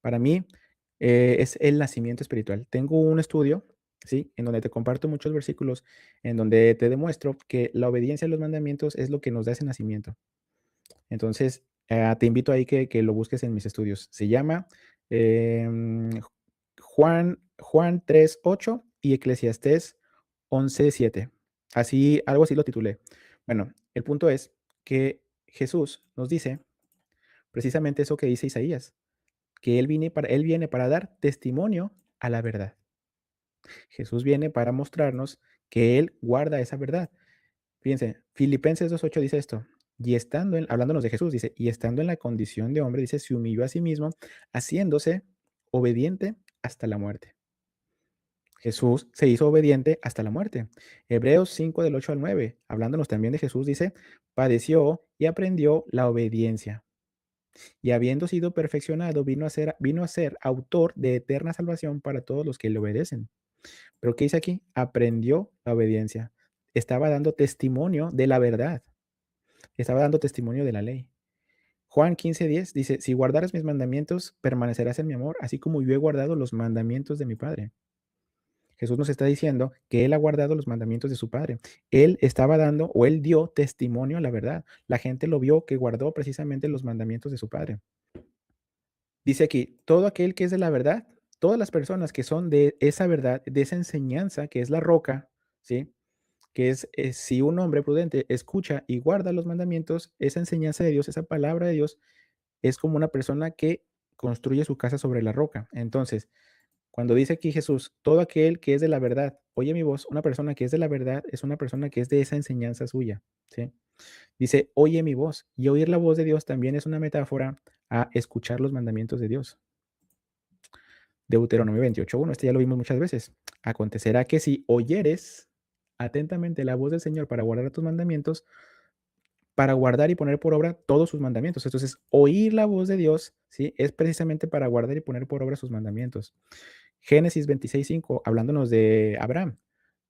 Para mí, es el nacimiento espiritual. Tengo un estudio, ¿sí? En donde te comparto muchos versículos, en donde te demuestro que la obediencia a los mandamientos es lo que nos da ese nacimiento. Entonces, te invito ahí que lo busques en mis estudios. Se llama em, Juan 3:8 y Eclesiastés 11:7. Así, algo así lo titulé. Bueno, el punto es que Jesús nos dice precisamente eso que dice Isaías, que él viene para dar testimonio a la verdad. Jesús viene para mostrarnos que Él guarda esa verdad. Fíjense, Filipenses 2:8 dice esto. y hablándonos de Jesús, dice, y estando en la condición de hombre, dice, se humilló a sí mismo, haciéndose obediente hasta la muerte. Jesús se hizo obediente hasta la muerte. Hebreos 5 del 8 al 9, hablándonos también de Jesús, dice, padeció y aprendió la obediencia. Y habiendo sido perfeccionado, vino a ser autor de eterna salvación para todos los que le obedecen. Pero ¿qué dice aquí? Aprendió la obediencia. Estaba dando testimonio de la verdad. Estaba dando testimonio de la ley. Juan 15:10 dice, si guardaras mis mandamientos, permanecerás en mi amor, así como yo he guardado los mandamientos de mi Padre. Jesús nos está diciendo que Él ha guardado los mandamientos de su Padre. Él estaba dando o Él dio testimonio a la verdad. La gente lo vio que guardó precisamente los mandamientos de su Padre. Dice aquí, todo aquel que es de la verdad, todas las personas que son de esa verdad, de esa enseñanza que es la roca, ¿sí? Que es, si un hombre prudente escucha y guarda los mandamientos, esa enseñanza de Dios, esa palabra de Dios, es como una persona que construye su casa sobre la roca. Entonces, cuando dice aquí Jesús, todo aquel que es de la verdad, oye mi voz, una persona que es de la verdad es una persona que es de esa enseñanza suya, ¿sí? Dice, oye mi voz, y oír la voz de Dios también es una metáfora a escuchar los mandamientos de Dios. Deuteronomio 28:1, este ya lo vimos muchas veces. Acontecerá que si oyeres atentamente la voz del Señor para guardar tus mandamientos, para guardar y poner por obra todos sus mandamientos. Entonces, oír la voz de Dios, ¿sí? Es precisamente para guardar y poner por obra sus mandamientos. Génesis 26:5, hablándonos de Abraham,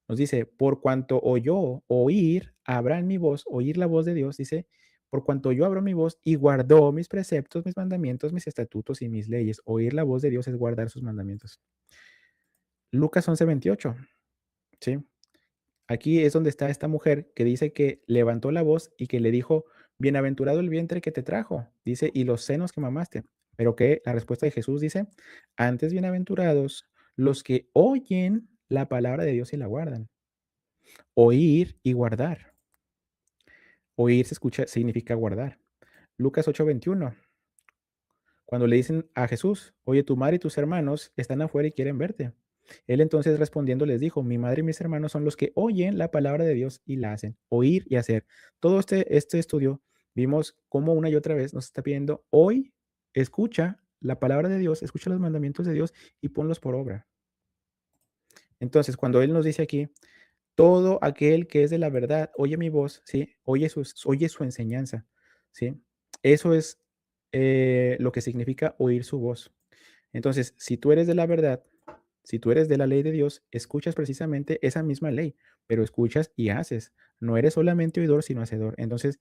nos dice, por cuanto oyó oír a Abraham mi voz, oír la voz de Dios, dice, por cuanto oyó Abraham mi voz y guardó mis preceptos, mis mandamientos, mis estatutos y mis leyes. Oír la voz de Dios es guardar sus mandamientos. Lucas 11:28, ¿sí? Aquí es donde está esta mujer que dice que levantó la voz y que le dijo, bienaventurado el vientre que te trajo, dice, y los senos que mamaste. Pero que la respuesta de Jesús dice, antes bienaventurados los que oyen la palabra de Dios y la guardan. Oír y guardar. Oír se escucha, significa guardar. Lucas 8:21, cuando le dicen a Jesús, oye, tu madre y tus hermanos están afuera y quieren verte. Él entonces respondiendo les dijo, mi madre y mis hermanos son los que oyen la palabra de Dios y la hacen. Oír y hacer. Todo este estudio vimos cómo una y otra vez nos está pidiendo, hoy escucha la palabra de Dios, escucha los mandamientos de Dios y ponlos por obra. Entonces, cuando Él nos dice aquí, todo aquel que es de la verdad oye mi voz, ¿sí? Oye su enseñanza, ¿sí? Eso es lo que significa oír su voz. Entonces, si tú eres de la verdad, si tú eres de la ley de Dios, escuchas precisamente esa misma ley, pero escuchas y haces. No eres solamente oidor, sino hacedor. Entonces,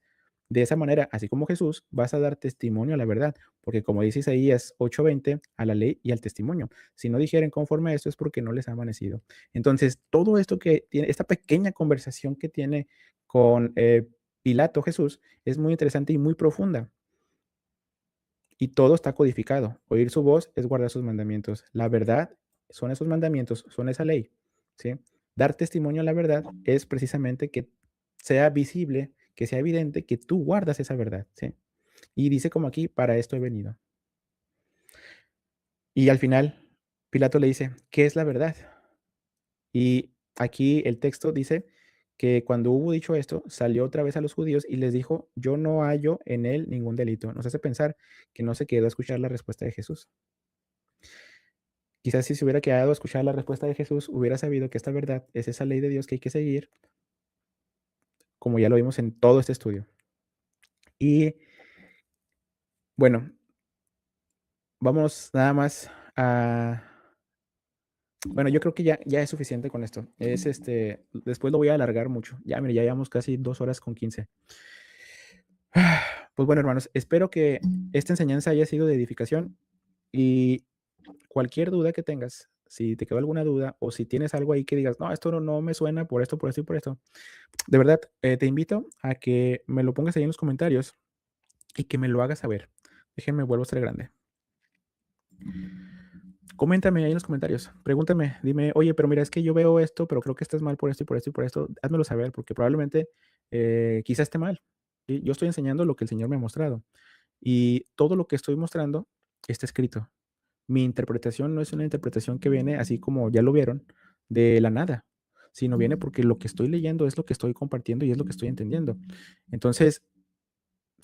de esa manera, así como Jesús, vas a dar testimonio a la verdad, porque como dice Isaías 8:20, a la ley y al testimonio. Si no dijeren conforme a esto es porque no les ha amanecido. Entonces, todo esto que tiene, esta pequeña conversación que tiene con Pilato Jesús, es muy interesante y muy profunda. Y todo está codificado. Oír su voz es guardar sus mandamientos. La verdad son esos mandamientos, son esa ley, ¿sí? Dar testimonio a la verdad es precisamente que sea visible, que sea evidente que tú guardas esa verdad, ¿sí? Y dice como aquí, para esto he venido. Y al final, Pilato le dice, ¿qué es la verdad? Y aquí el texto dice que cuando hubo dicho esto, salió otra vez a los judíos y les dijo, yo no hallo en él ningún delito. Nos hace pensar que no se quedó a escuchar la respuesta de Jesús. Quizás si se hubiera quedado a escuchar la respuesta de Jesús, hubiera sabido que esta verdad es esa ley de Dios que hay que seguir, como ya lo vimos en todo este estudio. Y bueno, vamos nada más a... Bueno, yo creo que ya es suficiente con esto. Después lo voy a alargar mucho. Ya, mire, ya llevamos casi 2 horas con 15. Pues bueno, hermanos, espero que esta enseñanza haya sido de edificación y cualquier duda que tengas, si te quedó alguna duda o si tienes algo ahí que digas, no, esto no me suena por esto, por esto y por esto, de verdad, te invito a que me lo pongas ahí en los comentarios y que me lo hagas saber. Déjenme, vuelvo a ser grande. Coméntame ahí en los comentarios, pregúntame, dime, oye, pero mira, es que yo veo esto, pero creo que estás mal por esto y por esto y por esto. Házmelo saber, porque probablemente quizás esté mal. ¿Sí? Yo estoy enseñando lo que el Señor me ha mostrado y todo lo que estoy mostrando está escrito. Mi interpretación no es una interpretación que viene así como ya lo vieron, de la nada, sino viene porque lo que estoy leyendo es lo que estoy compartiendo y es lo que estoy entendiendo. Entonces,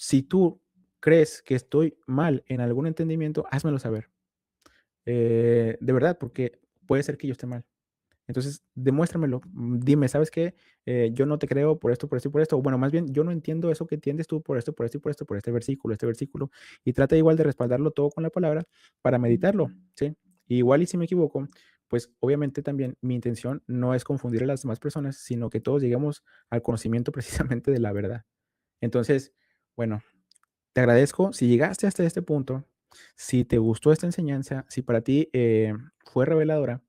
si tú crees que estoy mal en algún entendimiento, házmelo saber. De verdad, porque puede ser que yo esté mal. Entonces, demuéstramelo. Dime, ¿sabes qué? Yo no te creo por esto, por esto y por esto. O bueno, más bien, yo no entiendo eso que entiendes tú por esto, por esto y por esto, por este versículo. Y trata igual de respaldarlo todo con la palabra para meditarlo, ¿sí? Igual y si me equivoco, pues obviamente también mi intención no es confundir a las demás personas, sino que todos lleguemos al conocimiento precisamente de la verdad. Entonces, bueno, te agradezco. Si llegaste hasta este punto, si te gustó esta enseñanza, si para ti fue reveladora,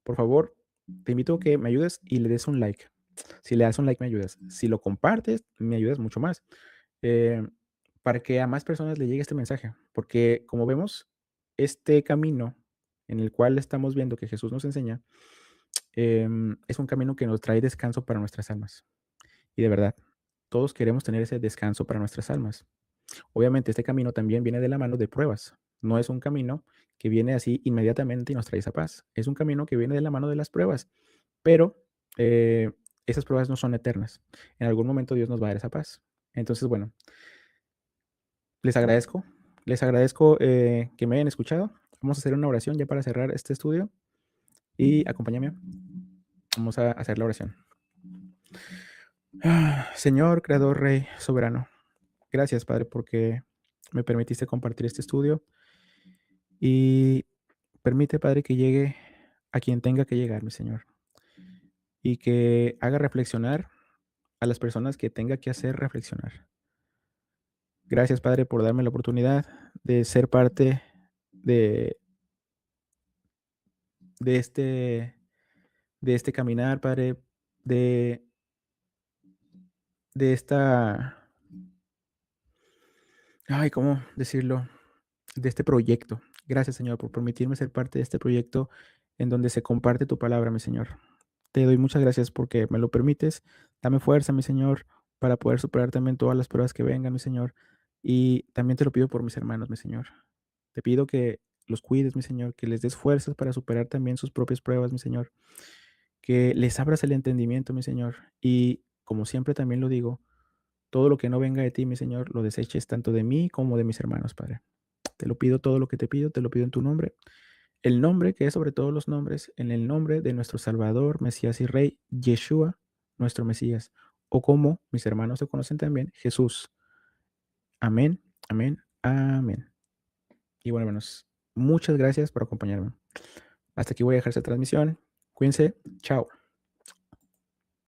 por favor, te invito a que me ayudes y le des un like. Si le das un like, me ayudas. Si lo compartes, me ayudas mucho más. Eh, para que a más personas le llegue este mensaje. Porque como vemos, este camino en el cual estamos viendo que Jesús nos enseña, es un camino que nos trae descanso para nuestras almas. Y de verdad, todos queremos tener ese descanso para nuestras almas. Obviamente, este camino también viene de la mano de pruebas. No es un camino que viene así inmediatamente y nos trae esa paz. Es un camino que viene de la mano de las pruebas, pero esas pruebas no son eternas. En algún momento Dios nos va a dar esa paz. Entonces, bueno, les agradezco, les agradezco que me hayan escuchado. Vamos a hacer una oración ya para cerrar este estudio y acompáñame. Vamos a hacer la oración. Señor, Creador, Rey, Soberano, gracias, Padre, porque me permitiste compartir este estudio y permite, Padre, que llegue a quien tenga que llegar, mi Señor, y que haga reflexionar a las personas que tenga que hacer reflexionar. Gracias, Padre, por darme la oportunidad de ser parte de, de, este, de este caminar, Padre, de, de esta, ay, ¿cómo decirlo? De este proyecto. Gracias, Señor, por permitirme ser parte de este proyecto en donde se comparte tu palabra, mi Señor. Te doy muchas gracias porque me lo permites. Dame fuerza, mi Señor, para poder superar también todas las pruebas que vengan, mi Señor. Y también te lo pido por mis hermanos, mi Señor. Te pido que los cuides, mi Señor, que les des fuerzas para superar también sus propias pruebas, mi Señor. Que les abras el entendimiento, mi Señor. Y como siempre también lo digo, todo lo que no venga de ti, mi Señor, lo deseches tanto de mí como de mis hermanos, Padre. Te lo pido todo lo que te lo pido en tu nombre. El nombre que es sobre todos los nombres, en el nombre de nuestro Salvador, Mesías y Rey, Yeshua, nuestro Mesías, o como mis hermanos se conocen también, Jesús. Amén, amén, amén. Y bueno, hermanos, muchas gracias por acompañarme. Hasta aquí voy a dejar esta transmisión. Cuídense. Chao.